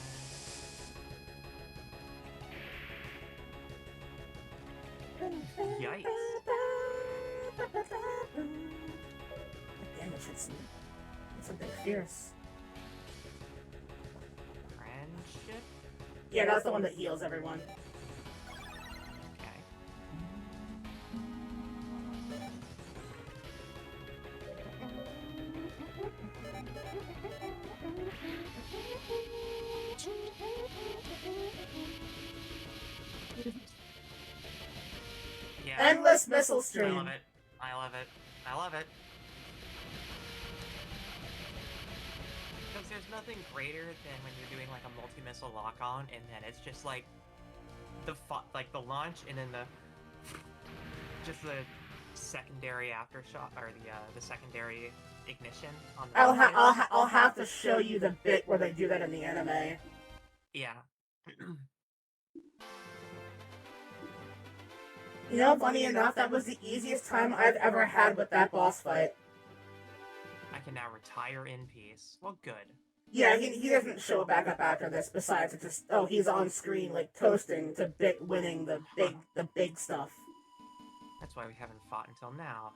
Yikes.
Damn, it's something fierce.
Friendship?
Yeah, that's the one that heals everyone.
Okay. Yeah.
Endless missile
I
stream.
love it. I love it. I love it. Because there's nothing greater than when you're doing like a multi-missile lock-on and then it's just like the launch and then just the secondary aftershock or the secondary ignition on the
I'll have to show you the bit where they do that in the anime.
Yeah.
You know, funny enough, that was the easiest time I've ever had with that boss fight.
I can now retire in peace. Well, good.
Yeah, he doesn't show back up after this. Besides, it's just he's on screen like toasting to winning the big stuff.
That's why we haven't fought until now.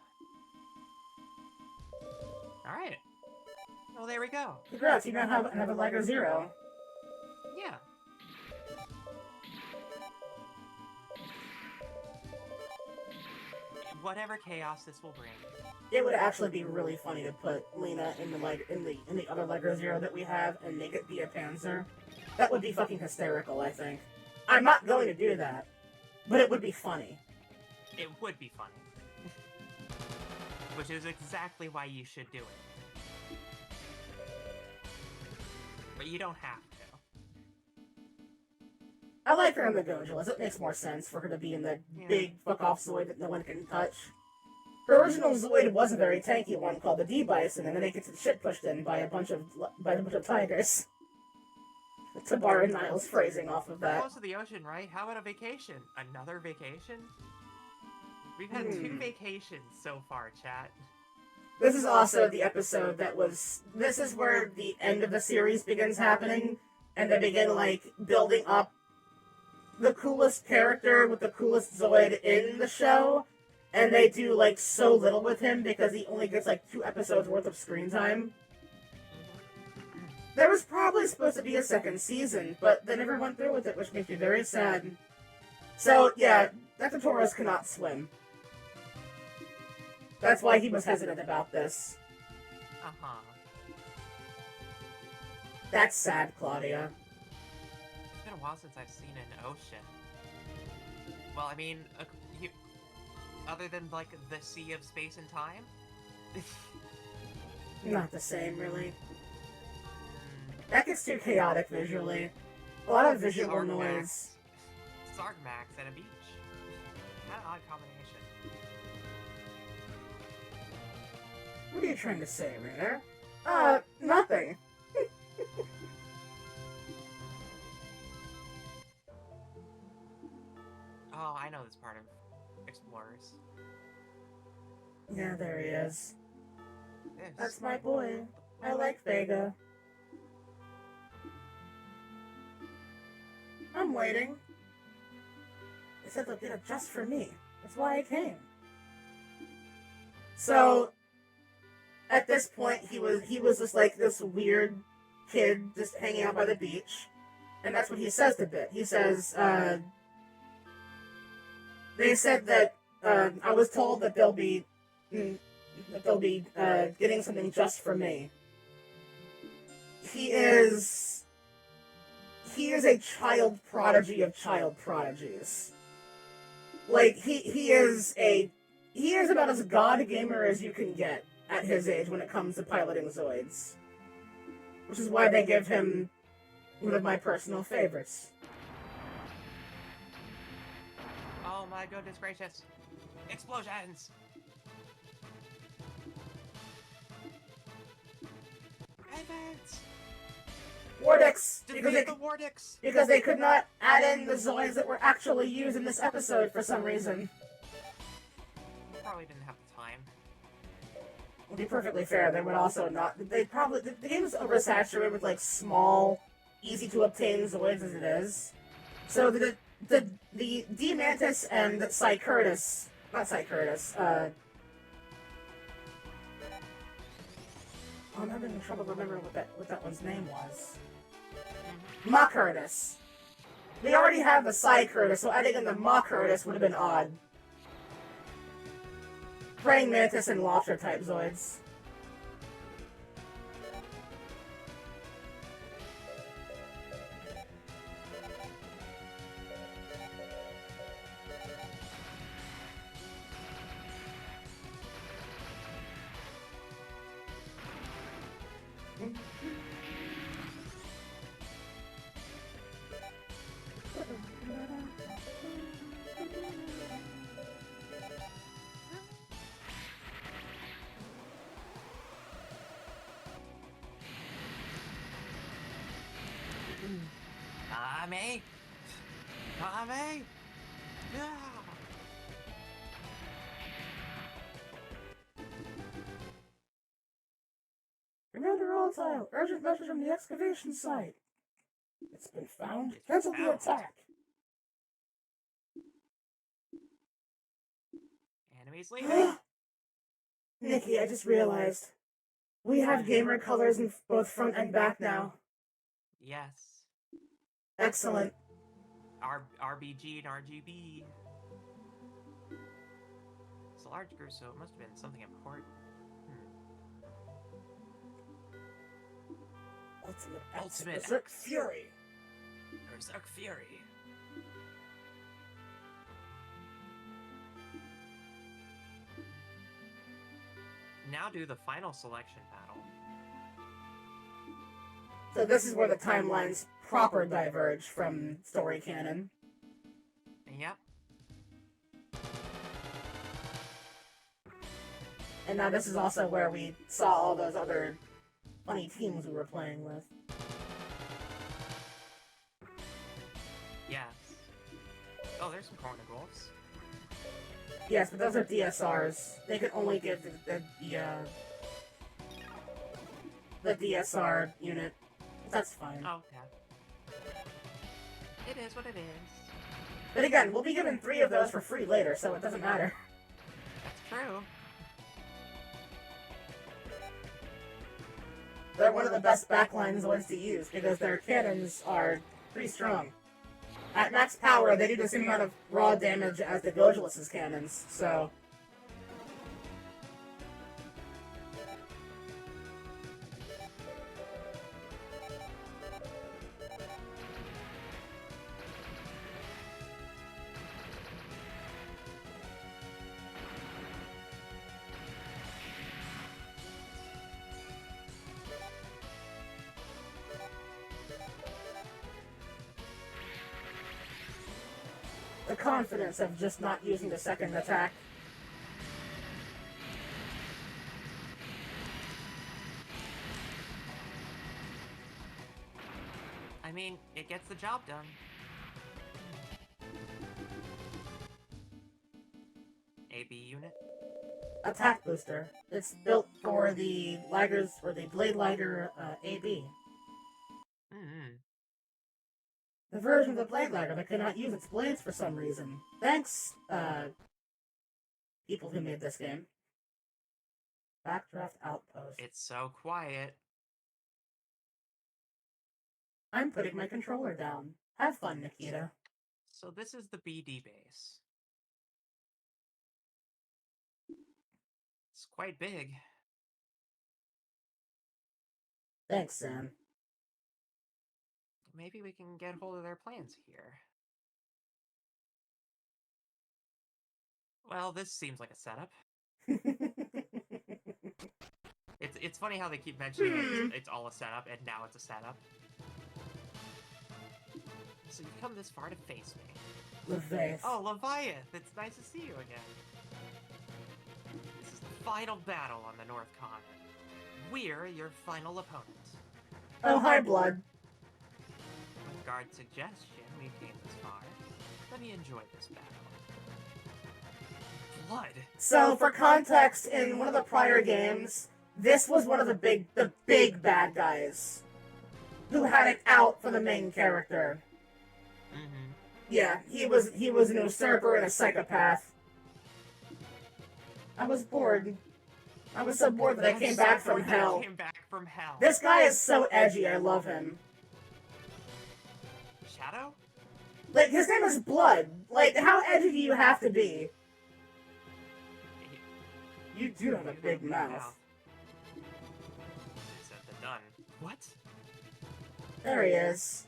All right. Well, there we go.
Congrats, you now have another Liger Zero.
Yeah. Whatever chaos this will bring.
It would actually be really funny to put Lena in the other Liger Zero that we have and make it be a Panzer. That would be fucking hysterical, I think. I'm not going to do that, but it would be funny.
It would be funny. Which is exactly why you should do it. But you don't have to.
I like her in the Gojos. It makes more sense for her to be in the big fuck-off Zoid that no one can touch. Her original Zoid was a very tanky one called the D-Bison, and then it gets its shit pushed in by a bunch of tigers. To borrow Niall's phrasing off of
We're
that.
close to the ocean, right? How about a vacation? Another vacation? We've had 2 vacations so far, chat.
This is also the episode that was... This is where the end of the series begins happening, and they begin, like, building up the coolest character with the coolest Zoid in the show, and they do, like, so little with him because he only gets, like, 2 episodes worth of screen time. There was probably supposed to be a second season, but they never went through with it, which makes me very sad. So, yeah, Dr. Torres cannot swim. That's why he was hesitant about this.
Uh-huh.
That's sad, Claudia.
It's been a while since I've seen an ocean. Well, I mean, other than, like, the sea of space and time?
Not the same, really. That gets too chaotic visually. A lot of visual noise.
Sargmax at a beach. Kind of odd combination.
What are you trying to say, Rainer? Nothing.
Oh, I know this part of Explorers.
Yeah, there he is.
This.
That's my boy. I like Vega. I'm waiting. They said they'll get it just for me. That's why I came. So, at this point, he was just like this weird kid just hanging out by the beach. And that's what he says to Bit. He says, they said that, I was told that they'll be getting something just for me. He is a child prodigy of child prodigies. Like, he is about as god gamer as you can get at his age when it comes to piloting Zoids. Which is why they give him one of my personal favorites.
Oh my goodness gracious. Explosions! Events!
Wardix!
Defeat the Wardix!
Because they could not add in the Zoids that were actually used in this episode for some reason.
Probably didn't have the time.
To be perfectly fair, they would also not... The game is oversaturated with, like, small, easy-to-obtain Zoids as it is. So the D-Mantis and Psycurtus... Not Psycurtus, I'm having trouble remembering what that one's name was. Machurtus. They already have the Psycurtus, so adding in the Machurtus would have been odd. Praying Mantis and Lobster type Zoids.
Kame! Kame! Yeah!
Commander Altile, urgent message from the excavation site. It's been found. Cancel the attack.
Enemies leaving!
Nikki, I just realized. We have gamer colors in both front and back now.
Yes.
Excellent.
RBG and RGB. It's a large group, so it must have been something important. Ultimate
Berserk Fury.
Berserk Fury. Now do the final selection battle.
So this is where the timelines proper diverge from story canon.
Yep.
And now this is also where we saw all those other funny teams we were playing with.
Oh, there's some Cornigulfs.
Yes, but those are DSRs. They can only give the DSR unit. That's fine.
Oh, okay. It is what it is.
But again, we'll be given 3 of those for free later, so it doesn't matter.
That's true.
They're one of the best backline Zoids to use, because their cannons are pretty strong. At max power, they do the same amount of raw damage as the Gojalis's cannons, so... The confidence of just not using the second attack.
I mean, it gets the job done. AB unit?
Attack booster. It's built for the Laggers, or the Blade Lagger AB.
Mm-hmm.
The version of the Blade Lagger that cannot use its blades for some reason. Thanks, people who made this game. Backdraft Outpost.
It's so quiet.
I'm putting my controller down. Have fun, Nikita.
So this is the BD base. It's quite big.
Thanks, Sam.
Maybe we can get hold of their plans here. Well, this seems like a setup. It's funny how they keep mentioning it's all a setup, and now it's a setup. So you come this far to face me.
Leviath.
Oh, Leviath! It's nice to see you again. This is the final battle on the North Continent. We're your final opponent.
Oh, hi, Blood.
With Guard's suggestion, we came this far. Let me enjoy this battle. Blood!
So, for context, in one of the prior games, this was one of the big bad guys who had it out for the main character.
Mm-hmm.
Yeah, he was an usurper and a psychopath. I was bored. I was so bored that I came back from hell.
Came back from hell.
This guy is so edgy, I love him.
Shadow?
Like, his name is Blood. Like, how edgy do you have to be? You do have a big mouth.
Said the done. What?
There he is.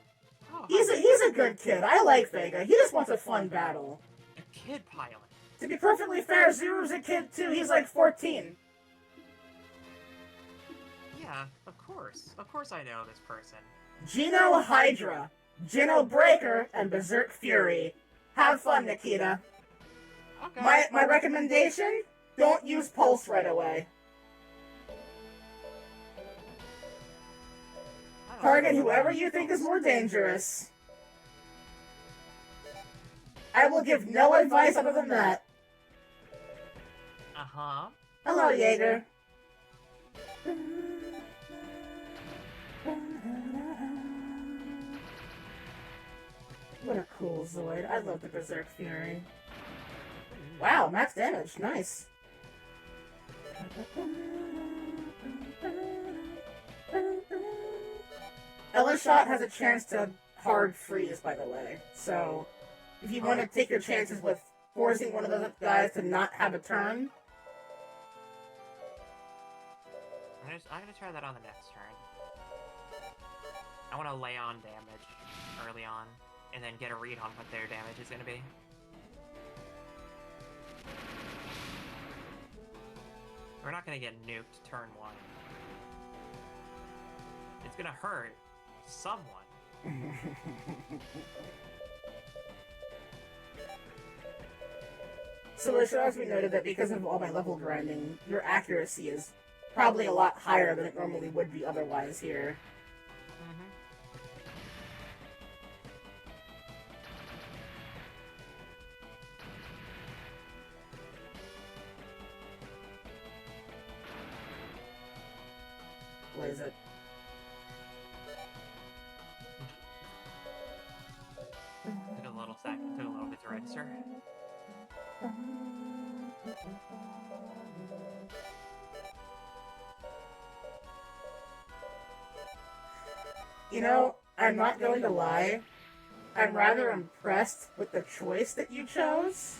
Oh,
He's a good kid. I like Vega. He just wants a fun battle.
a kid pilot.
To be perfectly fair, Zero's a kid too. He's like 14.
Yeah, of course. Of course I know this person.
Geno Hydra, Geno Breaker, and Berserk Fury. Have fun, Nikita.
Okay.
My recommendation? Don't use Pulse right away. Target whoever you think is more dangerous. I will give no advice other than that.
Uh-huh.
Hello, Jaeger. What a cool Zoid. I love the Berserk Fury. Wow, max damage. Nice. Elishot has a chance to hard freeze, by the way. So, if you want to take your chances with forcing one of those guys to not have a turn,
I'm gonna try that on the next turn. I want to lay on damage early on, and then get a read on what their damage is gonna be. We're not gonna get nuked turn 1. It's gonna hurt someone.
So it should also be noted that because of all my level grinding, your accuracy is probably a lot higher than it normally would be otherwise here. is it?
Took a little second, took a little bit to register.
You know, I'm not going to lie. I'm rather impressed with the choice that you chose.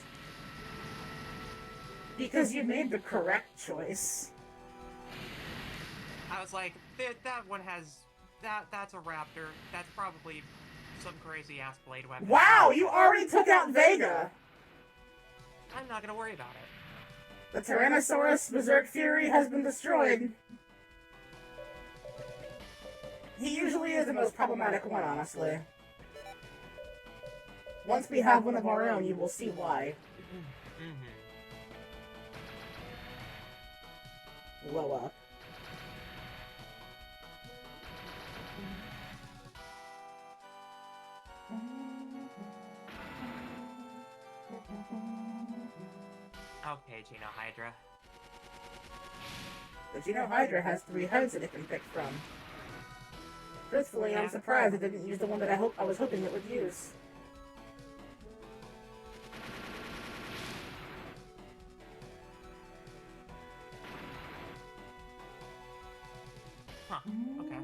Because you made the correct choice.
I was like, that one has... That's a raptor. That's probably some crazy-ass blade weapon.
Wow, you already took out Vega!
I'm not gonna worry about it.
The Tyrannosaurus Berserk Fury has been destroyed. He usually is the most problematic one, honestly. Once we have one of our own, you will see why. Blow up.
Okay, Geno Hydra.
The Geno Hydra has 3 heads that it can pick from. Truthfully, I'm surprised it didn't use the one that I was hoping it would use.
Huh, okay.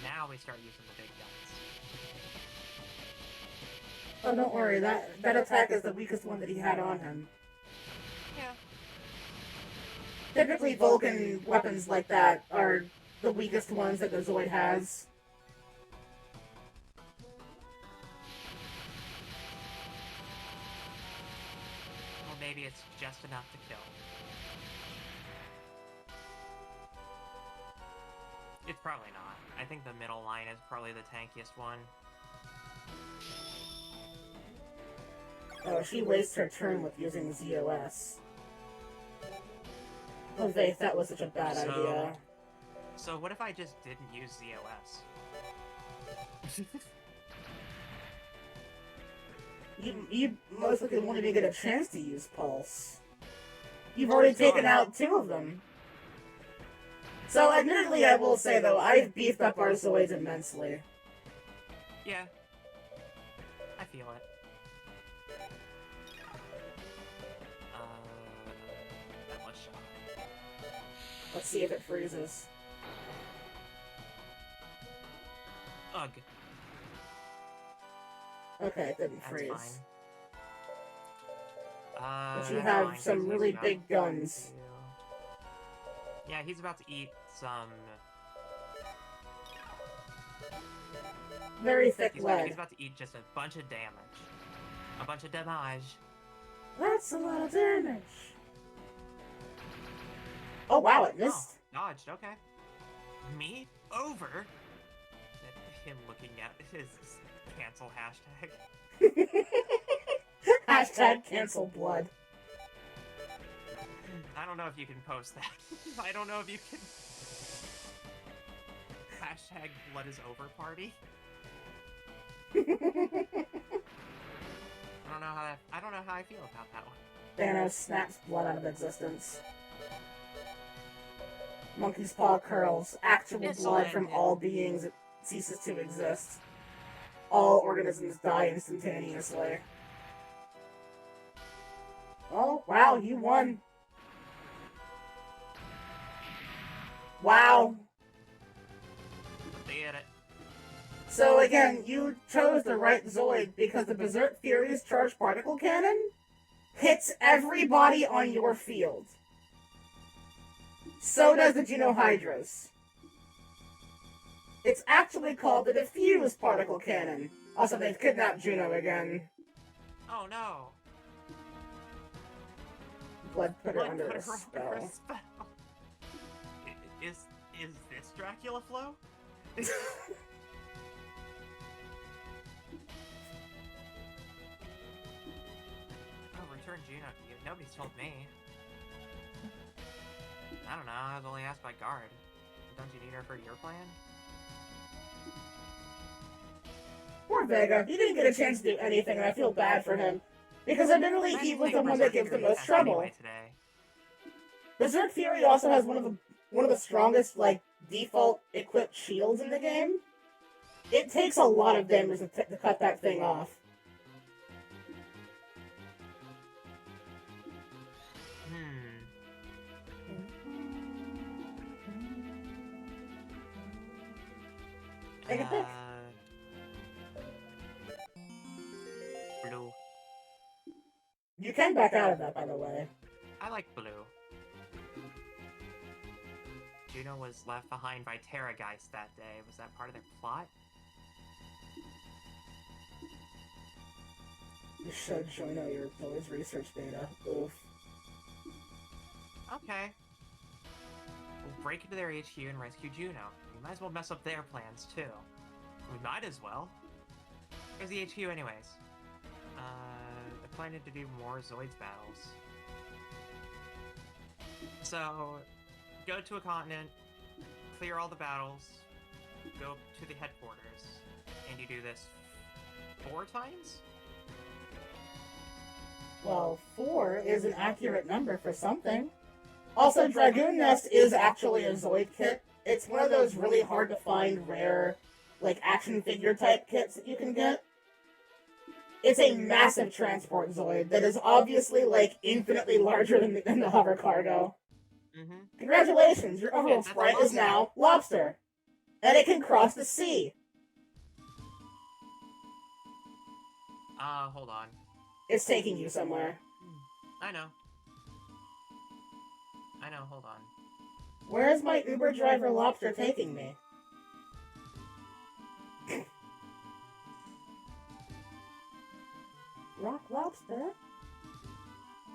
Now we start using the big guns.
Oh, don't worry, that attack is the weakest one that he had on him.
Yeah.
Typically, Vulcan weapons like that are the weakest ones that the Zoid has.
Well, maybe it's just enough to kill. It's probably not. I think the middle line is probably the tankiest one.
Oh, she wastes her turn with using ZOS. Oh, Faith, that was such a bad idea.
So what if I just didn't use ZOS?
You most likely won't even get a chance to use Pulse. You've already taken out 2 of them. So, admittedly, I will say, though, I've beefed up our Zoids immensely.
Yeah. I feel it. That was shot.
Let's see if it freezes.
Ugh.
Okay, it didn't
That's
freeze.
Fine.
But you
That's
have
fine,
some
'cause
really
he's
big
about
guns.
to- Yeah, he's about to eat some...
Very thick
He's
lead.
about to eat just a bunch of damage. A bunch of damage.
That's a lot of damage. Oh wow, it missed.
Oh, dodged, okay. Me? Over? Him looking at his cancel hashtag.
Hashtag cancel blood.
I don't know if you can post that. I don't know if you can... Hashtag blood is over party. I don't know how I feel about that one.
Thanos snaps blood out of existence. Monkey's paw curls. Actual blood from all beings that ceases to exist. All organisms die instantaneously. Oh, wow, you won. Wow.
They had it.
So again, you chose the right Zoid because the Berserk Fury's charged particle cannon hits everybody on your field. So does the Geno Hydra's. It's actually called the Diffuse Particle Cannon. Also, they've kidnapped Juno again.
Oh no.
Blood put her
Blood
under
put
a
her under
spell.
a spell. Is this Dracula flow? Oh, return Juno to you. Nobody's told me. I don't know, I was only asked by Guard. Don't you need her for your plan?
Poor Vega. He didn't get a chance to do anything, and I feel bad for him. Because admittedly, he was the one that gives the most trouble.
Today.
Berserk Fury also has one of the strongest, like, default equipped shields in the game. It takes a lot of damage to cut that thing off. Take a pick.
Blue.
You can back out of that, by the way.
I like blue. Juno was left behind by Terrageist that day. Was that part of their plot?
You should show your Zoids research data. Oof.
Okay. We'll break into their HQ and rescue Juno. We might as well mess up their plans, too. We might as well. Here's the HQ anyways. They're planning to do more Zoids battles. So, go to a continent, clear all the battles, go to the headquarters, and you do this 4 times?
Well, 4 is an accurate number for something. Also, Dragoon Nest is actually a Zoid kit. It's one of those really hard to find, rare, like, action figure type kits that you can get. It's a massive transport Zoid that is obviously, like, infinitely larger than the hover cargo.
Mm-hmm.
Congratulations, your overall sprite is now Lobster. And it can cross the sea.
Hold on.
It's taking you somewhere.
I know, hold on.
Where is my Uber driver Lobster taking me? Rock Lobster?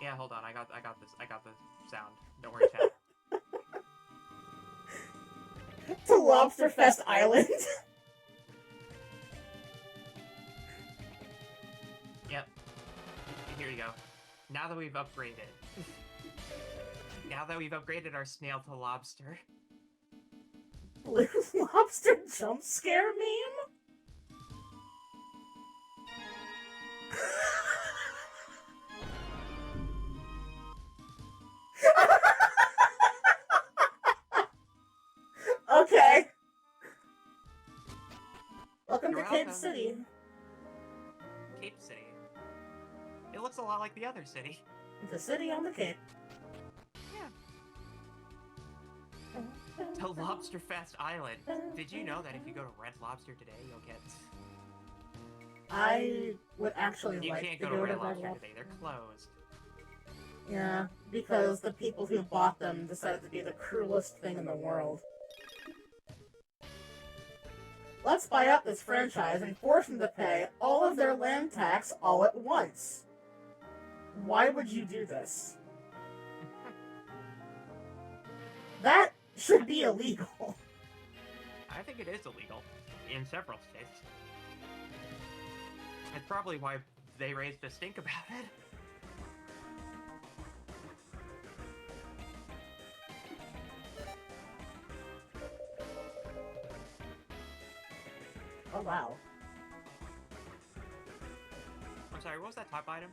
Yeah, hold on, I got the sound. Don't worry, chat.
To Lobster Fest Island?
Yep. Here you go. Now that we've upgraded. Now that we've upgraded our snail to lobster.
Blue Lobster jump scare meme? Okay. Welcome to Cape City.
Cape City. It looks a lot like the other city.
The city on the Cape.
Yeah. To Lobster Fest Island. Did you know that if you go to Red Lobster today, you'll get...
I would actually
You
like
can't
to
go to
go
Red
to
Lobster
Red
today, they're closed.
Yeah, because the people who bought them decided to be the cruelest thing in the world. Let's buy up this franchise and force them to pay all of their land tax all at once. Why would you do this? That should be illegal.
I think it is illegal. In several states. That's probably why they raised a stink about it.
Oh, wow.
I'm sorry, what was that top item?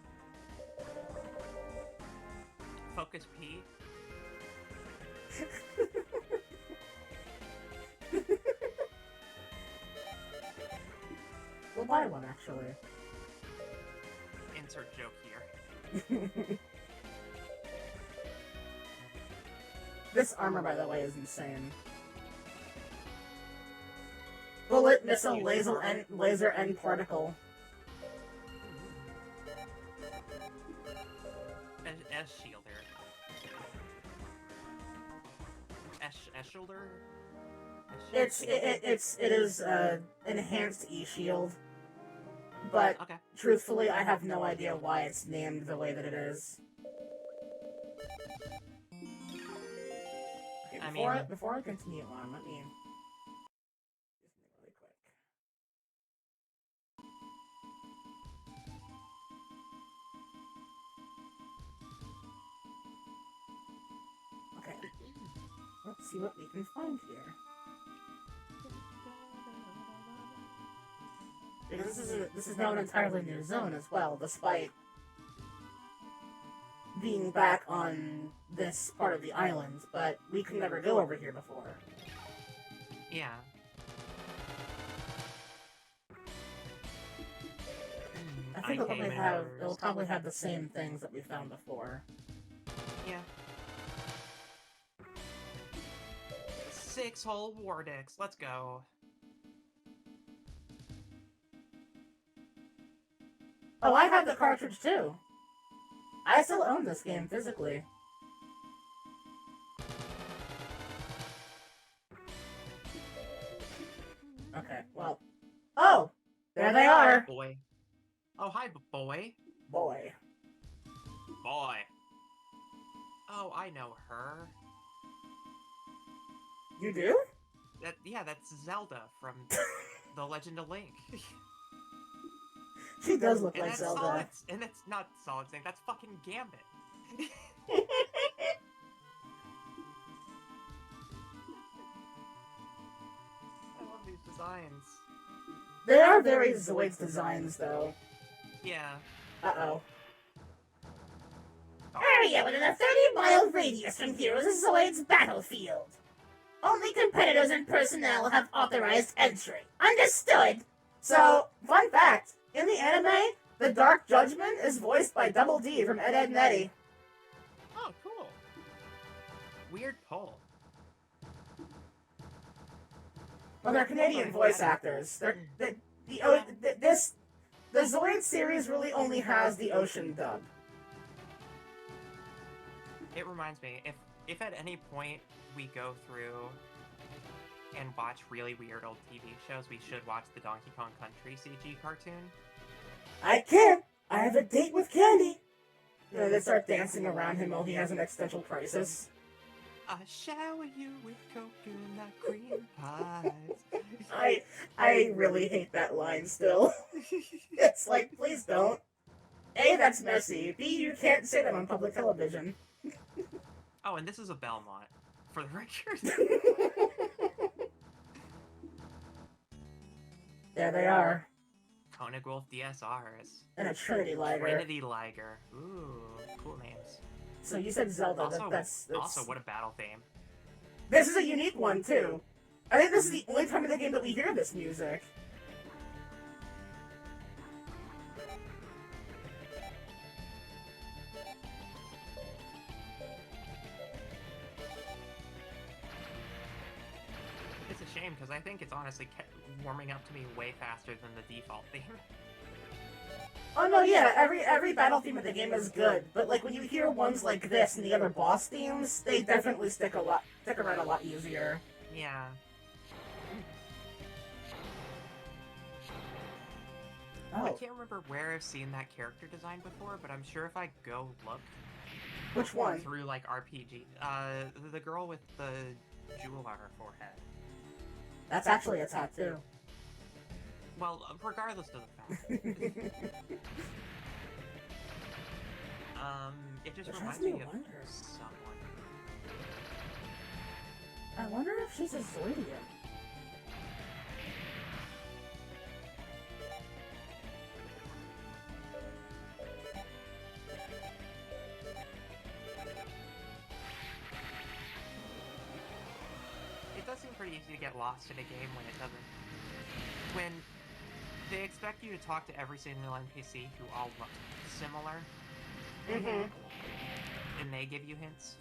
Focus P?
We'll buy one, actually.
Insert joke here.
This armor, by the way, is insane. Bullet, missile, laser, and particle.
S shielder. S shoulder?
It is enhanced E-shield, but
okay.
Truthfully, I have no idea why it's named the way that it is. Okay, before I continue on, let me really quick. Okay, let's see what we can find here. Because this is now an entirely new zone as well, despite being back on this part of the island, but we could never go over here before.
Yeah.
I think it'll probably have the same things that we found before.
Yeah. 6-hole Wardix, let's go.
Oh, I have the cartridge too. I still own this game physically. Okay, well. Oh! There they are!
Boy. Oh, hi, boy.
Boy.
Boy. Oh, I know her.
You do?
Yeah, that's Zelda from The Legend of Link.
She does look
and
like
that's
Zelda.
And that's not Solid Snake, that's fucking Gambit. I love these designs.
They are very Zoids designs, though.
Yeah.
Uh-oh. Area within a 30-mile radius from here is a Zoids battlefield. Only competitors and personnel have authorized entry. Understood! So, fun fact, in the anime, the Dark Judgment is voiced by Double D from Ed, Edd n Eddy.
Oh, cool. Weird poll.
Well, they're Canadian voice actors. The Zoid series really only has the Ocean dub.
It reminds me, if at any point we go through and watch really weird old TV shows, we should watch the Donkey Kong Country CG cartoon.
I can't! I have a date with Candy! You know, they start dancing around him while he has an existential crisis.
I shower you with coconut cream pies.
I really hate that line still. It's like, please don't. A, that's messy. B, you can't say that on public television.
Oh, and this is a Belmont, for the record.
There they are.
Koenig Wolf DSRs.
And a Trinity Liger.
Trinity Liger. Ooh, cool names.
So you said Zelda.
Also,
that's...
also, what a battle theme.
This is a unique one, too. I think this is the only time in the game that we hear this music.
It's a shame, because I think it's honestly warming up to me way faster than the default theme.
Oh no, yeah, every battle theme of the game is good, but like when you hear ones like this and the other boss themes, they definitely stick around a lot easier.
Yeah.
Oh.
I can't remember where I've seen that character design before, but I'm sure if I go look
Which one?
through like RPG, the girl with the jewel on her forehead.
That's actually a tattoo.
Well, regardless of the fact. It just
Which
reminds
has me
me of
wonder.
someone.
I wonder if she's a Zoidian.
It does seem pretty easy to get lost in a game when it doesn't. When they expect you to talk to every single NPC who all look similar.
Mm-hmm.
And they give you hints.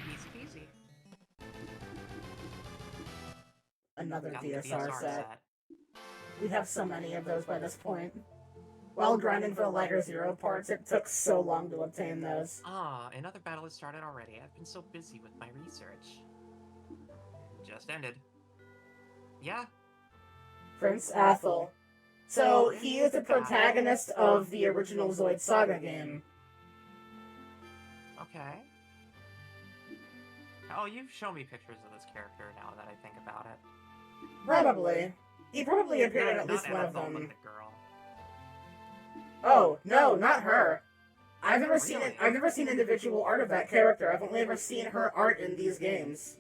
Easy peasy.
Another
Got the
DSR set. We have so many of those by this point. While grinding for the Liger Zero parts, it took so long to obtain those.
Ah, another battle has started already. I've been so busy with my research. Just ended. Yeah?
Prince Athel. So, he is the protagonist of the original Zoid Saga game.
Okay. Oh, you've shown me pictures of this character now that I think about it.
Probably. He probably appeared in at least
Not
one of
Ethel,
them.
but the girl.
Oh, no, not her. I've never seen
Really?
it. I've never seen individual art of that character. I've only ever seen her art in these games.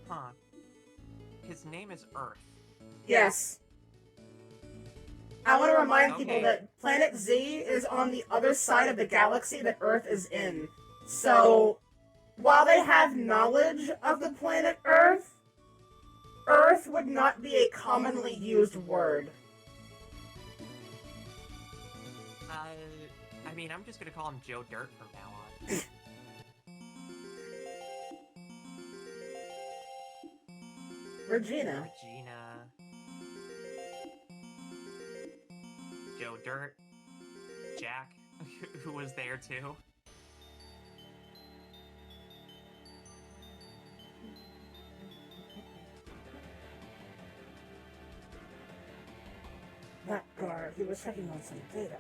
Huh. his name is Earth.
Yes. I want to remind
Okay.
people that Planet Z is on the other side of the galaxy that Earth is in. So, while they have knowledge of the planet Earth, Earth would not be a commonly used word.
I mean, I'm just gonna call him Joe Dirt from now on.
Regina.
Joe Dirt. Jack, who was there too.
That guard, he was checking on some data.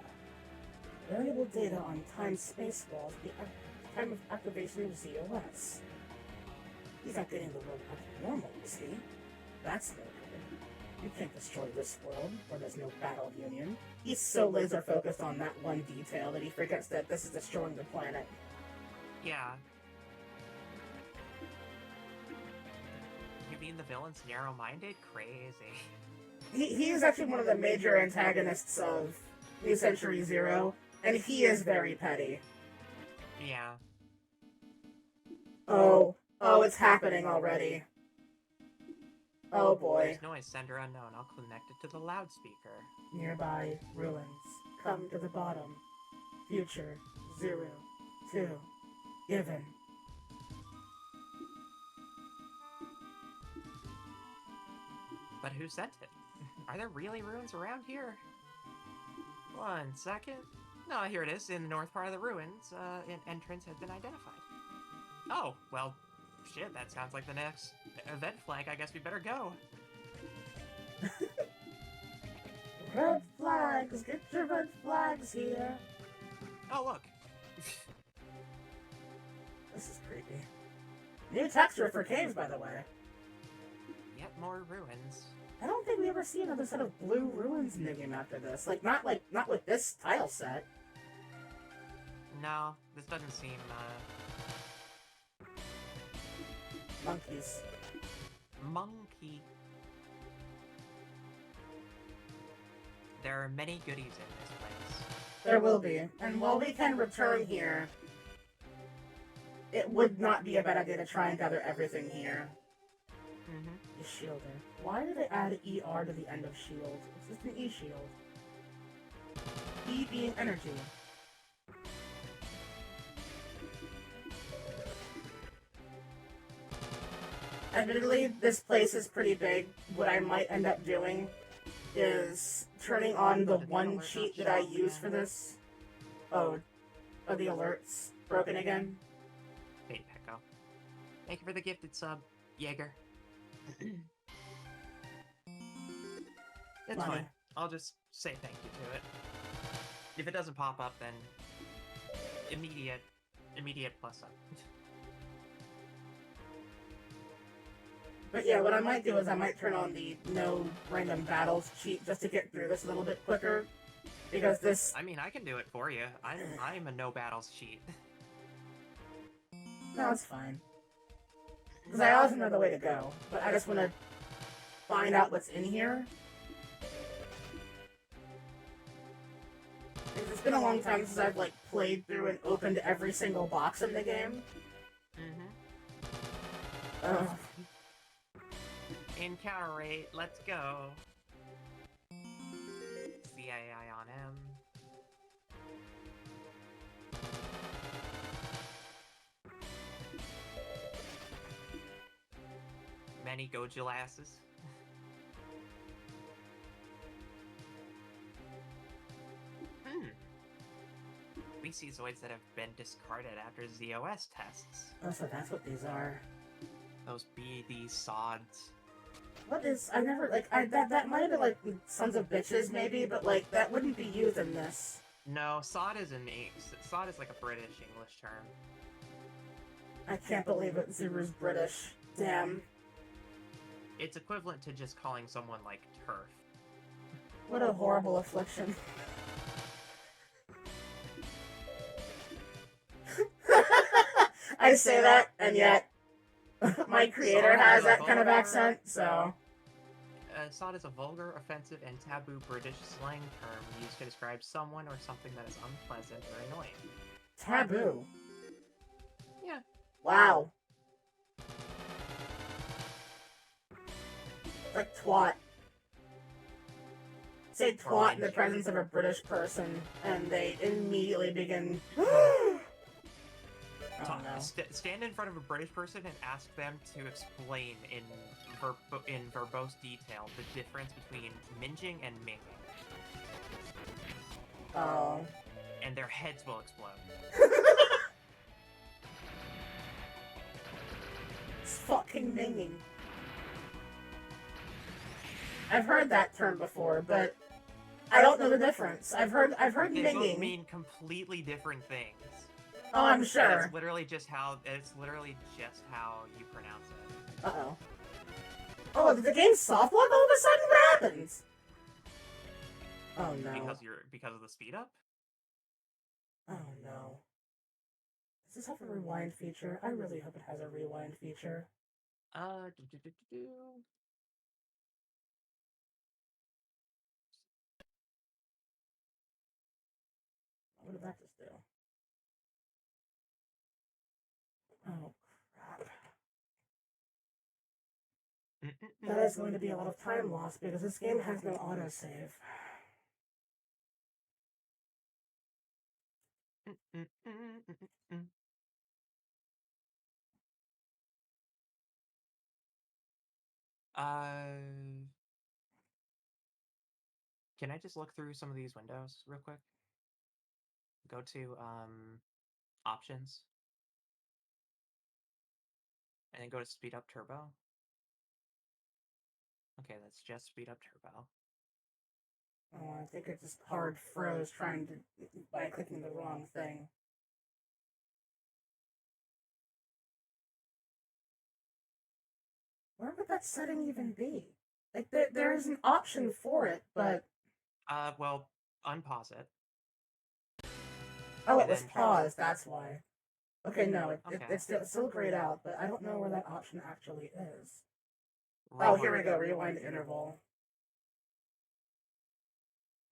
Variable data on time-space walls at the time of activation of ZOS. He's not getting the world back to normal, is he? That's no good. You can't destroy this world, where there's no battle union. He's so laser-focused on that one detail that he forgets that this is destroying the planet.
Yeah. You mean the villain's narrow-minded? Crazy.
He is actually one of the major antagonists of New Century Zero, and he is very petty.
Yeah.
Oh, it's happening already. Oh boy.
There's noise, sender unknown. I'll connect it to the loudspeaker.
Nearby ruins. Come to the bottom. Future 0, 2. Given.
But who sent it? Are there really ruins around here? 1 second. No, here it is, in the north part of the ruins. An entrance has been identified. Oh, well, shit, that sounds like the next event flag. I guess we better go.
Red flags! Get your red flags here!
Oh, look.
This is creepy. New texture for caves, by the way.
Yet more ruins.
I don't think we ever see another set of blue ruins in the game after this. Not with this tile set.
No, this doesn't seem,
Monkeys.
Monkey. There are many goodies in this place.
There will be. And while we can return here, it would not be a bad idea to try and gather everything here.
Mm-hmm.
The shielder. Why did they add ER to the end of shield? It's just an E-shield. E being energy. Admittedly, this place is pretty big. What I might end up doing is turning on the one cheat that I use for this. Oh, are the alerts broken again?
Hey, Pecco. Thank you for the gifted sub, Jaeger. It's
Money.
fine. I'll just say thank you to it. If it doesn't pop up, then immediate plus up.
But yeah, what I might do is I might turn on the no random battles cheat just to get through this a little bit quicker. Because this...
I mean, I can do it for you. I'm a no battles cheat.
No, it's fine. Because I always know the way to go. But I just want to find out what's in here. Because it's been a long time since I've, like, played through and opened every single box in the game.
Mm-hmm. Encounter rate, let's go. CAI on M. Many Gojo asses. We see Zoids that have been discarded after ZOS tests.
Oh, so that's what these are.
Those BD sods.
What is... I never, like, that might have been, like, sons of bitches, maybe, but, like, that wouldn't be used in this.
No, sod is sod is like a British English term.
I can't believe it. Zuru's British. Damn.
It's equivalent to just calling someone, like, turf.
What a horrible affliction. I say that, and yet my creator has that kind of accent, so...
Sod is a vulgar, offensive, and taboo British slang term used to describe someone or something that is unpleasant or annoying.
Taboo.
Yeah.
Wow. Like twat. Say twat in the presence of a British person, and they immediately begin. Oh, no.
Stand in front of a British person and ask them to explain in verbose detail the difference between minging and minging.
Oh.
And their heads will explode.
It's fucking minging. I've heard that term before, but I don't know the difference. I've heard
They
minging.
both mean completely different things.
Oh, I'm sure.
It's literally just how you pronounce it.
Uh-oh. Oh, did the game soft lock all of a sudden? What happened? Oh no.
Because of the speed up?
Oh no. Does this have a rewind feature? I really hope it has a rewind feature.
What
did that just do? Oh crap. That is going to be a lot of time lost because this game has no autosave.
Can I just look through some of these windows real quick? Go to options. And then go to speed up turbo. Okay, that's just speed up turbo.
Oh, I think it just hard froze trying to by clicking the wrong thing. Where would that setting even be? Like, there is an option for it, but...
Well, unpause it.
Oh, it was paused, that's why. Okay, no, it's still grayed out, but I don't know where that option actually is. Oh, here we go, rewind interval.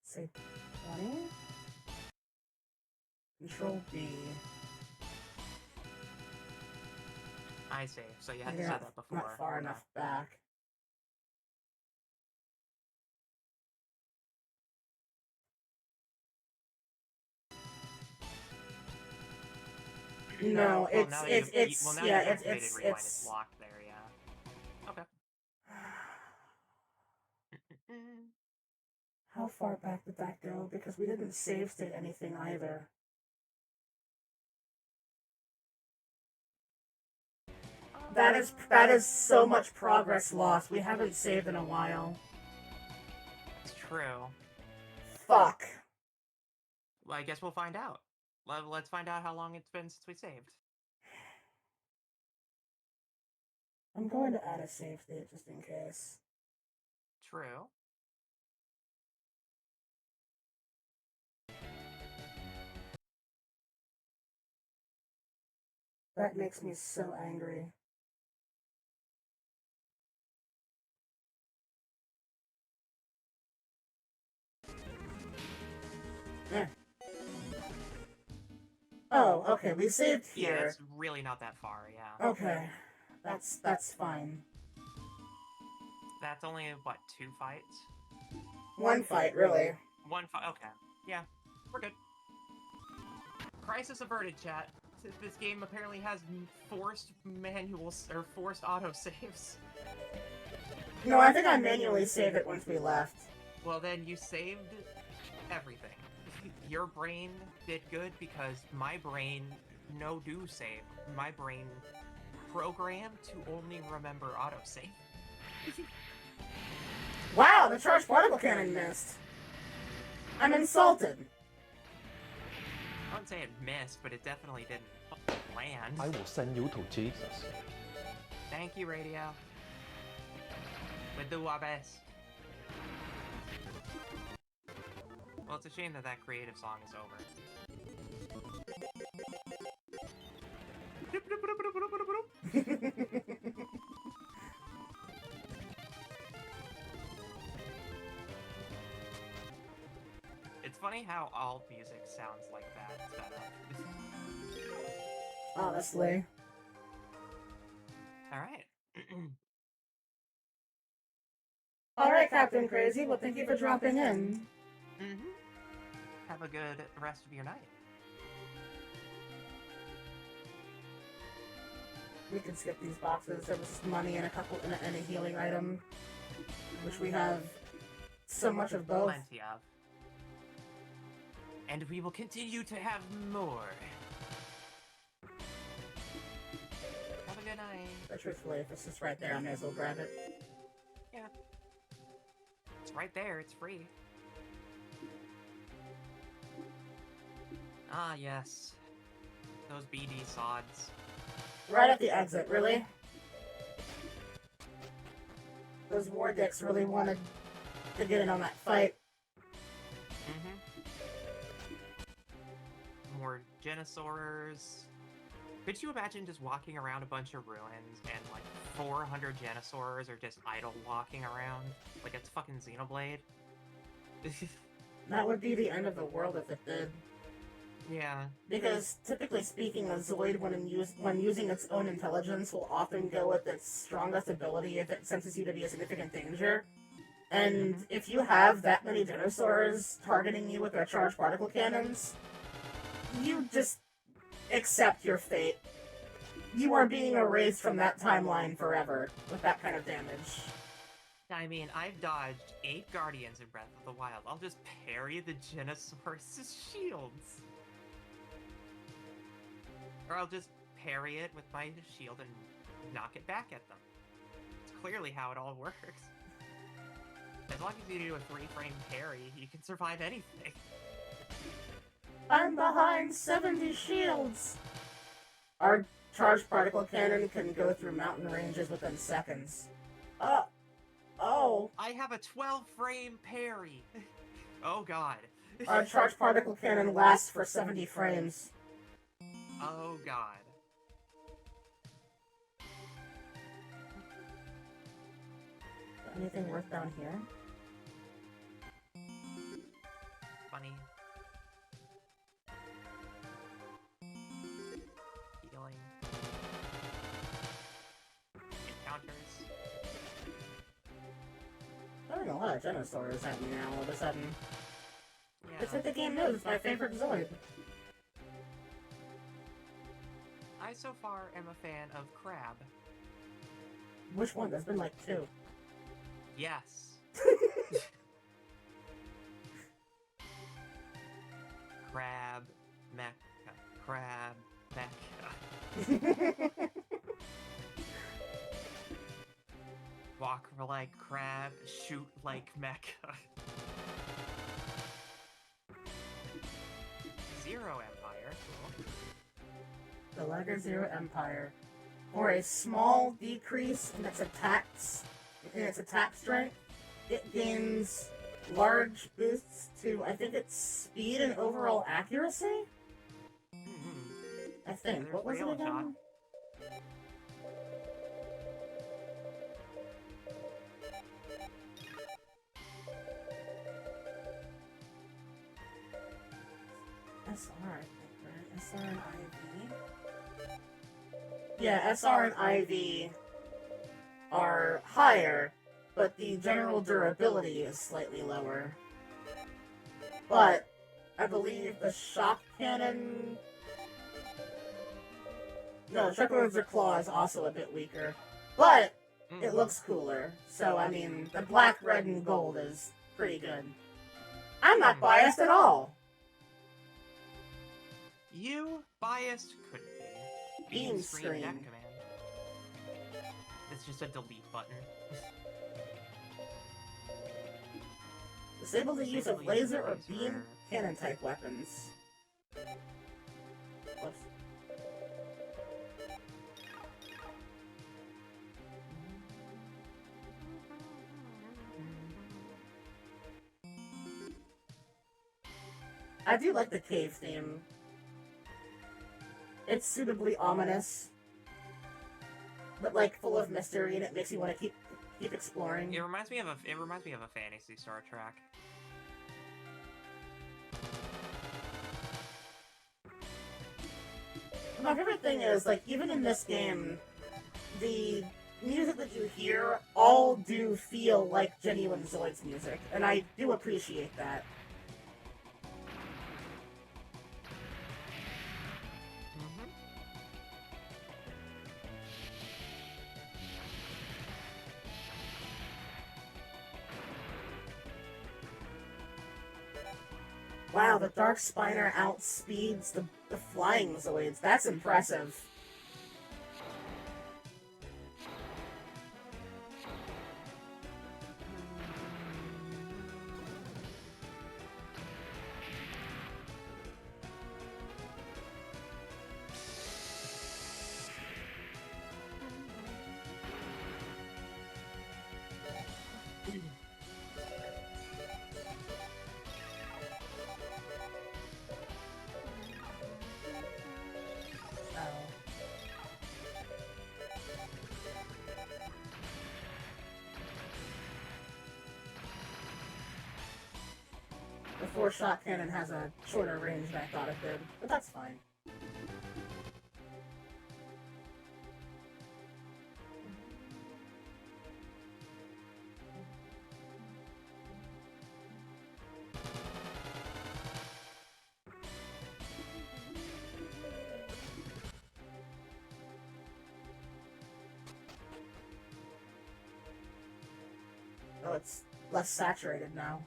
Say 20? Control B.
I see, so you had to set that before.
Not far enough back. No, it's
locked there, yeah. Okay.
How far back did that go? Because we didn't save state anything either. That is so much progress lost. We haven't saved in a while.
It's true.
Fuck.
Well, I guess we'll find out. Let's find out how long it's been since we saved.
I'm going to add a save state just in case.
True.
That makes me so angry. Oh, okay, we saved here.
Yeah, it's really not that far, yeah.
Okay, that's fine.
That's only, what, 2 fights?
One fight, really.
One fight, okay. Yeah, we're good. Crisis averted, chat. This game apparently has forced manuals, or forced autosaves.
No, I think I manually saved it once we left.
Well, then you saved everything. Your brain did good because my brain no do save. My brain programmed to only remember autosave.
Wow, the charged particle cannon missed. I'm insulted.
I wouldn't say it missed, but it definitely didn't land.
I will send you to Jesus.
Thank you, Radio. We'll do our best. Well, it's a shame that that creative song is over. funny how all music sounds like that sped up.
Honestly.
Alright.
Alright, Captain Crazy, well, thank you for dropping in.
Mm-hmm. Have a good rest of your night.
We can skip these boxes. There was money and and a healing item, which we have so much of both.
Plenty of. And we will continue to have more. Have a good night.
But truthfully, if it's just right there, I may as well grab it.
Yeah. It's right there, it's free. Ah, yes. Those BD sods.
Right at the exit, really? Those war dicks really wanted to get in on that fight.
Mm-hmm. More Genosaurs. Could you imagine just walking around a bunch of ruins and like 400 Genosaurs are just idle walking around? Like it's fucking Xenoblade?
That would be the end of the world if it did.
Yeah.
Because, typically speaking, a Zoid, when using its own intelligence, will often go with its strongest ability if it senses you to be a significant danger. And if you have that many dinosaurs targeting you with their charged particle cannons, you just accept your fate. You are being erased from that timeline forever with that kind of damage.
I mean, I've dodged 8 Guardians in Breath of the Wild. I'll just parry the Genosaurus' shields. Or I'll just parry it with my shield and knock it back at them. It's clearly how it all works. As long as you do a 3-frame parry, you can survive anything.
I'm behind 70 shields! Our charged particle cannon can go through mountain ranges within seconds. Oh.
I have a 12-frame parry! Oh god.
Our charged particle cannon lasts for 70 frames.
Oh god.
Anything worth down here?
Funny. Healing. Encounters.
Throwing a lot of dinosaurs at me now all of a sudden.
Yeah.
It's like the game knows it's my favorite Zoid.
I so far am a fan of Crab.
Which one? There's been like 2.
Yes. Crab, Mecha. Crab, Mecha. Walk like crab, shoot like mecha. Zero Empire. Cool.
The Lager Zero Empire. For a small decrease in its attack strength, it gains large boosts to, I think it's speed and overall accuracy? I think.
There's
What was it
Rail
again?
Shot.
SR, I think, right? SR and IV? Yeah, SR and IV are higher, but the general durability is slightly lower. But I believe the shock cannon... No, Shock Laser Claw is also a bit weaker. But it looks cooler. So, I mean, the black, red, and gold is pretty good. I'm not biased at all!
You biased couldn't be.
Beam
Screen
screen.
Deck command. It's just a delete button.
Disable the use of laser or beam cannon type weapons. Whoops. I do like the cave theme. It's suitably ominous, but like full of mystery, and it makes you want to keep exploring.
It reminds me of a Phantasy Star track.
My favorite thing is, like, even in this game, the music that you hear all do feel like genuine Zoids music, and I do appreciate that. Wow, the Dark Spiner outspeeds the flying Zoids. That's impressive. The 4-shot cannon has a shorter range than I thought it did, but that's fine. Oh, it's less saturated now.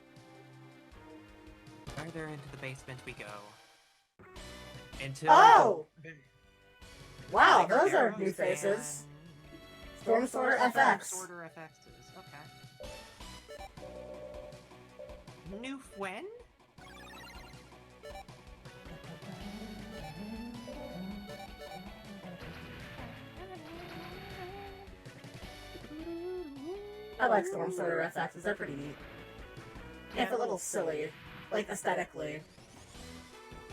Further into the basement we go.
Oh! Wow, those are new faces. Storm Sorter FX.
Sorter FXs, okay. New when?
I like Storm Sorter FXs, they're pretty neat. If a little silly, like, aesthetically.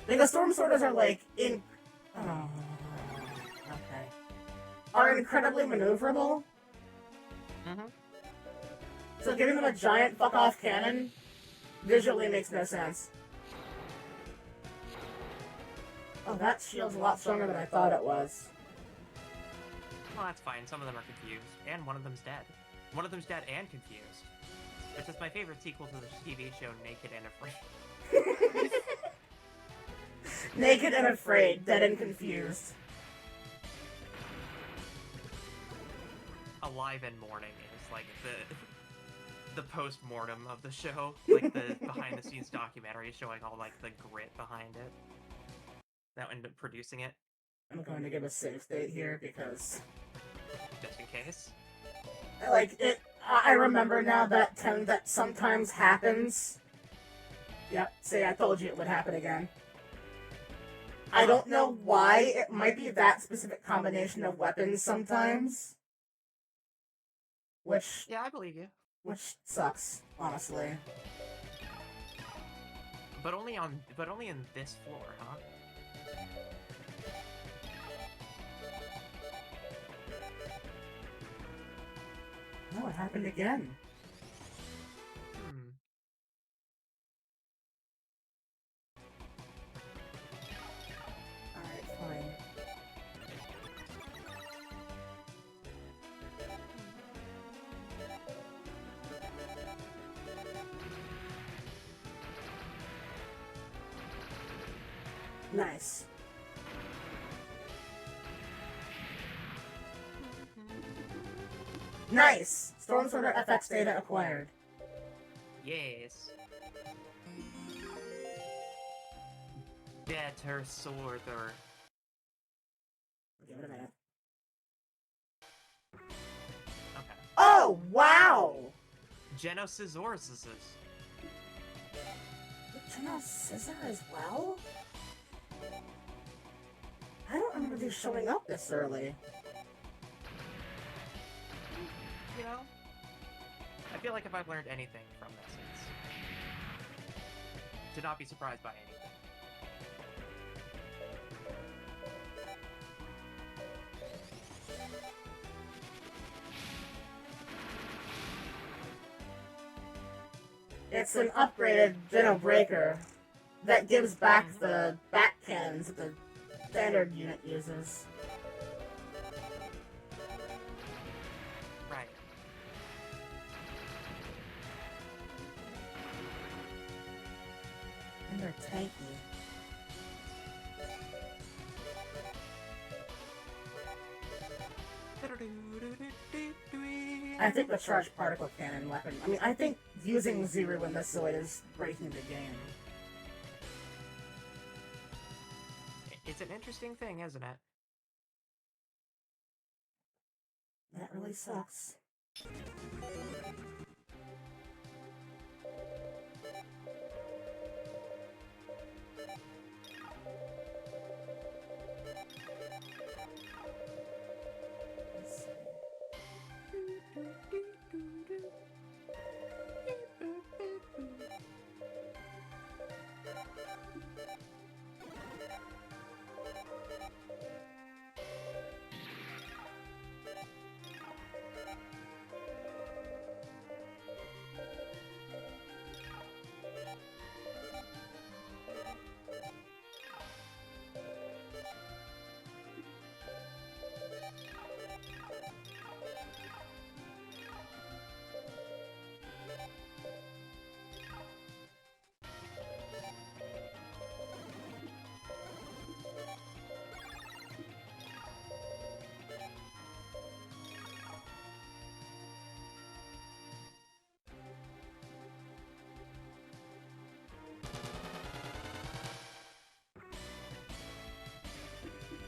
Because Storm Sorters are, like, okay. Are incredibly maneuverable. So giving them a giant fuck-off cannon visually makes no sense. Oh, that shield's a lot stronger than I thought it was.
Well, that's fine. Some of them are confused, and one of them's dead. One of them's dead and confused. Which is my favorite sequel to the TV show Naked and Afraid.
Naked and Afraid, Dead and Confused.
Alive and Mourning is like the post-mortem of the show. Like the behind-the-scenes documentary showing all like the grit behind it. That ended up producing it.
I'm going to give a save state here because...
Just in case.
Like, I remember now that that sometimes happens. Yep, see, I told you it would happen again. I don't know why, it might be that specific combination of weapons sometimes. Which...
Yeah, I believe you.
Which sucks, honestly.
But only in this floor, huh?
No, it happened again. Alright, fine. Nice. Nice! Storm Sorter FX data acquired.
Yes. Better sorter.
Give it a minute.
Okay.
Oh, wow!
Genoscissors.
Scissor as well? I don't remember these showing up this early.
You know, I feel like if I've learned anything from this, it's to not be surprised by anything.
It's an upgraded Geno Breaker that gives back the back cannons that the standard unit uses.
Right.
And they're tanky. I think the charged particle cannon weapon. I mean, I think using Zero in this Zoid is breaking the game.
It's an interesting thing, isn't it?
That really sucks.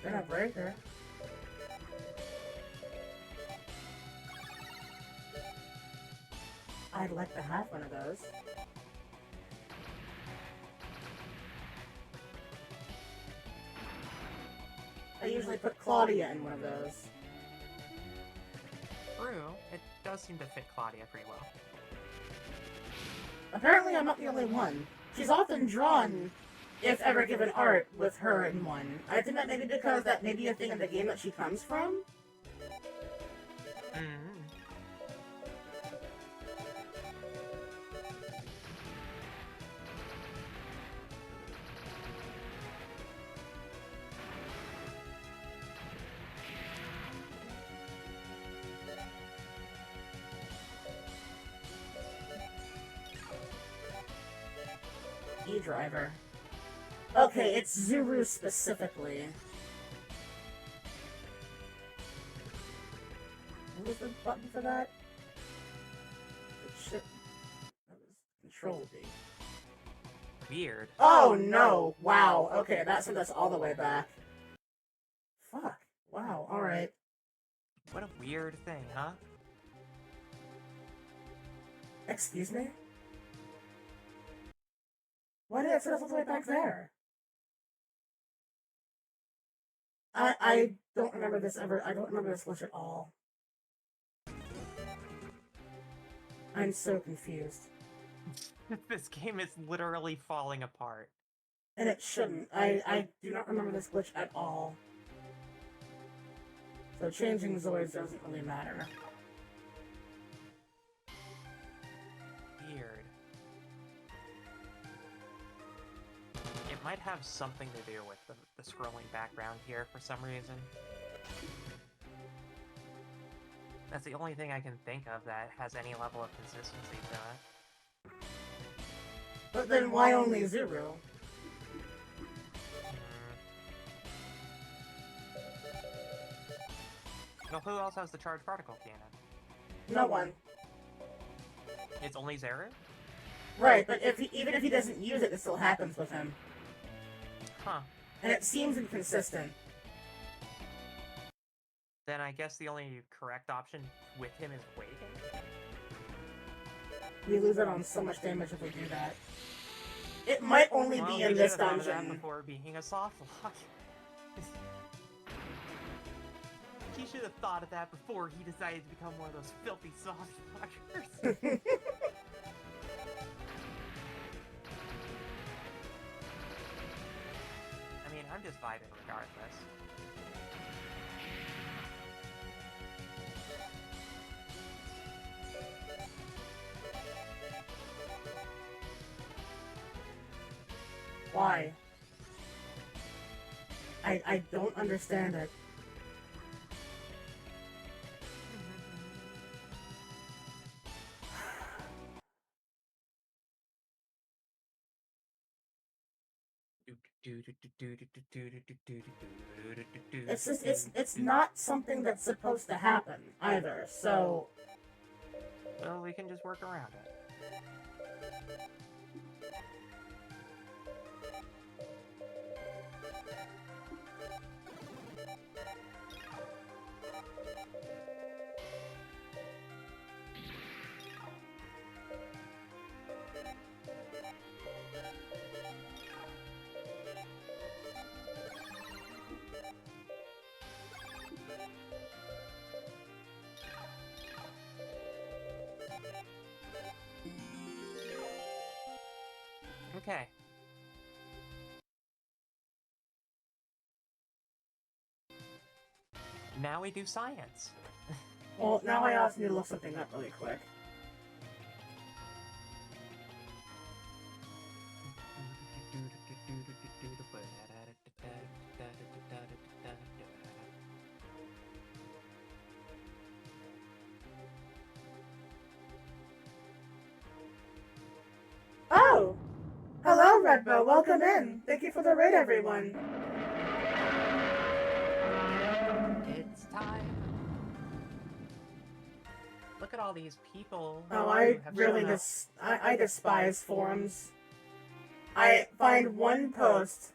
Then a breaker. I'd like to have one of those. I usually put Claudia in one of those.
True. It does seem to fit Claudia pretty well.
Apparently I'm not the only one. She's often drawn, if ever given art, with her in one. I think that maybe because that may be a thing in the game that she comes from. E-Driver. Okay, it's Zuru specifically. What was the button for that? It should... That was Control V.
Weird.
Oh no! Wow, okay, that sent us all the way back. Fuck. Wow, alright.
What a weird thing, huh?
Excuse me? Why did it send us all the way back there? I don't remember this ever. I don't remember this glitch at all. I'm so confused.
This game is literally falling apart.
And it shouldn't. I do not remember this glitch at all. So changing Zoids doesn't really matter.
Weird. It might have something to do with the scrolling background here for some reason. That's the only thing I can think of that has any level of consistency to it.
But then why only Zero?
Well, who else has the charged particle cannon?
No one.
It's only Zeru?
Right, but even if he doesn't use it, it still happens with him.
Huh.
And it seems inconsistent.
Then I guess the only correct option with him is waiting?
We lose out on so much damage if we do that. It might only be in this dungeon.
Before being a soft lock. He should have thought of that before he decided to become one of those filthy soft lockers. I mean, I'm just vibing regardless.
Why? I don't understand it. It's just, it's not something that's supposed to happen, either, so...
Well, we can just work around it. Okay. Now we do science.
Well, now I also need to look something up really quick. Oh! Hello, Redbow. Welcome in. Thank you for the raid, everyone.
It's time. Look at all these people.
Oh,
who
I
have
really
shown up.
I despise forums. I find one post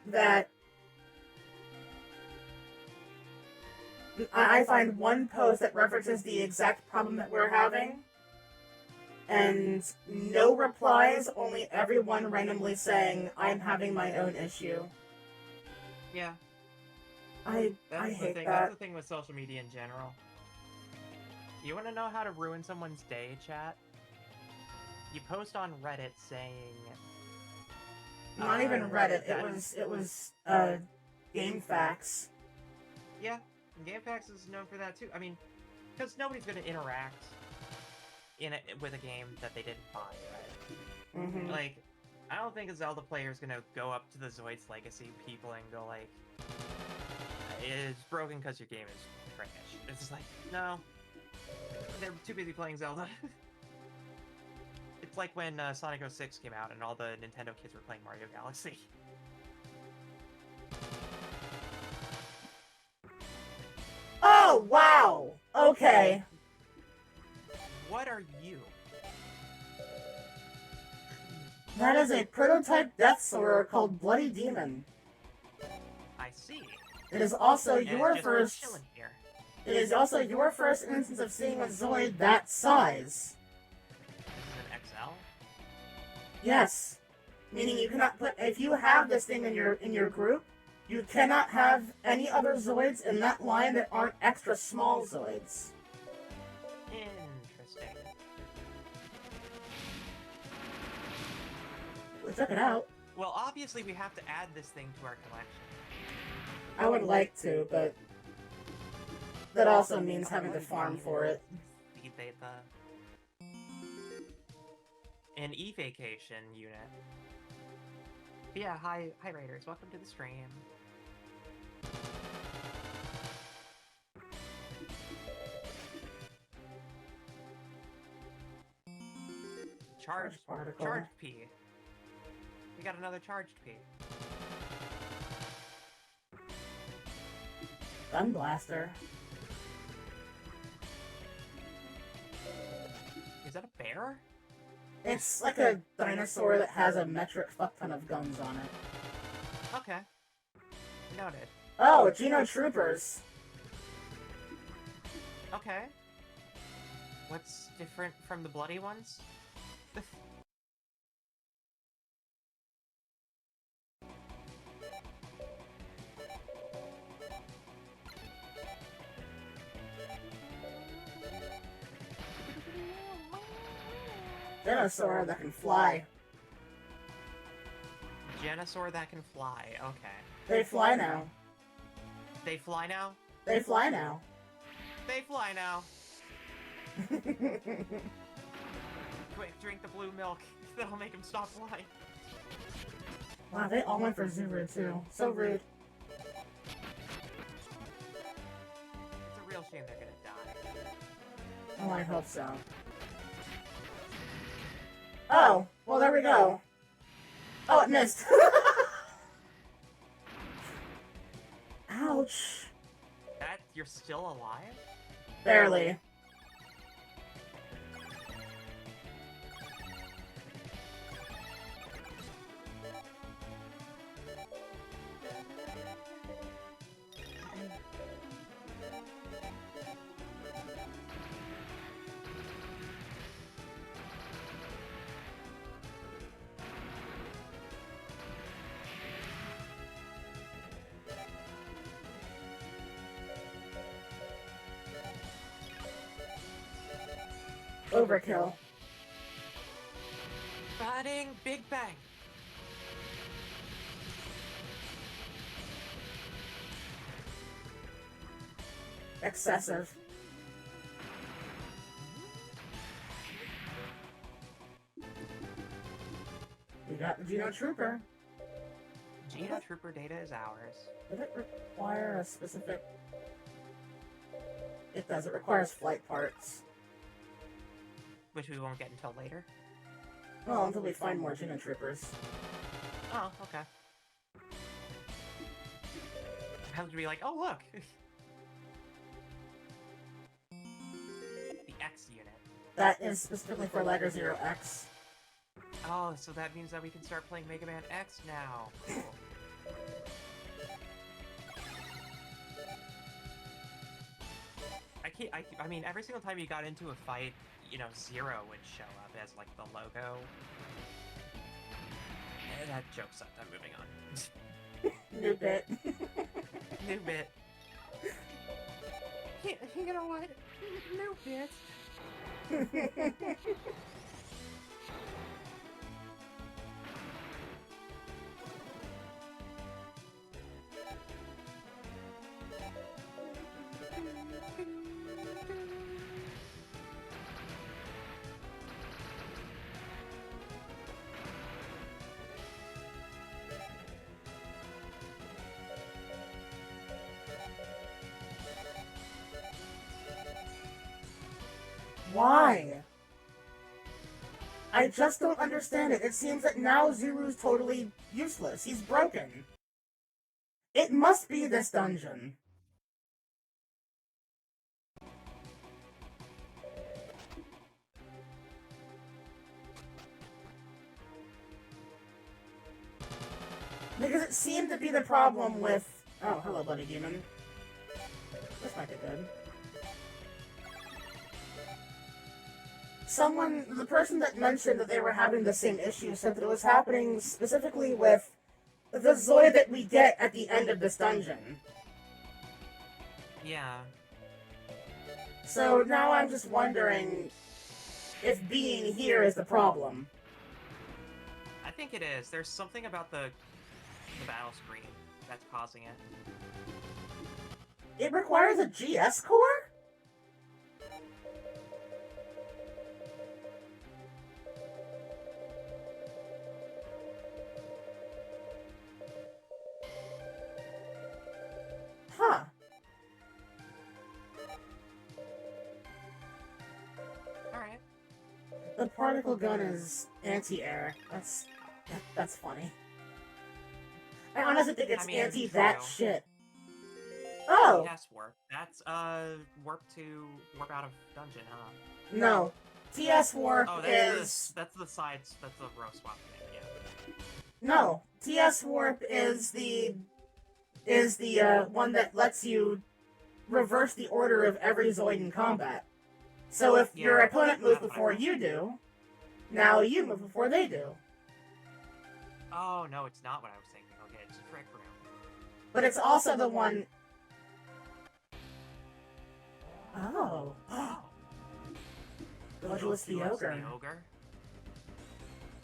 that... I find one post that references the exact problem that we're having, and no replies, only everyone randomly saying, I'm having my own issue.
Yeah.
I
That's the
hate
thing.
that.
That's the thing with social media in general. You want to know how to ruin someone's day, chat? You post on Reddit saying...
Not even Reddit,
that-
it was GameFAQs.
Yeah, GameFAQs is known for that too. I mean, because nobody's going to interact with a game that they didn't buy, right?
Mm-hmm.
Like, I don't think a Zelda player is going to go up to the Zoids Legacy people and go like, it's broken because your game is trash. It's just like, no. They're too busy playing Zelda. It's like when Sonic 06 came out and all the Nintendo kids were playing Mario Galaxy.
Oh, wow! Okay.
What are you?
That is a prototype Death Sworder called Bloody Demon.
I see.
It is also
And
your
it's just
first...
chilling here.
It is also your first instance of seeing a Zoid that size.
This is an XL?
Yes. Meaning you cannot put... If you have this thing in your group, you cannot have any other Zoids in that line that aren't extra small Zoids.
Interesting.
Well, check it out.
Well, obviously we have to add this thing to our collection.
I would like to, but... that also means having to farm for it.
Speed Beta. An e-vacation unit. But yeah, hi Raiders, welcome to the stream. Charged
particle.
charged P. We got another charged P.
Gun Blaster.
Is that a bear?
It's like a dinosaur that has a metric fuck ton of guns on it.
Okay. Noted.
Oh, Geno Troopers.
Okay. What's different from the bloody ones?
Dinosaur that can fly.
Genosaur that can fly, okay.
They fly now.
They fly now?
They fly now.
They fly now! Quick, drink the blue milk. That'll make him stop flying.
Wow, they all went for Zuru too. So rude.
shame they're gonna die.
Oh, I hope so. Oh, well, there we go. Oh, it missed. Ouch.
That you're still alive?
Barely. Overkill.
Batting Big Bang.
Excessive. We got the Geno Trooper.
Geno Trooper data is ours.
Does it require a specific... It does. It requires flight parts.
Which we won't get until later.
Well, until we find more Geno Troopers.
Oh, okay. I have to be like, oh look! The X unit.
That is specifically for Liger Zero X.
Oh, so that means that we can start playing Mega Man X now. Cool. I mean, every single time you got into a fight, you know, Zero would show up as, like, the logo. That joke sucked. I'm moving on.
New bit.
New bit. You know what? New bit.
Why? I just don't understand it. It seems that now Zuru's totally useless. He's broken. It must be this dungeon. Because it seemed to be the problem with... Oh, hello, Bloody Demon. This might be good. The person that mentioned that they were having the same issue said that it was happening specifically with the Zoid that we get at the end of this dungeon.
Yeah.
So now I'm just wondering if being here is the problem.
I think it is. There's something about the battle screen that's causing it.
It requires a GS core? Huh.
Alright.
The particle gun is anti-air. That's funny. I honestly think it's anti that shit. Oh!
TS warp. That's, warp out of dungeon, huh?
No. TS warp
that's the sides, that's the row swap thing, yeah.
No. TS warp is the one that lets you reverse the order of every Zoid in combat. So if your opponent moves before you do, now you move before they do.
Oh, no, it's not what I was thinking. Okay, it's Trick Room.
But it's also the one... Oh. Gojulus the Ogre.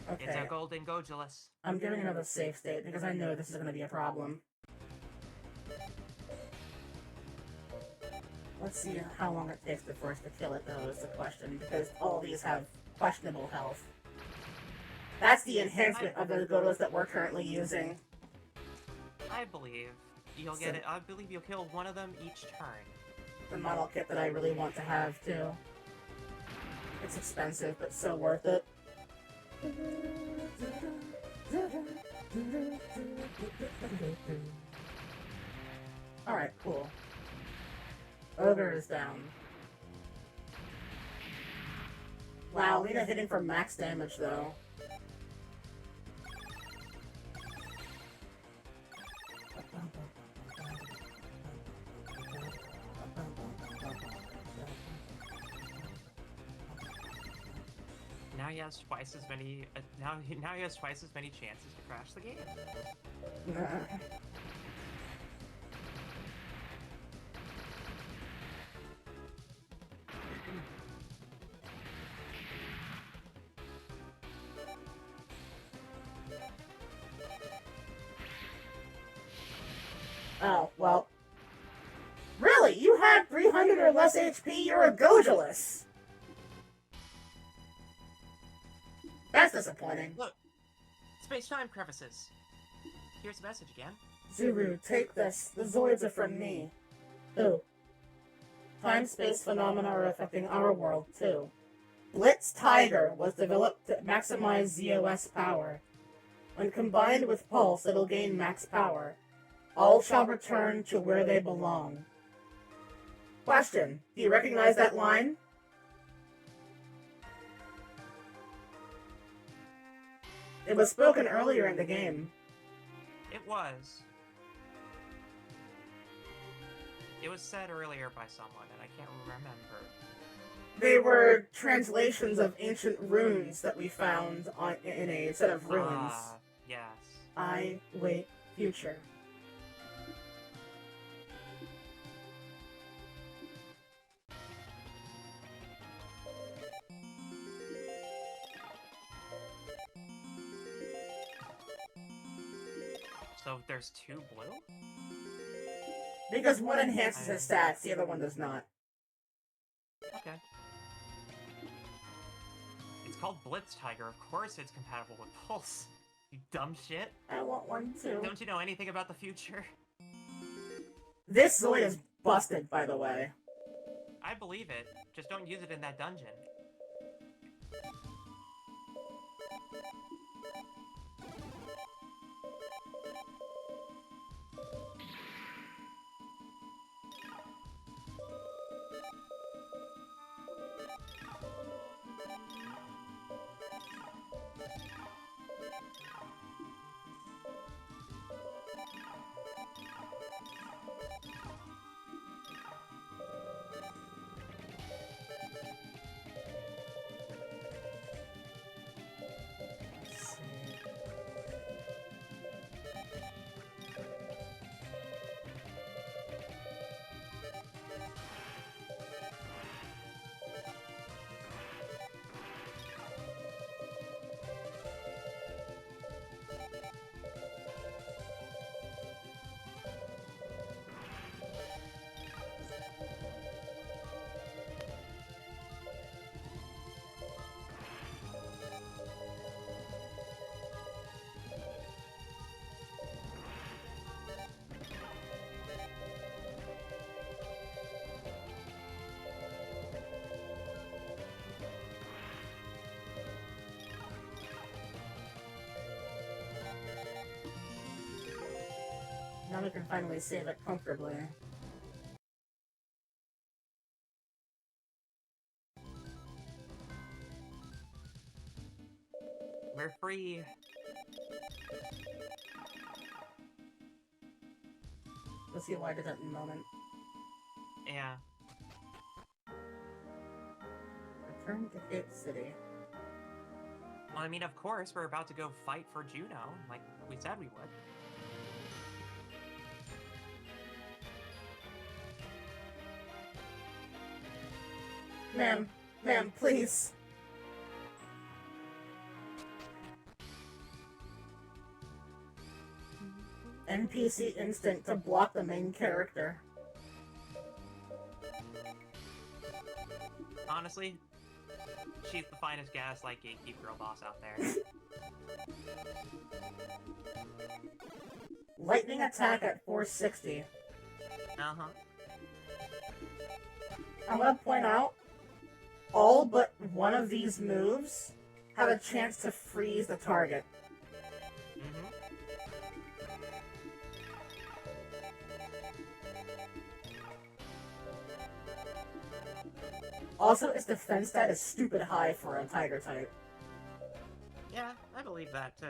It's
Okay.
a golden Gojulus.
I'm giving another save state because I know this is going to be a problem. Let's see how long it takes for us to kill it, though, is the question, because all these have questionable health. That's the enhancement of the Godos that we're currently using.
I believe you'll get it. I believe you'll kill one of them each turn.
the model kit that I really want to have, too. It's expensive, but so worth it. Alright, cool. Ogre is down. Wow, Lena hitting for max damage, though.
Now he has twice as many. Now he has twice as many chances to crash the game.
Oh, well. Really? You had 300 or less HP? You're a Gojulus! That's disappointing.
Look, space-time crevices. Here's the message again.
Zuru, take this. The Zoids are from me. Ooh. Time-space phenomena are affecting our world, too. Blitz Tiger was developed to maximize ZOS power. When combined with Pulse, it'll gain max power. All shall return to where they belong. Question. Do you recognize that line? It was spoken earlier in the game.
It was. It was said earlier by someone, and I can't remember.
They were translations of ancient runes that we found in a set of ruins.
Ah, yes.
I wait future.
So there's two blue?
Because one enhances his stats, the other one does not.
Okay. It's called Blitz Tiger. Of course it's compatible with Pulse. You dumb shit.
I want one too.
Don't you know anything about the future?
This Zoid is busted, by the way.
I believe it. Just don't use it in that dungeon.
Now we can finally save it comfortably.
We're free.
We'll see why I did that in a moment.
Yeah.
Return to Fate City.
Well, I mean, of course, we're about to go fight for Juno, like we said we would.
Ma'am, please. NPC instinct to block the main character.
Honestly, she's the finest gaslight gatekeeper girl boss out there.
Lightning attack at 460.
Uh-huh.
I'm gonna point out, all but one of these moves have a chance to freeze the target.
Mm-hmm.
Also, its defense stat is stupid high for a tiger type.
Yeah, I believe that too.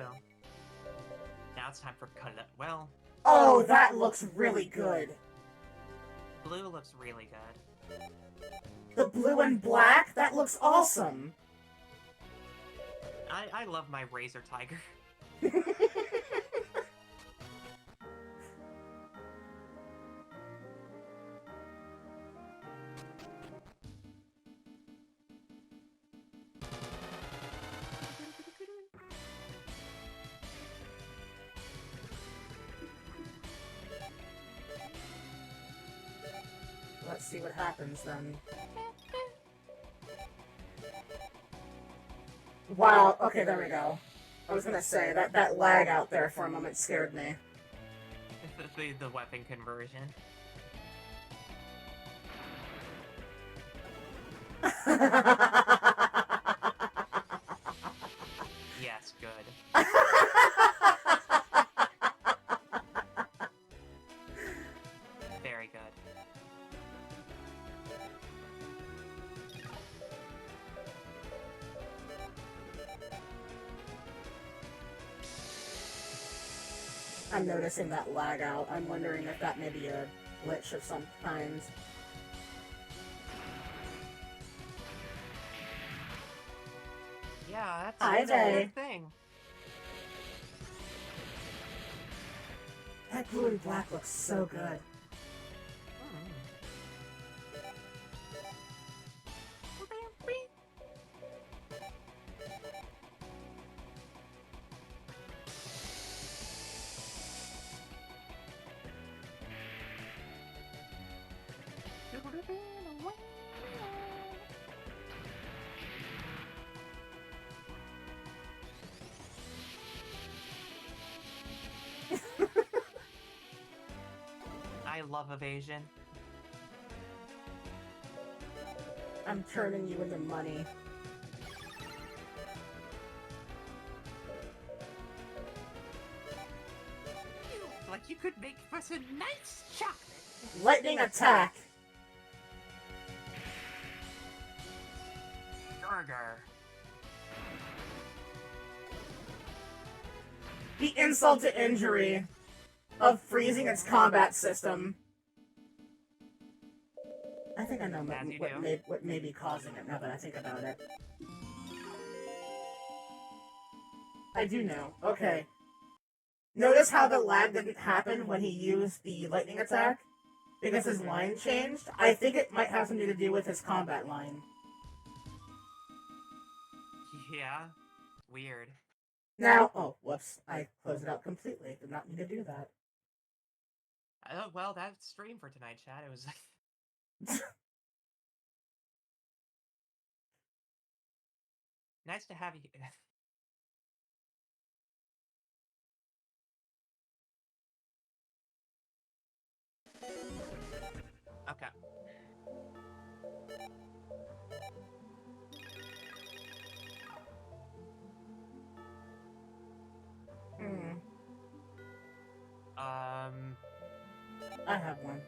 Now it's time for color. Well,
Oh, that looks really good.
blue looks really good.
The blue and black? That looks awesome.
I love my Razor Tiger.
Let's see what happens then. Wow, okay, there we go. I was gonna say, that lag out there for a moment scared me.
the weapon conversion. Yes, good. Very good.
I'm noticing that lag out. I'm wondering if that may be a glitch of some kind.
Yeah,
Hi,
that's a
Vay.
weird thing.
That blue and black looks so good.
I love evasion.
I'm turning you into money.
Like you could make us a nice chocolate.
Lightning attack!
Burger.
The insult to injury of freezing its combat system. I think I know what may be causing it now that I think about it. I do know. Okay. Notice how the lag didn't happen when he used the lightning attack? Because his line changed? I think it might have something to do with his combat line.
Yeah. Weird.
Now, oh, whoops. I closed it out completely. Did not mean to do that.
Oh, well, that's stream for tonight, chat. It was... nice to have you... Okay.
I have one.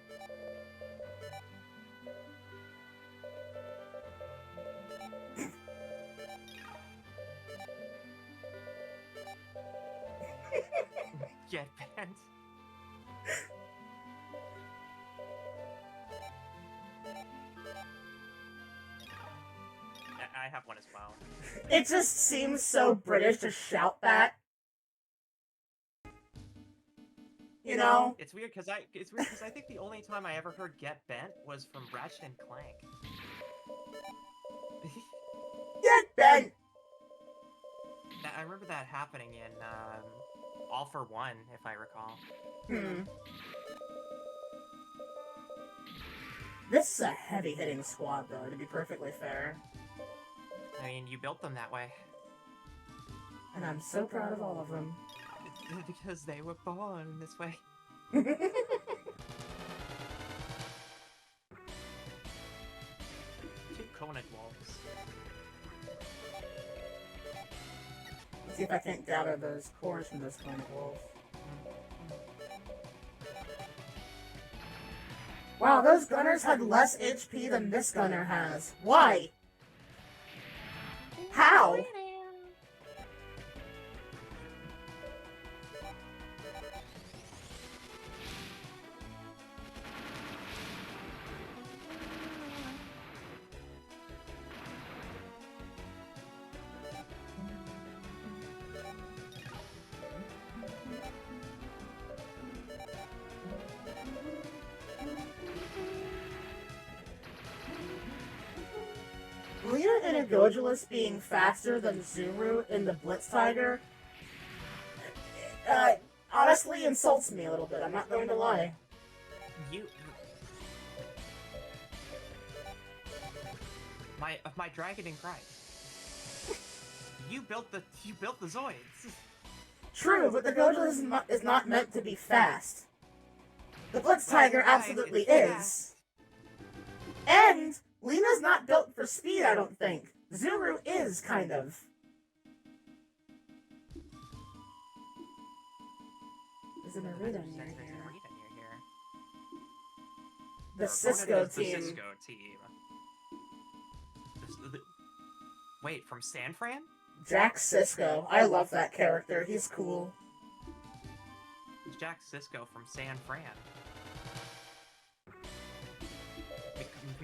Get banned. I have one as well.
It just seems so British to shout that. You know?
It's weird because I think the only time I ever heard "get bent" was from Ratchet and Clank.
Get bent!
I remember that happening in All for One, if I recall.
This is a heavy-hitting squad, though, to be perfectly fair.
I mean, you built them that way.
And I'm so proud of all of them.
Because they were born this way. Conant wolves.
Let's see if I can't gather those cores from those kind of wolves. Wow, those gunners had less HP than this gunner has. Why? How? Leader and Agogulus being faster than Zuru in the Blitz Tiger honestly insults me a little bit, I'm not going to lie.
My dragon in Christ. You built the Zoids.
True, but the Agogulus is not meant to be fast. The Blitz Tiger absolutely is. And Lena's not built for speed, I don't think. Zuru is, kind of. Is it a Rita near here? The Cisco team.
The Cisco team. Wait, from San Fran?
Jack Cisco. I love that character. He's cool.
It's Jack Cisco from San Fran.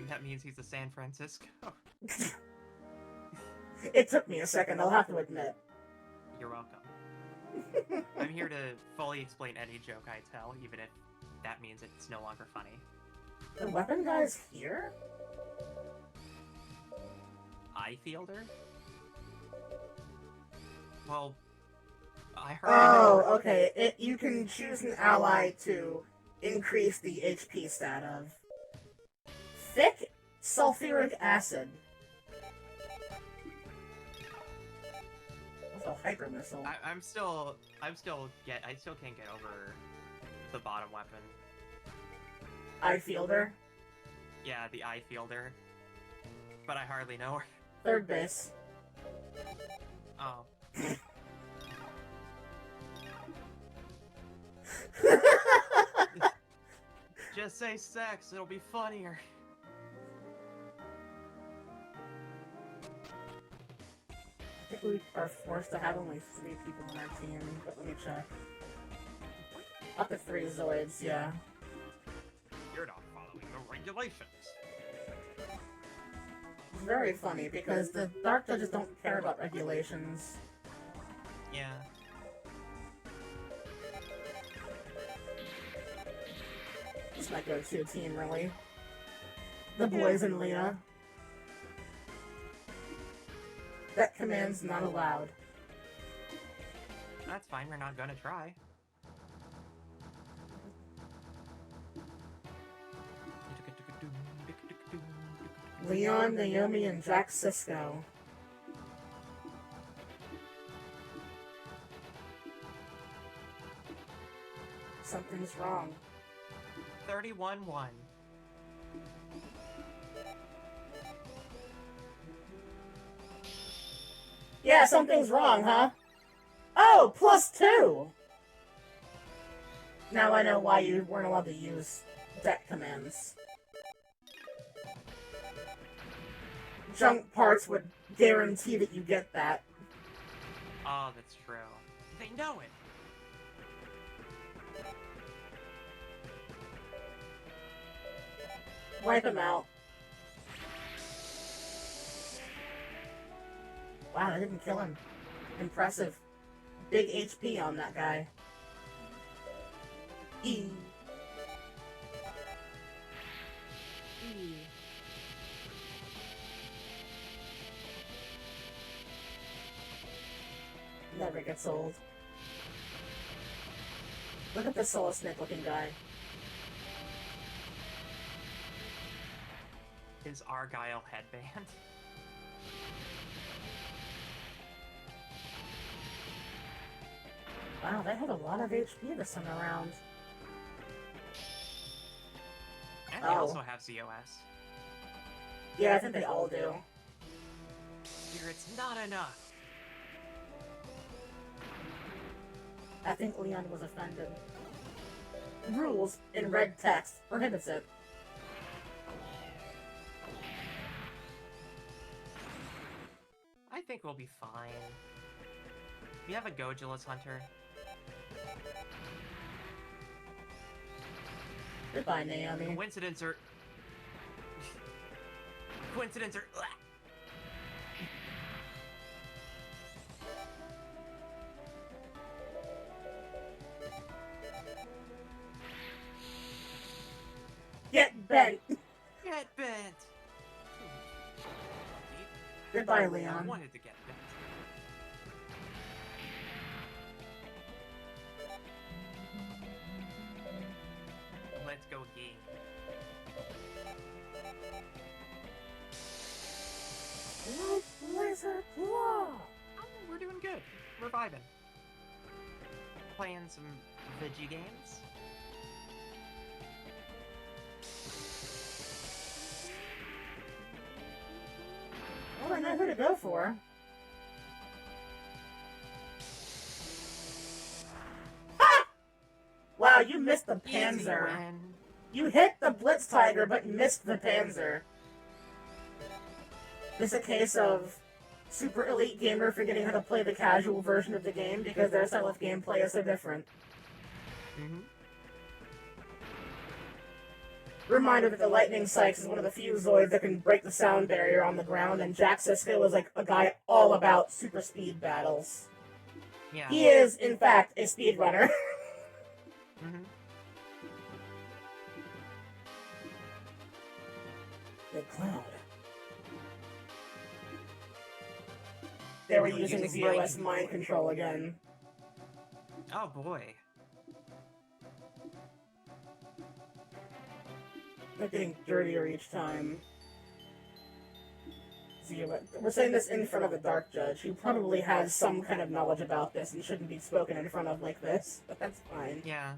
That means he's a San Francisco.
It took me a second, I'll have to admit.
You're welcome. I'm here to fully explain any joke I tell, even if that means it's no longer funny.
The weapon guy's here?
Eye fielder? Well, I heard...
Oh, okay. You can choose an ally to increase the HP stat of. Thick sulfuric acid. That's a hyper missile.
I still can't get over the bottom weapon.
Eye fielder.
Yeah, the eye fielder. But I hardly know her.
Third base.
Oh. Just say sex, it'll be funnier.
I think we are forced to have only 3 people on our team, but let me check. Up to 3 Zoids, yeah.
You're not following the regulations.
It's very funny, because the Dark Judges don't care about regulations.
Yeah.
This is my go-to team, really. The boys and Lena. That command's not allowed.
That's fine, we're not gonna try.
Leon, Naomi, and Jack Cisco. Something's wrong.
31-1.
Yeah, something's wrong, huh? Oh, +2! Now I know why you weren't allowed to use deck commands. Junk parts would guarantee that you get that.
Oh, that's true. They know it!
Wipe him out. Wow, I didn't kill him. Impressive. Big HP on that guy. E. E. Never gets old. Look at this Soul Snake looking guy.
His Argyle headband.
Wow, they have a lot of HP this time around.
And they also have ZOS.
Yeah, I think they all do.
Spirit's not enough.
I think Leon was offended. Rules in red text prohibits it.
I think we'll be fine. We have a Gojilus Hunter.
Goodbye, Naomi.
Coincidence or... Coincidence or...
Get bent!
Get bent!
Goodbye,
I
Leon.
wanted to get bent. Let's go game.
Blizzard Claw!
Oh, we're doing good. We're vibing. Playing some Vigi games.
Well, I know who to go for. Ha! Wow, you missed the Panzer. You hit the Blitz Tiger, but missed the Panzer. It's a case of super elite gamer forgetting how to play the casual version of the game because their style of gameplay is so different.
Mm-hmm.
Reminder that the Lightning Sykes is one of the few Zoids that can break the sound barrier on the ground, and Jack Sisko is like a guy all about super speed battles.
Yeah.
He is, in fact, a speedrunner.
Mm-hmm.
The Cloud. They were using ZOS mind control again.
Oh boy.
They're getting dirtier each time. We're saying this in front of the Dark Judge, who probably has some kind of knowledge about this and shouldn't be spoken in front of like this, but that's fine.
Yeah.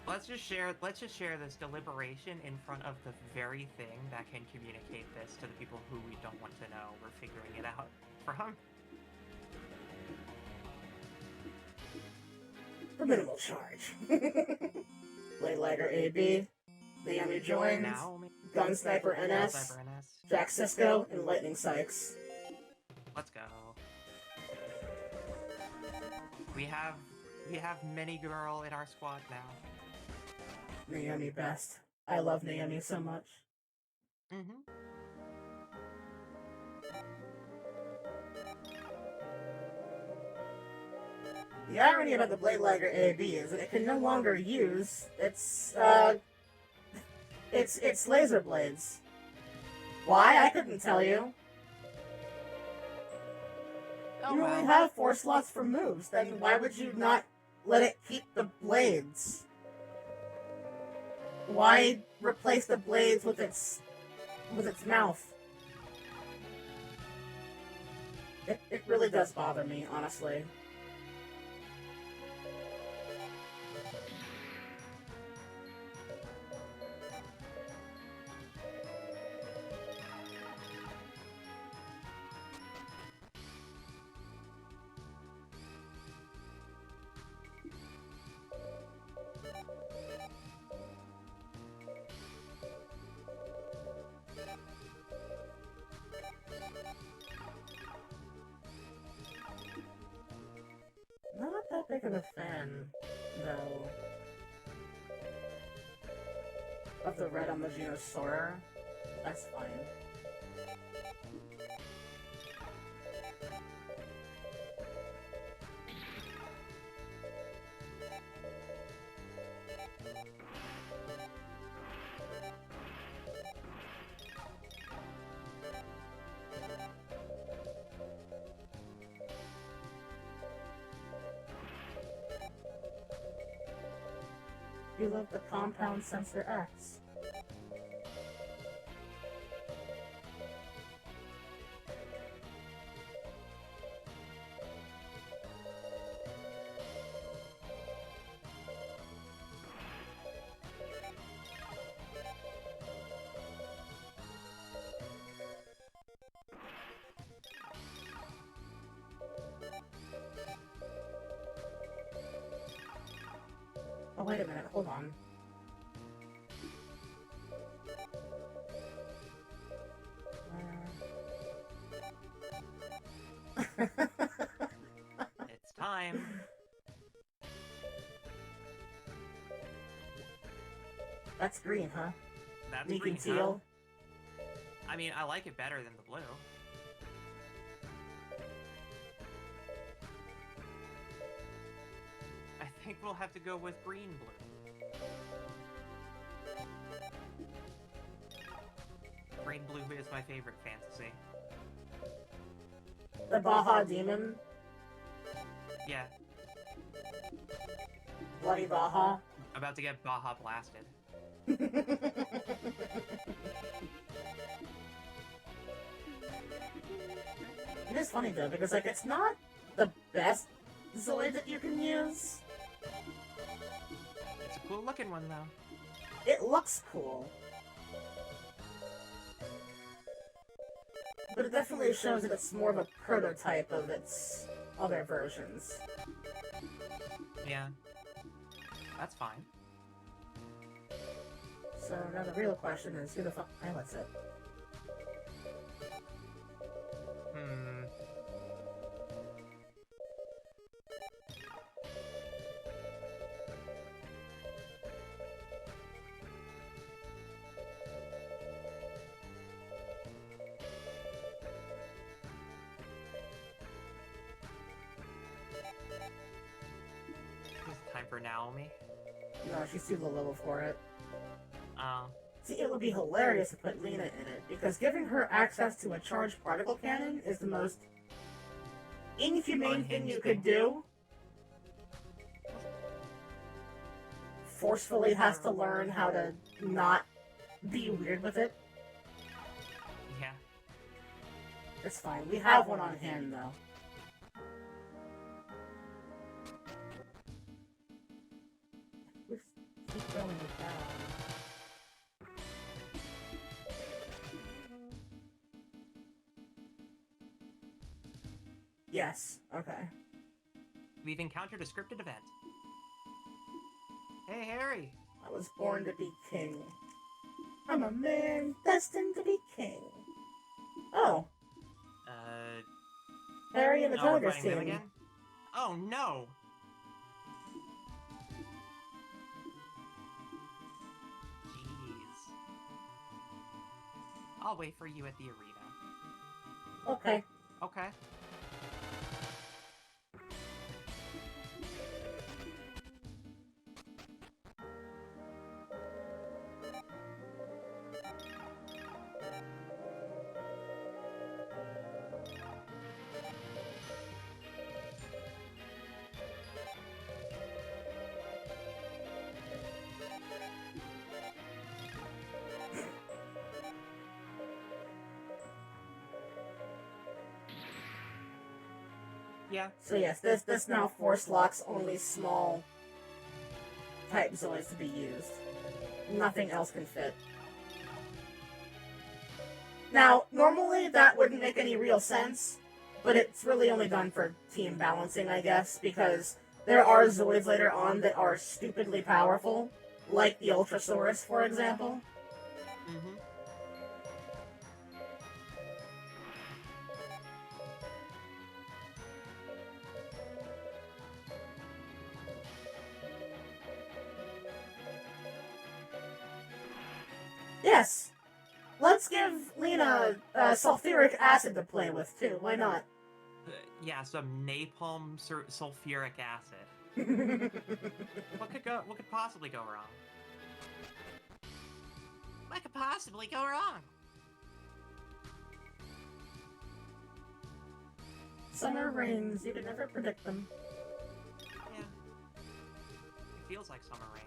Let's just share this deliberation in front of the very thing that can communicate this to the people who we don't want to know we're figuring it out from.
For minimal charge. Blade Lighter AB, Naomi joins,
Now,
Gun Sniper NS,
Sniper NS.
Jack Sisko, and Lightning Sykes.
Let's go. We have many girl in our squad now.
Naomi best. I love Naomi so much.
Mm-hmm.
The irony about the Blade Lighter AB is that it can no longer use its laser blades. Why? I couldn't tell you.
Oh,
You
well.
only have 4 slots for moves, then why would you not let it keep the blades? Why replace the blades with its mouth? It really does bother me, honestly. Not that big of a fan, though, of the red on the Genosaur. That's fine. You love the Compound Sensor X. Oh, wait a minute, hold on.
It's time.
That's green, huh?
That's
Meek
green,
and teal.
huh? I mean, I like it better than the blue. I think we'll have to go with green-blue. Green-blue is my favorite fantasy.
The Baja Demon.
Yeah,
Bloody Baja.
about to get Baja blasted.
It is funny though, because like it's not the best Zoid that you can use.
It's a cool-looking one, though.
It looks cool. But it definitely shows that it's more of a prototype of its other versions.
Yeah. That's fine.
So now the real question is, who the fuck pilots it?
Hmm. It's time for Naomi.
No, she's too low level for it.
Oh.
See, it would be hilarious to put Lena in it, because giving her access to a charged particle cannon is the most inhumane thing you could do. Forcefully has to learn how to not be weird with it.
Yeah.
It's fine. We have one on hand, though. Keep going with that. Yes. Okay.
We've encountered a scripted event. Hey, Harry!
I was born to be king. I'm a man destined to be king. Oh, Harry and the
we're
Tigers
fighting them
team.
again? Oh, no! Jeez. I'll wait for you at the arena.
Okay.
Okay. Yeah.
So yes, this now force locks only small type Zoids to be used. Nothing else can fit. Now, normally that wouldn't make any real sense, but it's really only done for team balancing, I guess, because there are Zoids later on that are stupidly powerful, like the Ultrasaurus, for example.
Mm-hmm.
Yes! Let's give Lena sulfuric acid to play with, too. Why not?
Yeah, some napalm sulfuric acid. What could possibly go wrong? What could possibly go wrong?
Summer rains, you can never predict them.
Yeah. It feels like summer rain.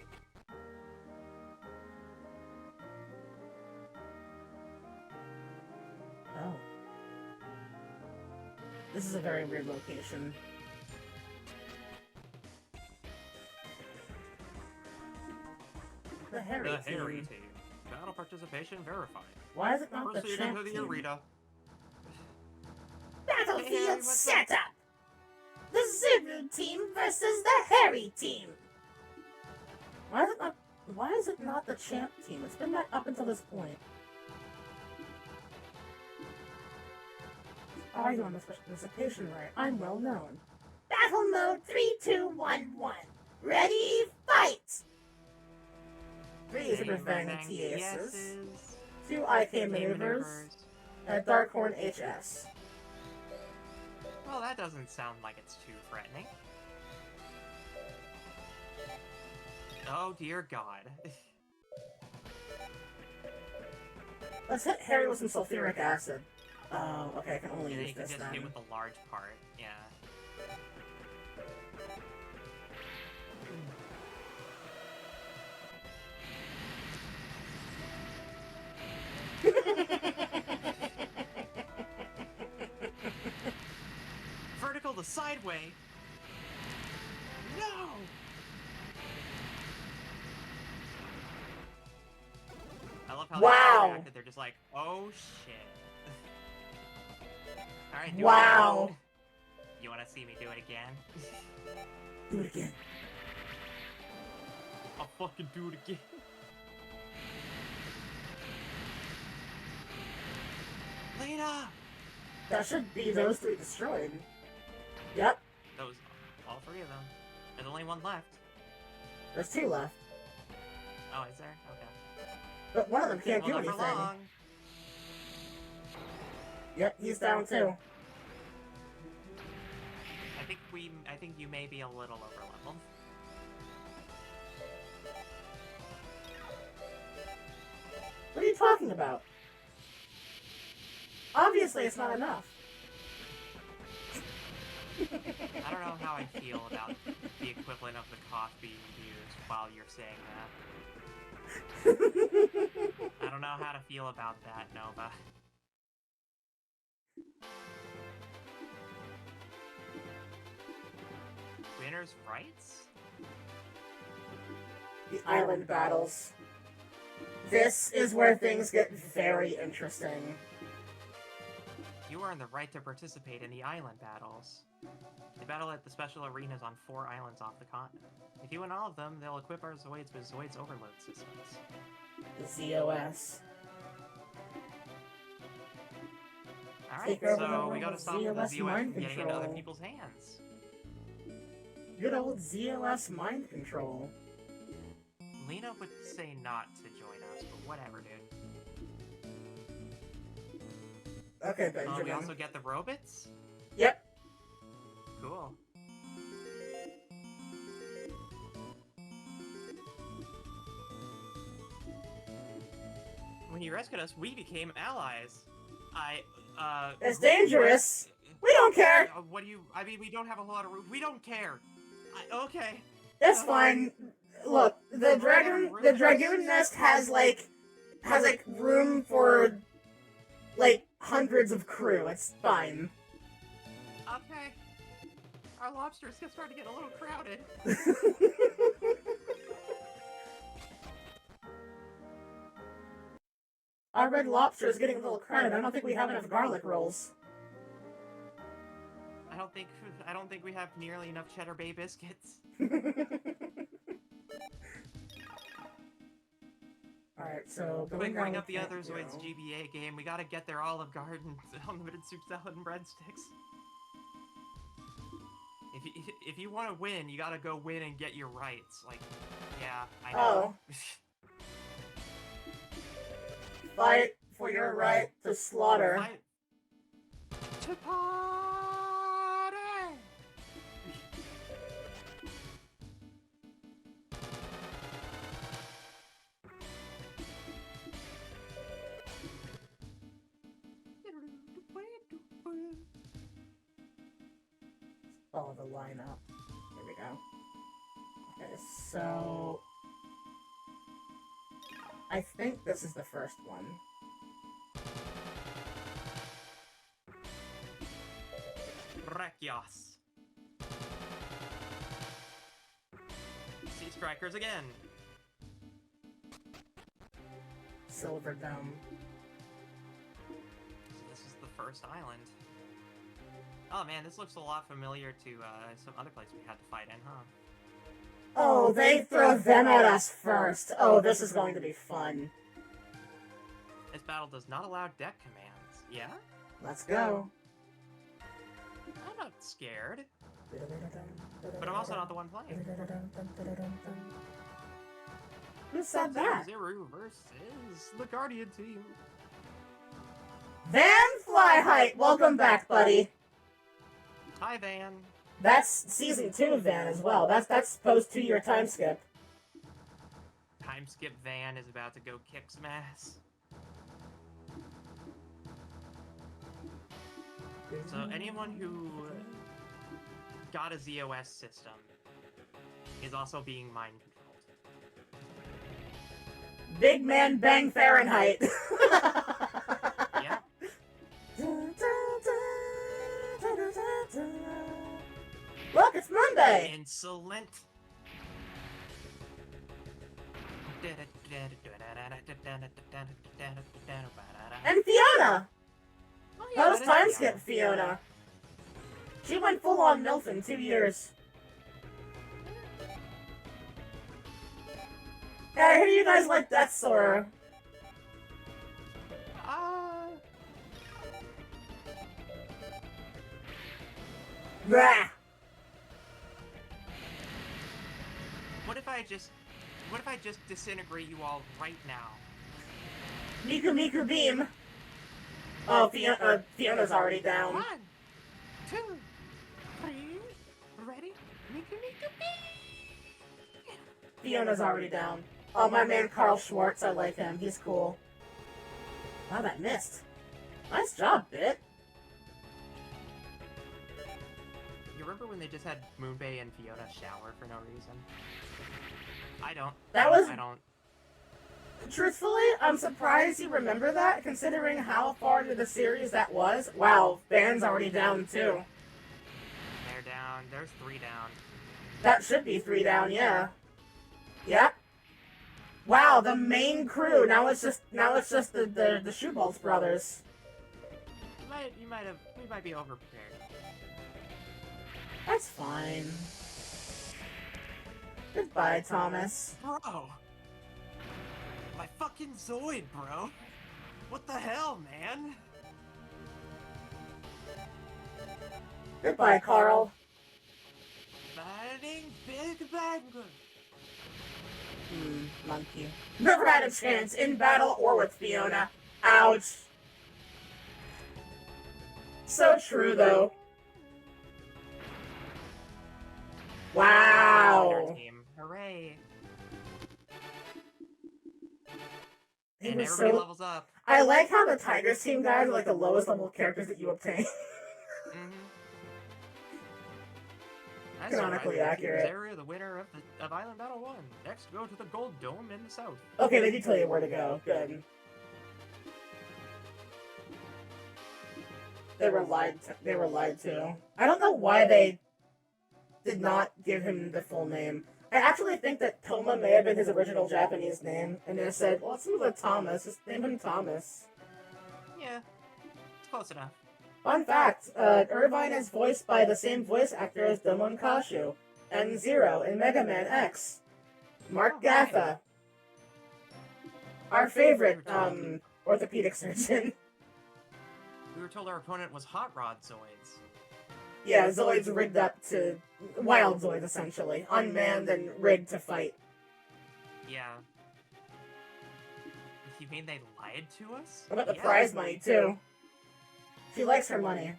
Oh. This is a very weird location. The Harry
The
team.
Harry team. Battle participation verified.
Why is it not the
Proceeding
champ
to the
team?
arena.
Battlefield
Hey, Harry, what's up?
setup! The Zulu team versus the Harry team! Why is it not the champ team? It's been that up until this point. Are you on the specification right? I'm well known. Battle mode 3, 2, 1, 1. Ready, fight! 3 is Revang TSs. 2 IK maneuvers. Darkhorn HS.
Well, that doesn't sound like it's too threatening. Oh dear God.
Let's hit Harry with some sulfuric acid. Oh, okay, I can only
And then
use
you can
this
just
then.
hit with the large part, yeah. Vertical to sideway? No! I love how
Wow.
they reacted. They're just like, oh shit. Alright, do it
Wow.
again. You wanna see me do it again?
Do it again.
I'll fucking do it again. Lena!
That should be those 3 destroyed. Yep,
Those, all 3 of them. There's only 1 left.
there's 2 left.
Oh, is there? Okay.
But one of them can't
Well,
do
not for
anything.
long.
Yep, he's down too.
I think you may be a little over leveled.
What are you talking about? Obviously, it's not enough.
I don't know how I feel about the equivalent of the cough being used while you're saying that. I don't know how to feel about that, Nova. Winner's rights?
The island battles. This is where things get very interesting.
You earn the right to participate in the island battles. They battle at the special arenas on 4 islands off the continent. If you win all of them, they'll equip our Zoids with Zoids overload systems.
The ZOS.
Alright,
Take over
so
the
we gotta
world
stop
of
the
ZOS
ZOS
mind
from getting into other
control.
people's hands.
Good old ZOS mind control.
Lena would say not to join us, but whatever, dude.
Okay,
Oh, we
Benjamin.
also get the robots?
Yep.
Cool. When you rescued us, we became allies.
It's dangerous. We don't care.
What do you... I mean, we don't have a whole lot of room. We don't care. Okay.
It's fine. Look, the dragoon nest has like room for like hundreds of crew. It's fine.
Okay. Our lobsters just starting to get a little crowded.
Our red lobster is getting a little crowded. I don't think we have enough garlic rolls.
I don't think we have nearly enough Cheddar Bay biscuits.
Alright, so
Quick,
down
bring up the
can't
other Zoids
go.
GBA game. We gotta get their Olive Garden unlimited soup salad and breadsticks. If you want to win, you gotta go win and get your rights. Like, yeah, I know.
Oh. Fight for your right to slaughter.
To party!
Follow the lineup. Here we go. Okay, so I think this is the first one.
Brachios. Sea Strikers again.
Silver Dome.
So this is the first island. Oh man, this looks a lot familiar to some other place we had to fight in, huh?
Oh, they throw them at us first. Oh, this is going to be fun.
This battle does not allow deck commands. Yeah?
Let's go.
I'm not scared. But I'm also not the one playing.
Who said that?
Zero versus the Guardian team.
Van Flyheight, welcome back, buddy.
Hi, Van.
That's season 2 of Van as well. That's post 2-year time skip.
Time skip Van is about to go kick some ass. So anyone who got a ZOS system is also being mind controlled.
Big man bang Fahrenheit.
Yeah.
Look, it's Monday.
Insolent.
And Fiona.
Oh,
How does
that is
time
Fiona.
skip Fiona? She went full on MILF in 2 years. Yeah, I hear you guys like Death Sora. Rah!
What if I just disintegrate you all right now?
Miku Miku Beam. Oh, Fiona's already down.
1, 2, 3, ready? Miku Miku Beam!
Fiona's already down. Oh, my man Carl Schwartz, I like him. He's cool. Wow, that missed. Nice job, Bit.
You remember when they just had Moonbay and Fiona shower for no reason? I don't.
That was-
I don't.
Truthfully, I'm surprised you remember that, considering how far into the series that was. Wow, Van's already down, too.
They're down. There's 3 down.
That should be 3 down, yeah. Yep. Wow, the main crew. Now it's just the Shoebolts brothers.
We might be overprepared.
That's fine. Goodbye, Thomas.
Bro! My fucking Zoid, bro! What the hell, man?
Goodbye, Carl.
Batting Big Banger!
Monkey. Never had a chance in battle or with Fiona. Ouch. So true, though. Wow.
Team. Hooray!
He
And
was
everybody
so-
levels up.
I like how the Tigers team guys are like the lowest level characters that you obtain.
Mm-hmm.
Canonically accurate.
Area, the winner of Island Battle 1. Next, go to the Gold Dome in the south.
Okay, they did tell you where to go. Good. They were lied to. I don't know why they did not give him the full name. I actually think that Toma may have been his original Japanese name, and they said, well, let's move to Thomas. Just name him Thomas.
Yeah, it's close enough.
Fun fact, Irvine is voiced by the same voice actor as Domon Kashu, and Zero in Mega Man X. Mark Gaffa. Our favorite, orthopedic surgeon.
We were told our opponent was Hot Rod Zoids.
Yeah, Zoids rigged up to... Wild Zoids, essentially. Unmanned and rigged to fight.
Yeah. You mean they lied to us?
What about the
Yeah.
prize money, too? She likes her money.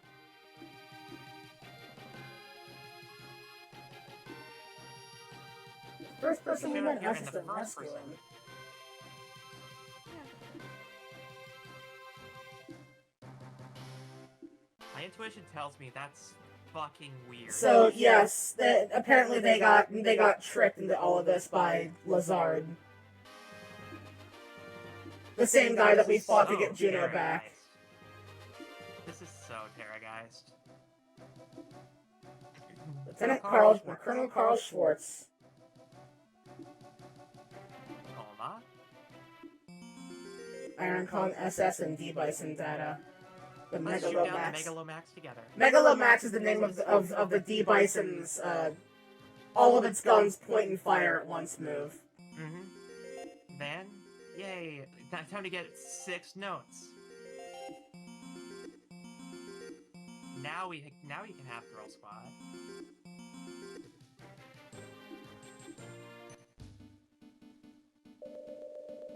First person
Showed
human
up here in
access
the
to
first
rescue
person.
him.
My intuition tells me that's fucking weird.
So yes, apparently they got tricked into all of this by Lazard, the same guy that we fought to get Juno back.
This is so Terrageist.
Colonel Carl Schwartz.
Toma.
Ironcon SS and D Bison data. The
Let's shoot down the
Megalomax.
Megalomax together.
Megalomax is the name of the D Bison's all of its guns point and fire at once move.
Then, yay, time to get 6 notes. Now we can have Girl Squad.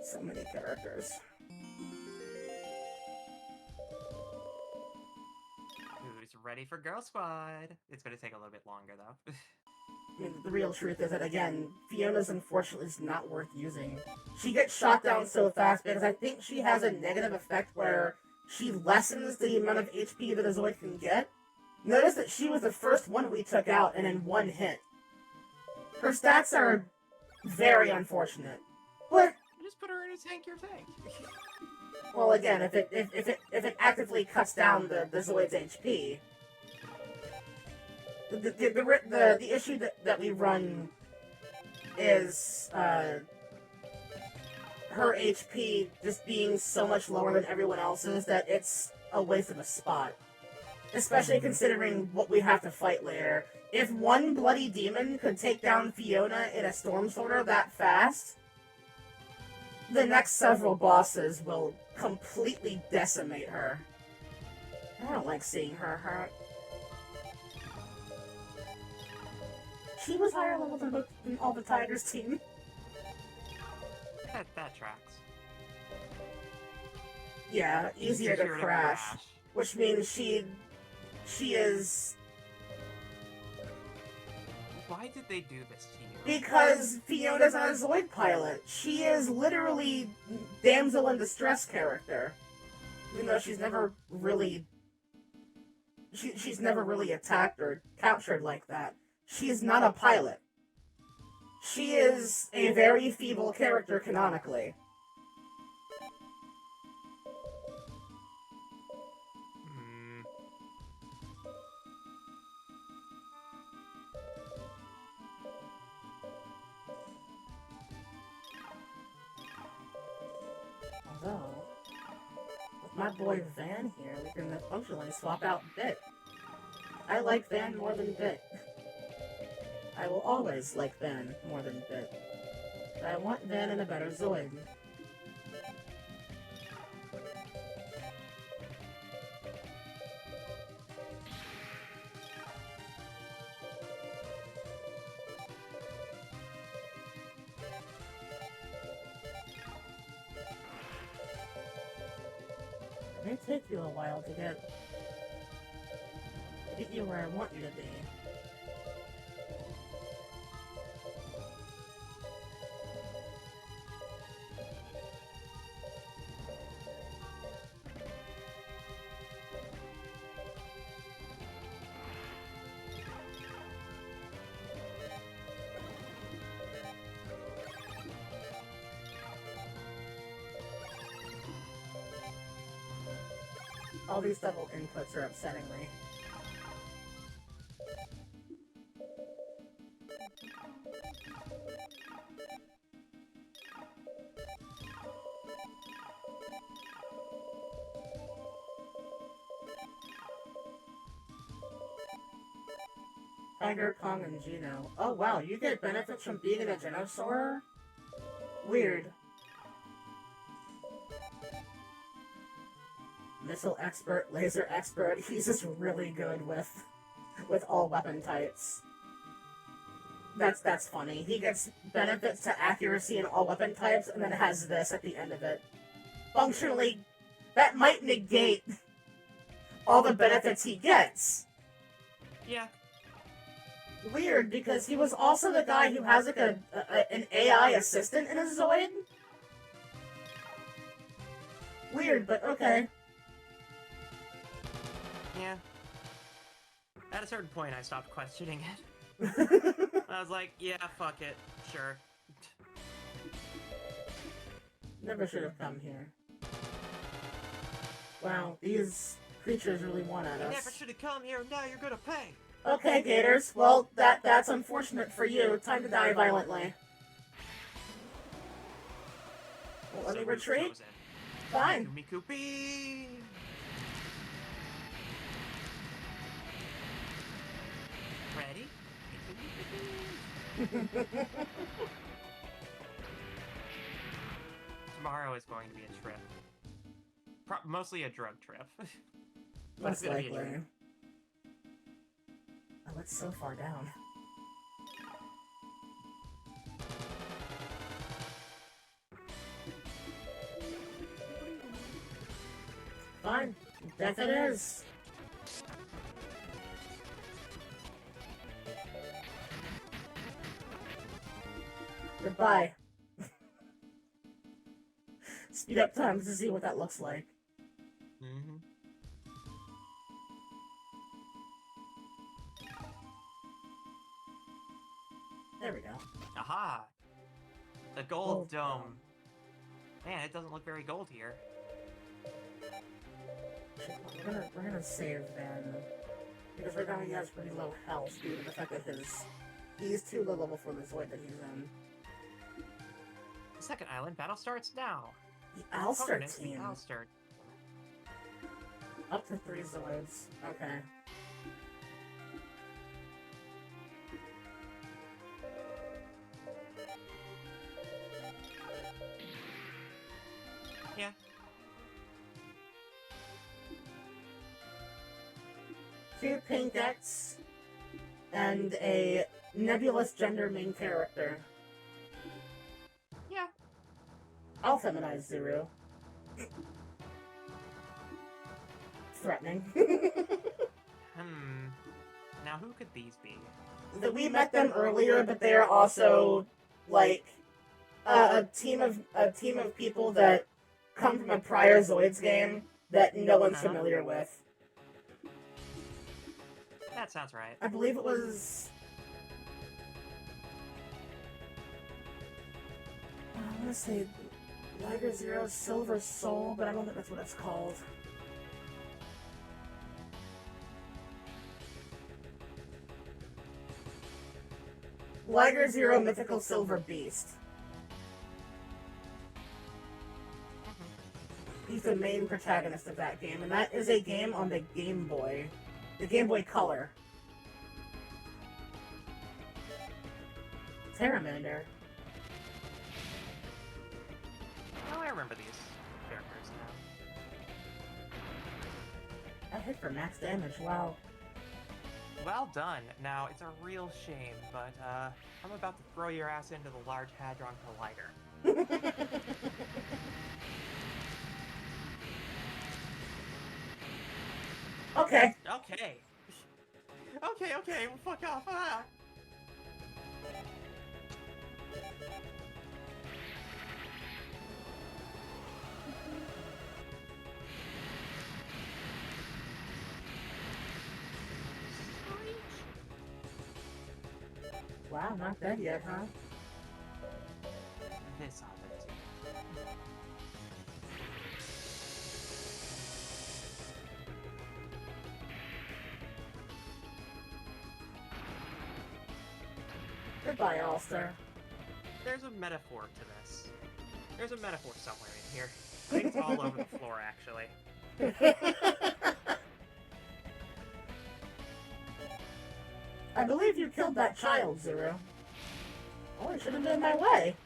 So many characters.
Who's ready for Girl Squad? It's gonna take a little bit longer though.
I mean, the real truth is that, again, Fiona's unfortunately is not worth using. She gets shot down so fast because I think she has a negative effect where she lessens the amount of HP that a Zoid can get. Notice that she was the first one we took out and in one hit. Her stats are very unfortunate. But
Just put her in a tank, tank.
well, again, if it actively cuts down the Zoid's HP, the issue that we run is her HP just being so much lower than everyone else's that it's a waste of a spot. Especially considering what we have to fight later. If one bloody demon could take down Fiona in a Storm Sorter that fast, the next several bosses will completely decimate her. I don't like seeing her hurt. She was higher level than all the Tigers team.
That tracks.
Yeah, easier to crash. Which means she is...
Why did they do this to you?
Because Fiona's not a Zoid pilot. She is literally damsel in distress character. Even though she's never really... She's never really attacked or captured like that. She's not a pilot. She is a very feeble character canonically. Although, with my boy Van here, we can functionally swap out Bit. I like Van more than Bit. I will always like Van more than Bit. But I want Van in a better Zoid. It may take you a while to get you where I want you to be. All these double inputs are upsetting me. Tiger, Kong, and Geno. Oh wow, you get benefits from being in a Genosaur? Weird. Missile expert, laser expert, he's just really good with all weapon types. That's funny. He gets benefits to accuracy in all weapon types, and then has this at the end of it. Functionally, that might negate all the benefits he gets.
Yeah.
Weird, because he was also the guy who has like an AI assistant in his Zoid. Weird, but okay.
Yeah. At a certain point, I stopped questioning it. I was like, yeah, fuck it. Sure.
Never should have come here. Wow, these creatures really want at
You
us.
never should have come here, now you're gonna pay!
Okay, Gators. Well, that's unfortunate for you. Time to die violently. Well, let me retreat. Fine.
Mikupi! Ready? Tomorrow is going to be a trip. Mostly a drug trip. But
Most
it's gonna be a
likely.
trip.
Oh, it's so far down. Fine. Death it is. Goodbye. Speed up time to see what that looks like.
Mm-hmm.
There we go.
Aha! The gold
Gold
dome.
dome.
Man, it doesn't look very gold here.
We're gonna save then. Because right now he has pretty low health due to the fact that he's too low level for the Zoid that he's in.
The second island battle starts now.
The Alster
Opponent is the
team.
Alster.
Up to 3 Zoids. Okay.
Yeah.
Two pink decks and a nebulous gender main character.
Yeah.
I'll feminize Zuru. Threatening.
Now who could these be?
We met them earlier, but they are also like a team of people that come from a prior Zoids game that no one's familiar with.
That sounds right.
I believe it was. I want to say Liger Zero Silver Soul, but I don't think that's what it's called. Liger Zero Mythical Silver Beast. He's the main protagonist of that game, and that is a game on the Game Boy. The Game Boy Color. Terramander.
Oh, I remember these characters now.
That hit for max damage, wow.
Well done. Now, it's a real shame, but I'm about to throw your ass into the Large Hadron Collider.
Okay.
Okay. Okay, well, fuck off. Ah.
Wow, not dead yet, huh?
This happened.
Goodbye, All-Star.
There's a metaphor to this. There's a metaphor somewhere in here. I think it's all over the floor, actually.
I believe you killed that child, Zero. Oh, it should have been my way.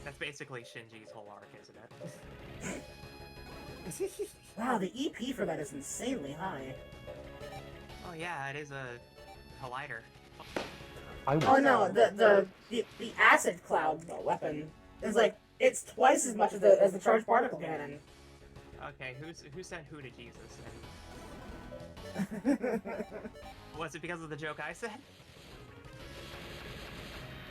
That's basically Shinji's whole arc, isn't it?
Wow, the EP for that is insanely high.
Oh yeah, it is a collider.
Oh no, the acid cloud weapon is like it's twice as much as the charged particle cannon.
Okay, who sent who to Jesus? Was it because of the joke I said?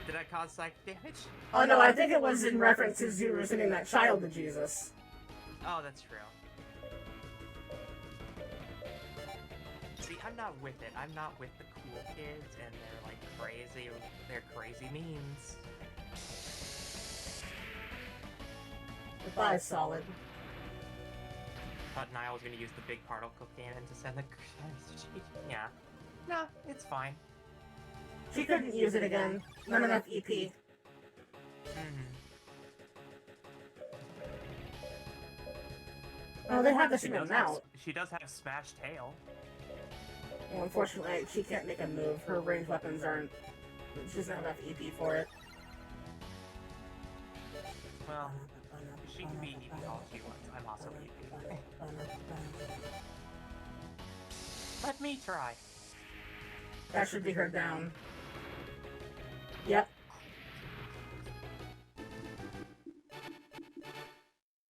Did I cause psychic damage?
Oh no, I think it was in reference to Zuru sending that child to Jesus.
Oh, that's true. See, I'm not with it. I'm not with the cool kids and their crazy memes.
Goodbye, Solid.
Thought Niall was gonna use the big particle cannon to send the yeah. No, it's fine.
She couldn't use it again. Not enough EP. Oh, they have the human mount.
She does have Smash Tail.
Well, unfortunately, she can't make a move. Her ranged weapons aren't... She doesn't have enough EP for it.
Well, she can be EP all she wants. I'm also EP. Let me try.
That should be her down. Yep.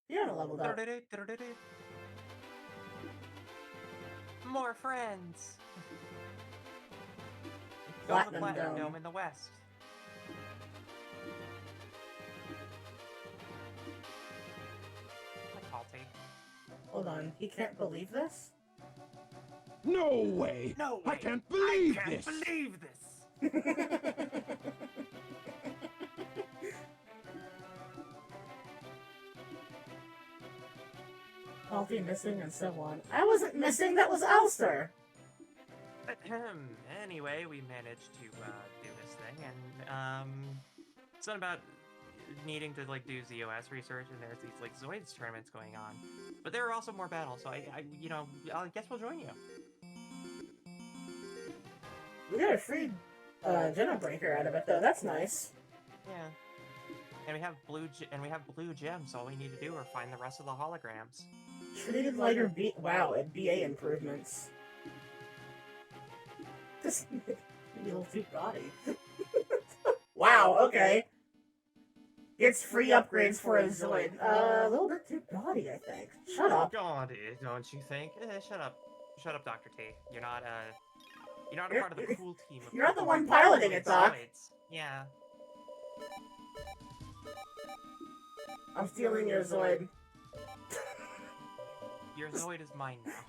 You haven't leveled up.
More friends! Go to the Platinum Dome in the west.
Hold on, he can't believe this?
No way!
No way!
I can't believe
I can't
this!
believe this!
Healthy, missing, and so on. I wasn't missing, that was Elster!
Anyway, we managed to do this thing, and it's not about needing to like do ZOS research, and there's these like Zoids tournaments going on. But there are also more battles, so I guess we'll join you.
We got a free Geno Breaker out of it though, that's nice.
Yeah. And we have blue gems, so all we need to do are find the rest of the holograms.
Treated lighter wow, and BA improvements. This a little too gaudy. Wow, okay. It's free upgrades for a Zoid. A little bit too gaudy, I think. Shut up.
Gaudy, don't you think? Shut up. Shut up, Dr. T. You're not a part of the cool team.
You're not the one piloting it, Doc.
Zoids. Yeah.
I'm stealing your Zoid.
Your Zoid is mine now.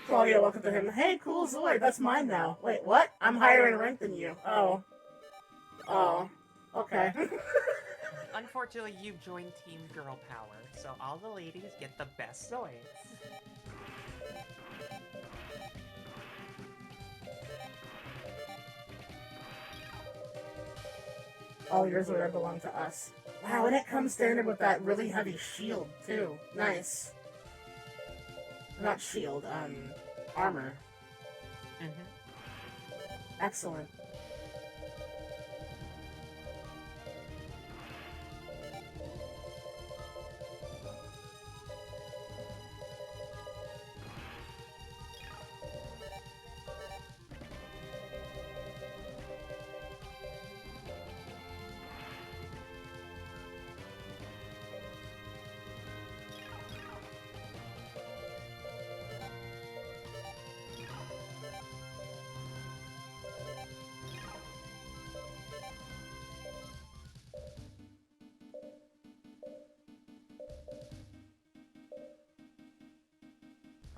Claudia walked up to him. Hey, cool Zoid, that's mine now. Wait, what? I'm higher in rank than you. Oh. Oh. Okay.
Unfortunately, you've joined Team Girl Power, so all the ladies get the best Zoids.
All your Zoid belong to us. Wow, and it comes standard with that really heavy shield, too. Nice. Not shield, armor. Excellent.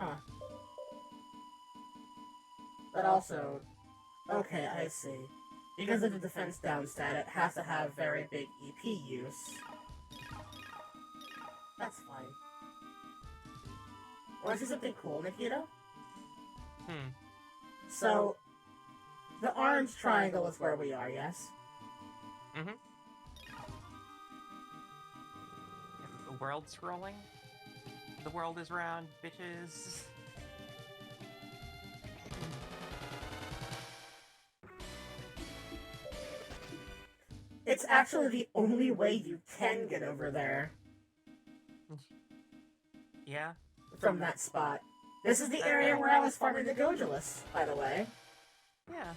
Huh. But also, okay, I see. Because of the defense down stat, it has to have very big EP use. That's fine. Wanna see something cool, Nikita? So, the orange triangle is where we are, yes?
World scrolling? The world is round, bitches.
It's actually the only way you can get over there.
Yeah?
From that spot. This is the area where I was farming the Gojulus, by the way.
Yeah.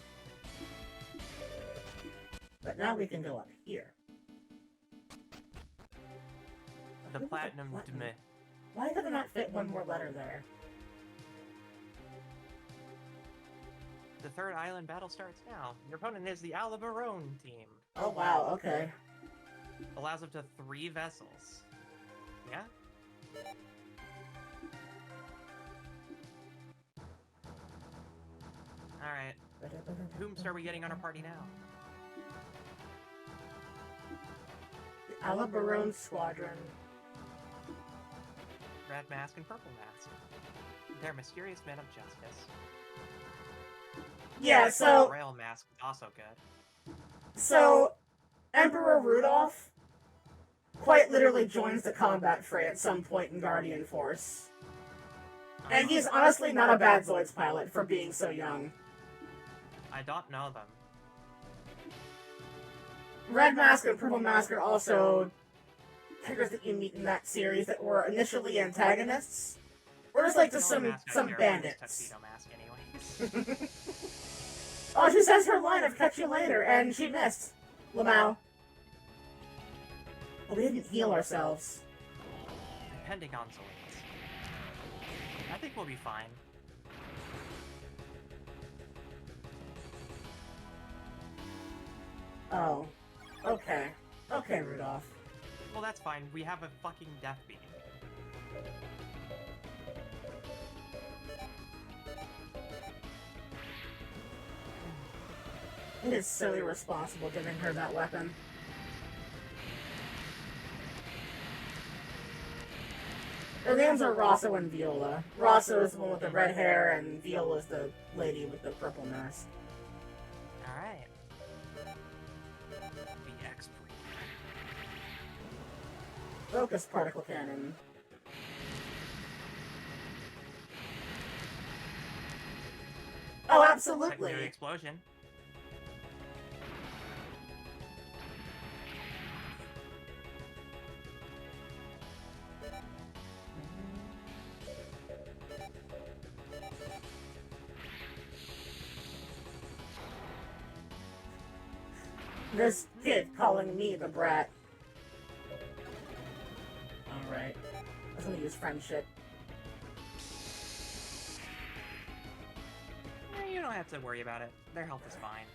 But now we can go up here.
The Platinum Dme.
Why did it not fit one more letter there?
The third island battle starts now. Your opponent is the Alabarone team.
Oh wow, okay.
Allows up to 3 vessels. Yeah? Alright. Whom are we getting on our party now?
The Alabarone Squadron.
Red Mask and Purple Mask. They're mysterious men of justice.
Yeah, so...
Rail Mask is also good.
So, Emperor Rudolph quite literally joins the combat fray at some point in Guardian Force. And he's honestly not a bad Zoids pilot for being so young.
I don't know them.
Red Mask and Purple Mask are also characters that you meet in that series that were initially antagonists. Or just like just some bandits.
Tuxedo Mask anyways.
Oh, she says her line of catch you later, and she missed. Lamau. Oh, we didn't heal ourselves.
Depending on Zoids. I think we'll be fine.
Oh. Okay. Okay, Rudolph.
Well, that's fine. We have a fucking death beam.
It is so irresponsible giving her that weapon. Their names are Rosso and Viola. Rosso is the one with the red hair, and Viola is the lady with the purple mask.
Alright. The expert.
Focus particle cannon. Oh, absolutely!
Secondary explosion.
This kid calling me the brat. Alright. I was gonna use friendship.
You don't have to worry about it. Their health is fine.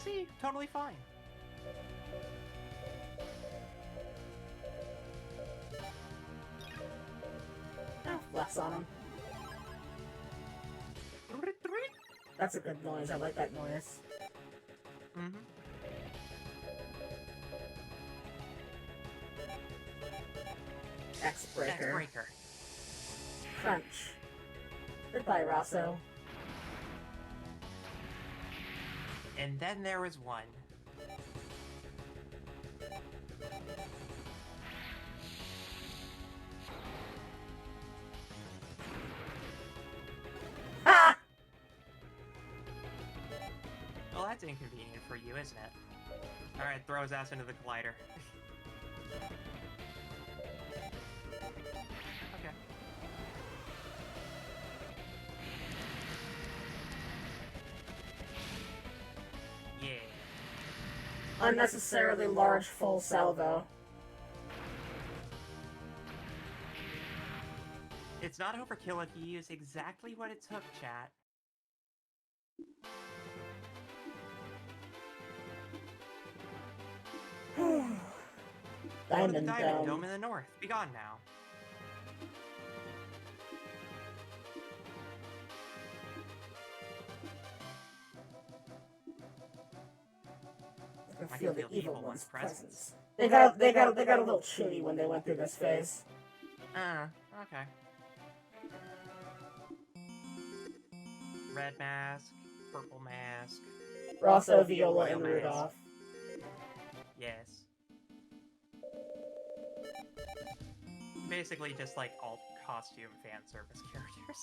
See? Totally fine.
Oh, flex on him. That's a good noise. I like that noise.
Mm-hmm.
X-Breaker.
X-Breaker.
Crunch. Goodbye, Rosso.
And then there was one.
Ha!
Well, that's inconvenient for you, isn't it? Alright, throw his ass into the collider. Okay. Yeah.
Unnecessarily large full salvo.
It's not overkill if you use exactly what it took, chat. Go to the Diamond Dome in the north. Be gone now.
I can feel the evil one's presence. They got a little chilly when they went through this phase.
Okay. Red mask, purple mask.
Rosso, Viola, and
Mask.
Rudolph.
Yes. Basically just like alt costume fan service characters.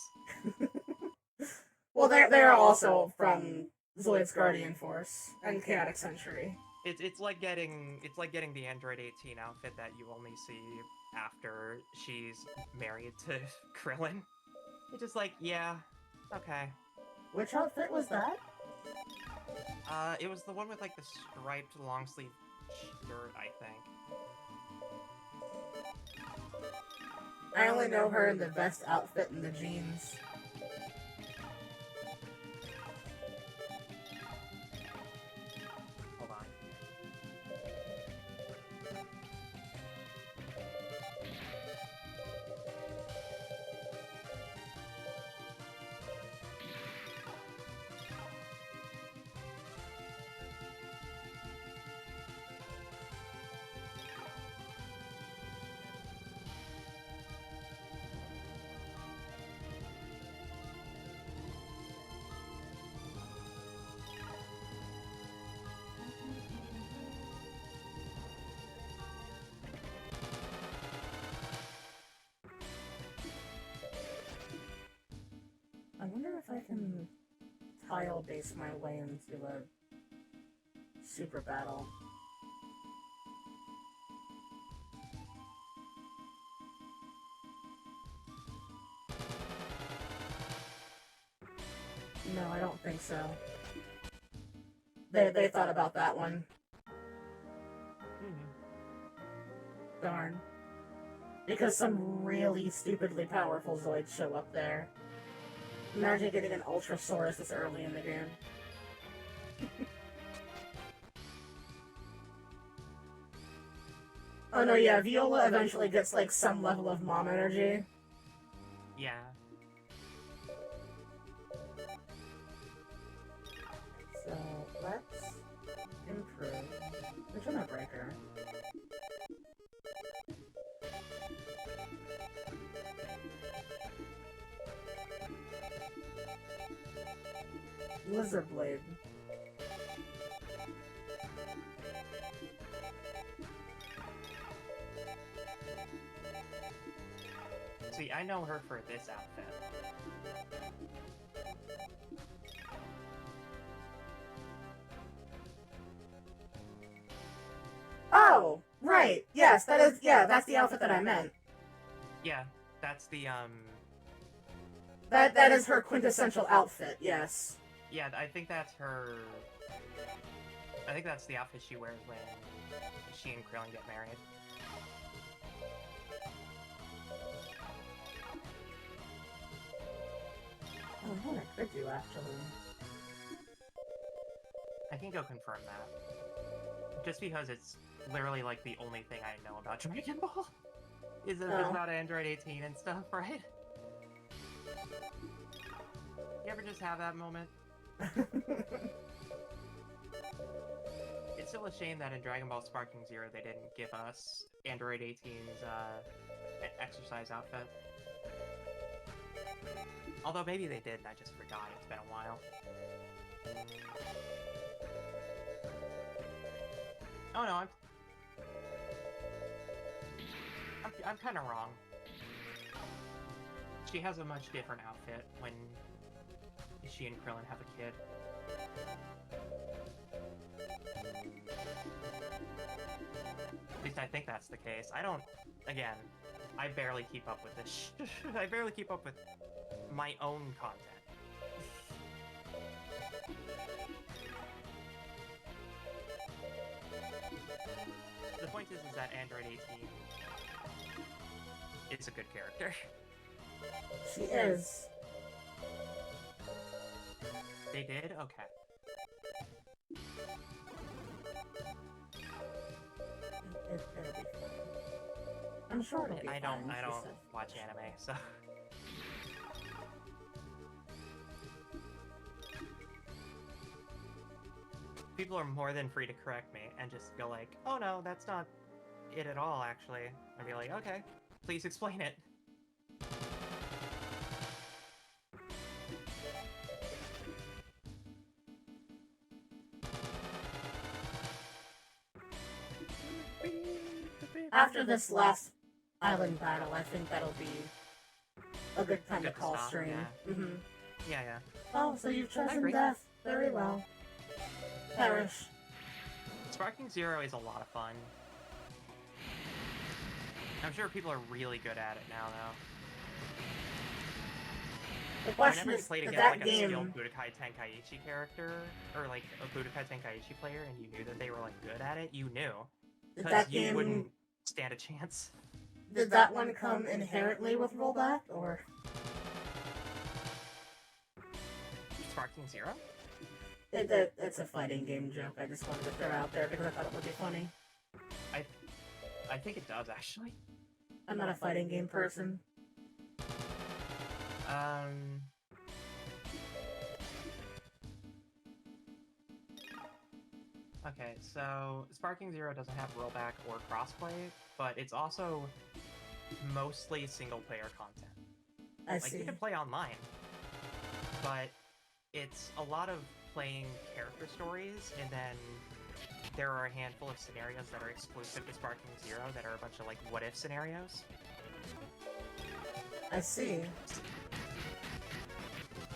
Well, they're also from Zoid's Guardian Force and Chaotic Century.
It's like getting the Android 18 outfit that you only see after she's married to Krillin. It's just like, yeah, okay.
Which outfit was that?
It was the one with like the striped long sleeve shirt, I think.
I only know her in the vest outfit and the jeans.
Hold on.
tile base my way into a super battle. No, I don't think so. They thought about that one. Darn. Because some really stupidly powerful Zoids show up there. Imagine getting an Ultrasaurus this early in the game. Oh no, yeah, Viola eventually gets like some level of mom energy.
Yeah.
So let's improve the Gemma Breaker. Lizard Blade.
See, I know her for this outfit.
Oh, right. Yes, that is. Yeah, that's the outfit that I meant.
Yeah, that's the,
That is her quintessential outfit. Yes.
yeah, I think that's her... I think that's the outfit she wears when she and Krillin get married.
Oh, what I could do actually.
I can go confirm that. Just because it's literally like the only thing I know about Dragon Ball. Is about Android 18 and stuff, right? You ever just have that moment? It's still a shame that in Dragon Ball Sparking Zero they didn't give us Android 18's exercise outfit. Although maybe they did and I just forgot, it's been a while. Oh no, I'm kind of wrong. She has a much different outfit when she and Krillin have a kid. At least I think that's the case. I don't... Again, I barely keep up with this I barely keep up with my own content. The point is that Android 18 is a good character.
She is.
They did? Okay.
It'll be fun. I'm sure it'll be
I
fun,
don't
she said.
watch anime, so... People are more than free to correct me and just go like, oh no, that's not it at all, actually. I'd be like, okay, please explain it.
After this last island battle, I think that'll be a good time to
Good to
call
stop,
stream.
yeah.
Mm-hmm.
Yeah.
Oh, so you've chosen
agree.
death. Very well. Perish.
Sparking Zero is a lot of fun. I'm sure people are really good at it now, though.
The question
Whenever you
is,
played
did
against
that
like a
game...
skilled Budokai Tenkaichi character, or like a Budokai Tenkaichi player, and you knew that they were like good at it, you knew.
Did
Because
that
you
game...
wouldn't stand a chance.
Did that one come inherently with rollback, or...?
Sparking Zero?
It's a fighting game joke. I just wanted to throw out there because I thought it would be funny.
I think it does, actually.
I'm not a fighting game person.
Okay, so Sparking Zero doesn't have rollback or crossplay, but it's also mostly single-player content.
I
Like,
see.
you can play online, but it's a lot of playing character stories, and then there are a handful of scenarios that are exclusive to Sparking Zero that are a bunch of, like, what-if scenarios.
I see.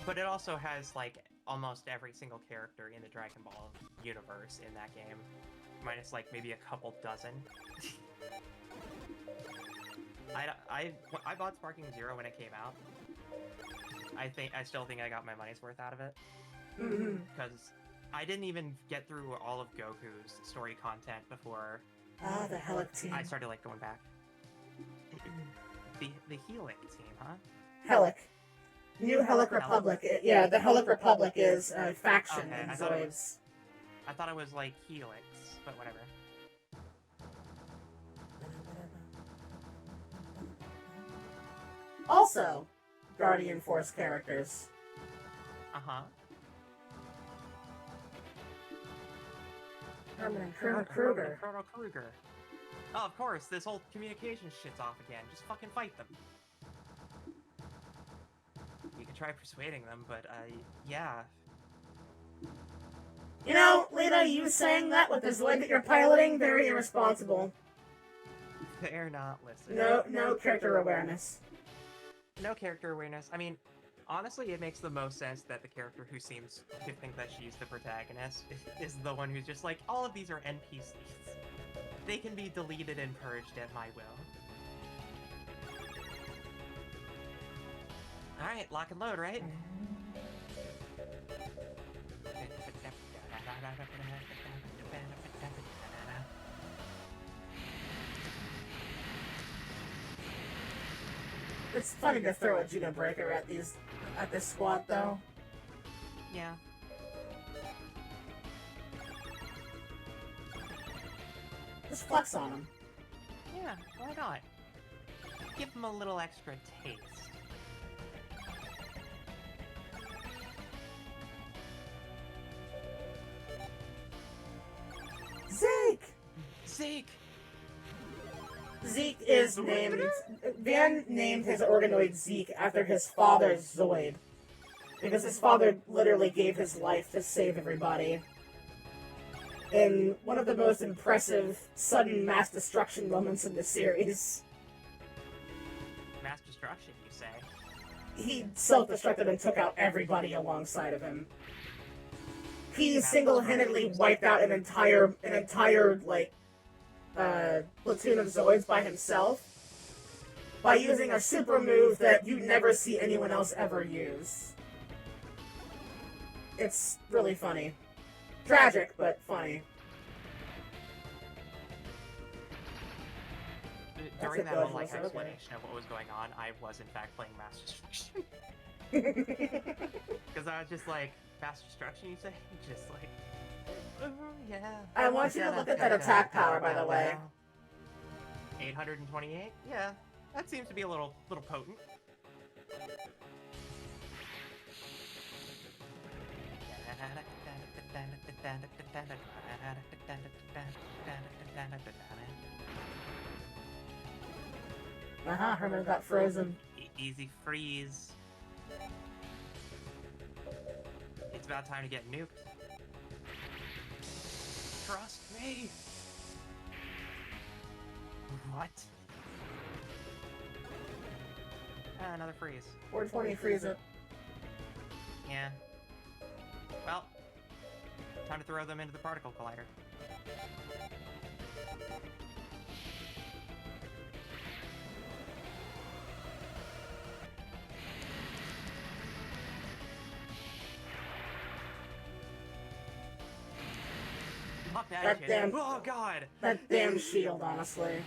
But it also has, like, almost every single character in the Dragon Ball universe in that game, minus like maybe a couple dozen. I bought Sparking Zero when it came out. I still think I got my money's worth out of it. Because I didn't even get through all of Goku's story content before
Ah, the Helic team.
I started like going back. the Helic team, huh?
Helic. New Helic Republic. Yeah, the Helic Republic is a faction
Okay,
in
I thought it
Zoids.
I thought it was like Helix, but whatever.
Also, Guardian Force characters.
Uh-huh.
Herman and Colonel Kruger.
Colonel Kruger. Oh, of course, this whole communication shit's off again. Just fucking fight them. You can try persuading them, but, yeah.
You know, Lita, you saying that with the Zoid that you're piloting, very irresponsible.
They're not listening.
No character awareness.
No character awareness. I mean, honestly, it makes the most sense that the character who seems to think that she's the protagonist is the one who's just like, all of these are NPCs. They can be deleted and purged at my will. Alright, lock and load, right?
It's funny to throw a Judo Breaker at this squad, though.
Yeah.
Just flex on them.
Yeah, why not? Give them a little extra taste.
Zeke!
Zeke!
Zeke is named... Van named his organoid Zeke after his father's Zoid. Because his father literally gave his life to save everybody. In one of the most impressive sudden mass destruction moments in the series.
Mass destruction, you say?
He self-destructed and took out everybody alongside of him. He single-handedly wiped out an entire like, platoon of Zoids by himself by using a super move that you never see anyone else ever use. It's really funny. Tragic, but funny.
During
a
that
good
whole like
one, okay.
explanation of what was going on, I was in fact playing Mass Destruction. Because I was just like, Mass Destruction, you say? Just like, oh yeah.
I want you to look at that attack power, by the way.
828? Yeah, that seems to be a little potent.
Herman got frozen.
Easy freeze. It's about time to get nuked. Trust me. What? Ah, another freeze.
420 freeze it.
Yeah. Well, time to throw them into the particle collider. Not that
That
kid.
damn-
Oh god!
That damn shield, honestly.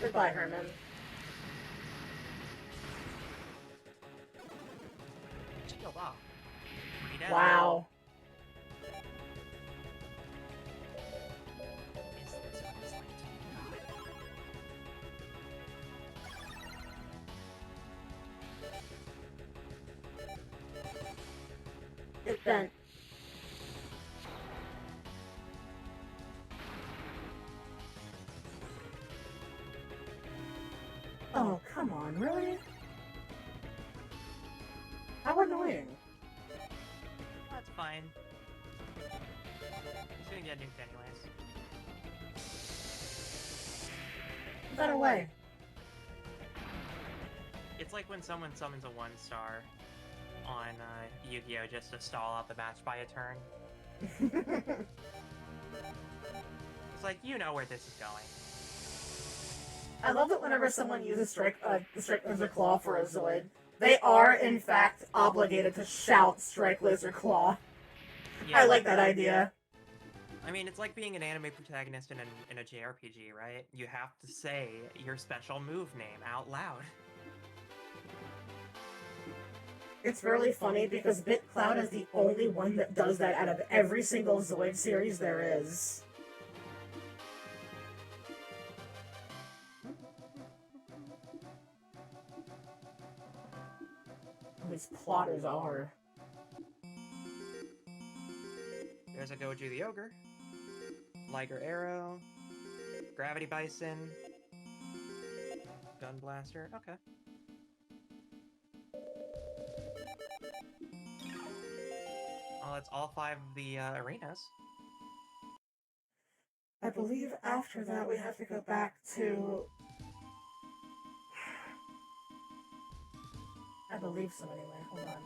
Goodbye, Herman.
Shield off. Read out.
Wow.
Is this what it's like to be God?
It bent. Oh, come on, really? How annoying.
That's fine. He's gonna get nuked anyways.
Put that away.
It's like when someone summons a 1-star on Yu-Gi-Oh! Just to stall out the match by a turn. It's like, you know where this is going.
I love that whenever someone uses the Strike Laser Claw for a Zoid, they are, in fact, obligated to shout Strike Laser Claw.
Yeah,
I like that idea.
I mean, it's like being an anime protagonist in a JRPG, right? You have to say your special move name out loud.
It's really funny because BitCloud is the only one that does that out of every single Zoid series there is. These plotters are.
There's a Goju the Ogre, Liger Arrow, Gravity Bison, Gun Blaster, okay. Well, that's all 5 of the arenas.
I believe after that we have to go back to... I believe so anyway, hold on.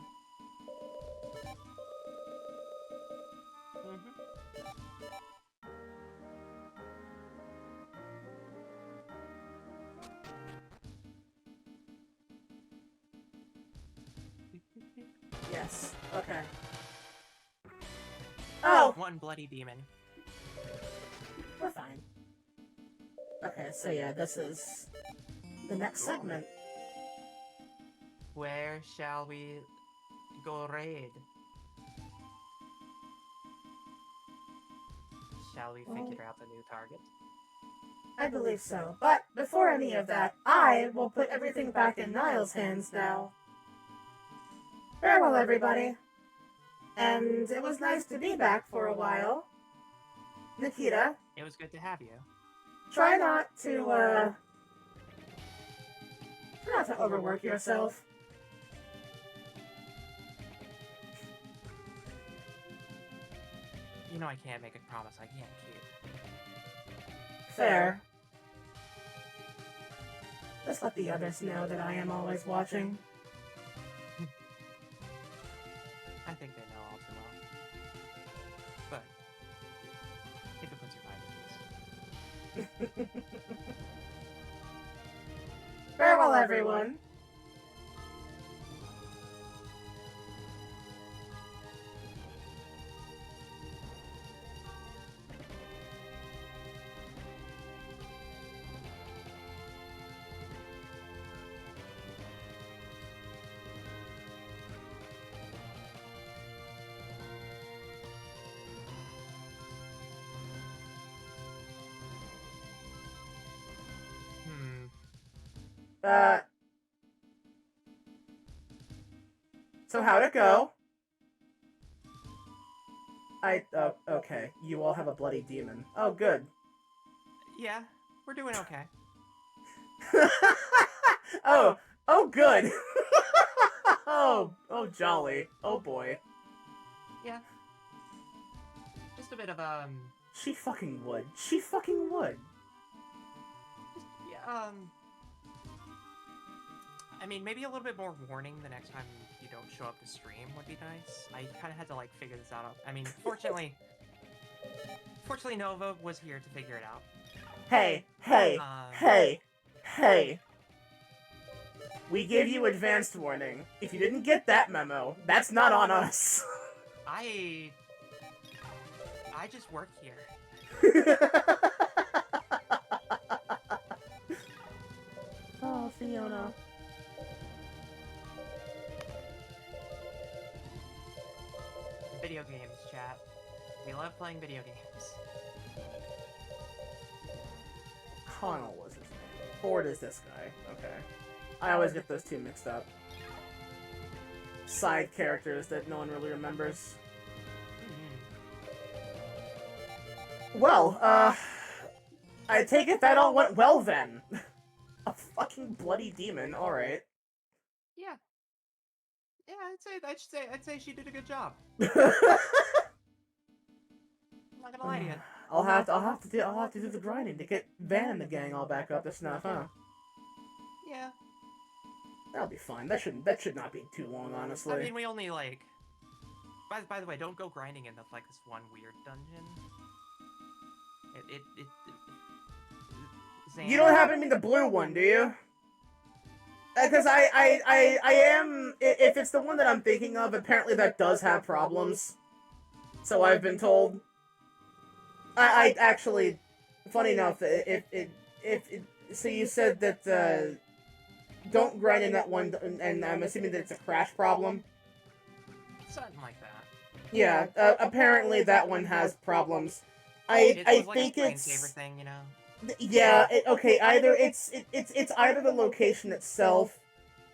Yes, okay. Oh!
One bloody demon.
We're fine. Okay, so yeah, this is the next segment.
Where shall we go raid? Shall we figure out the new target?
I believe so. But before any of that, I will put everything back in Niall's hands now. Farewell, everybody. And it was nice to be back for a while. Nikita,
It was good to have you.
try not to overwork yourself.
You know I can't make a promise I can't keep.
Fair. Just let the others know that I am always watching.
I think they know all too well. But if it puts your mind at ease.
Farewell, everyone. So how'd it go? Okay. You all have a bloody demon. Oh, good.
Yeah, we're doing okay.
Oh, good. Oh, jolly. Oh, boy.
Yeah. Just a bit of,
She fucking would. She fucking would.
yeah, I mean, maybe a little bit more warning the next time you don't show up to stream would be nice. I kind of had to, like, figure this out. I mean, fortunately Nova was here to figure it out.
Hey. We gave you advanced warning. If you didn't get that memo, that's not on us.
I just work here.
Oh, Fiona.
Video games, chat. We love playing video games.
Connell was his name. Ford is this guy. Okay. I always get those two mixed up. Side characters that no one really remembers. Well, I take it that all went well then. A fucking bloody demon, alright.
Yeah. Yeah, I'd say she did a good job.
I'm
not gonna lie to you.
I'll have to do the grinding to get Van and the gang all back up to snuff, huh?
Yeah.
That'll be fine. That should not be too long, honestly.
I mean, we only like. By the way, don't go grinding in like this one weird dungeon.
You don't happen to mean the blue one, do you? Because I am. If it's the one that I'm thinking of, apparently that does have problems. So I've been told. I actually, funny enough, so you said that don't grind in that one, and I'm assuming that it's a crash problem.
Something like that.
Yeah, apparently that one has problems. I
like
think
a
it's
screensaver thing, you know.
Yeah, okay, either it's either the location itself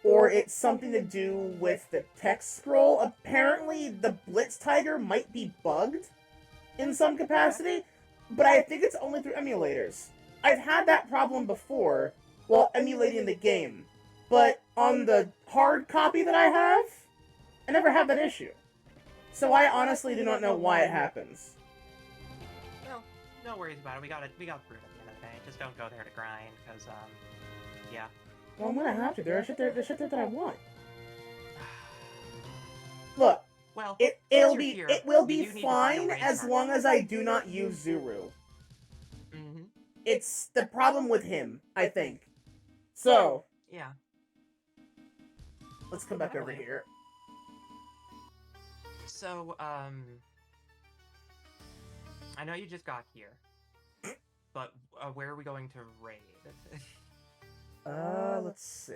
or it's something to do with the text scroll. Apparently the Blitz Tiger might be bugged in some capacity, but I think it's only through emulators. I've had that problem before while emulating the game, but on the hard copy that I have, I never had that issue. So I honestly do not know why it happens.
Well, no worries about it. We got through it at the end of the day. Just don't go there to grind, because yeah.
Well, I'm gonna have to. There's shit there that I want. Look,
well,
it will be fine as long as I do not use Zuru.
Mm-hmm.
It's the problem with him, I think. So
yeah.
Let's come back over here.
So, I know you just got here, but where are we going to raid?
Let's see.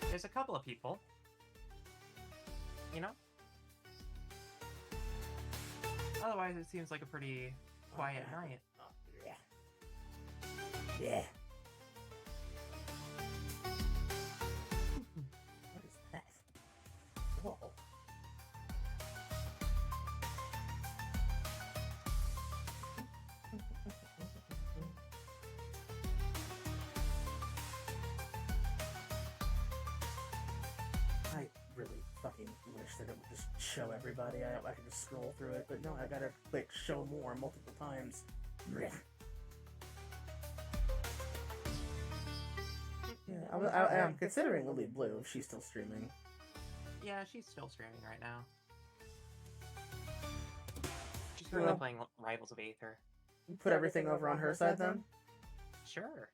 There's a couple of people, you know? Otherwise, it seems like a pretty quiet night.
Yeah. What is that? Whoa. I really fucking wish that it would just show everybody. I could just scroll through it, but no, I gotta click show more multiple times. Yeah, I'm considering Lily Blue if she's still streaming.
Yeah, she's still streaming right now. She's currently playing Rivals of Aether.
Put everything over on her side then?
Sure.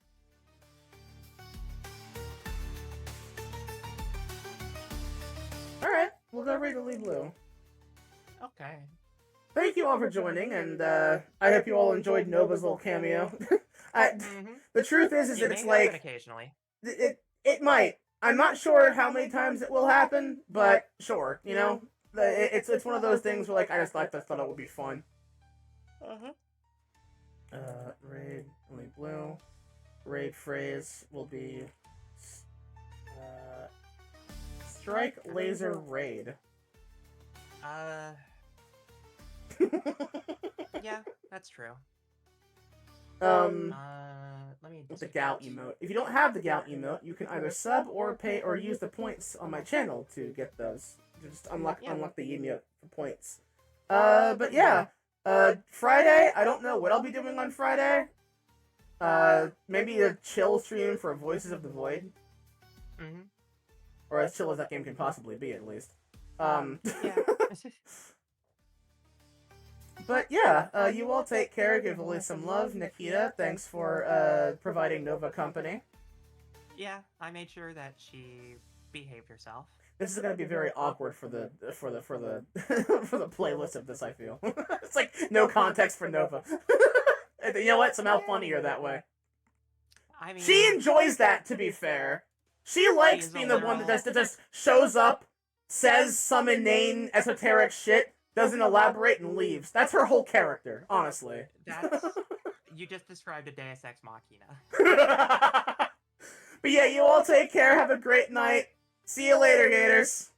Alright, we'll go raid Lily Blue.
Okay.
Thank you all for joining, and I hope you all enjoyed Nova's little cameo. The truth is that it's like
occasionally.
It might. I'm not sure how many times it will happen, but sure, you know, it's one of those things where like I just thought it would be fun. Raid Lily Blue. Raid phrase will be strike laser raid.
Yeah, that's true.
Let
me
with the gout emote. If you don't have the gout emote, you can either sub or pay or use the points on my channel to get those. Just unlock the emote for points. But yeah. Friday, I don't know what I'll be doing on Friday. Maybe a chill stream for Voices of the Void. Or as chill as that game can possibly be, at least.
Yeah.
But yeah, you all take care, give Lily some love. Nikita, thanks for providing Nova company.
Yeah, I made sure that she behaved herself.
This is gonna be very awkward for the for the playlist of this, I feel. It's like no context for Nova. You know what? Somehow funnier that way.
I mean,
she enjoys that, to be fair. She likes being the one that just shows up, says some inane esoteric shit, doesn't elaborate, and leaves. That's her whole character, honestly.
You just described a Deus Ex Machina.
But yeah, you all take care, have a great night. See you later, Gators.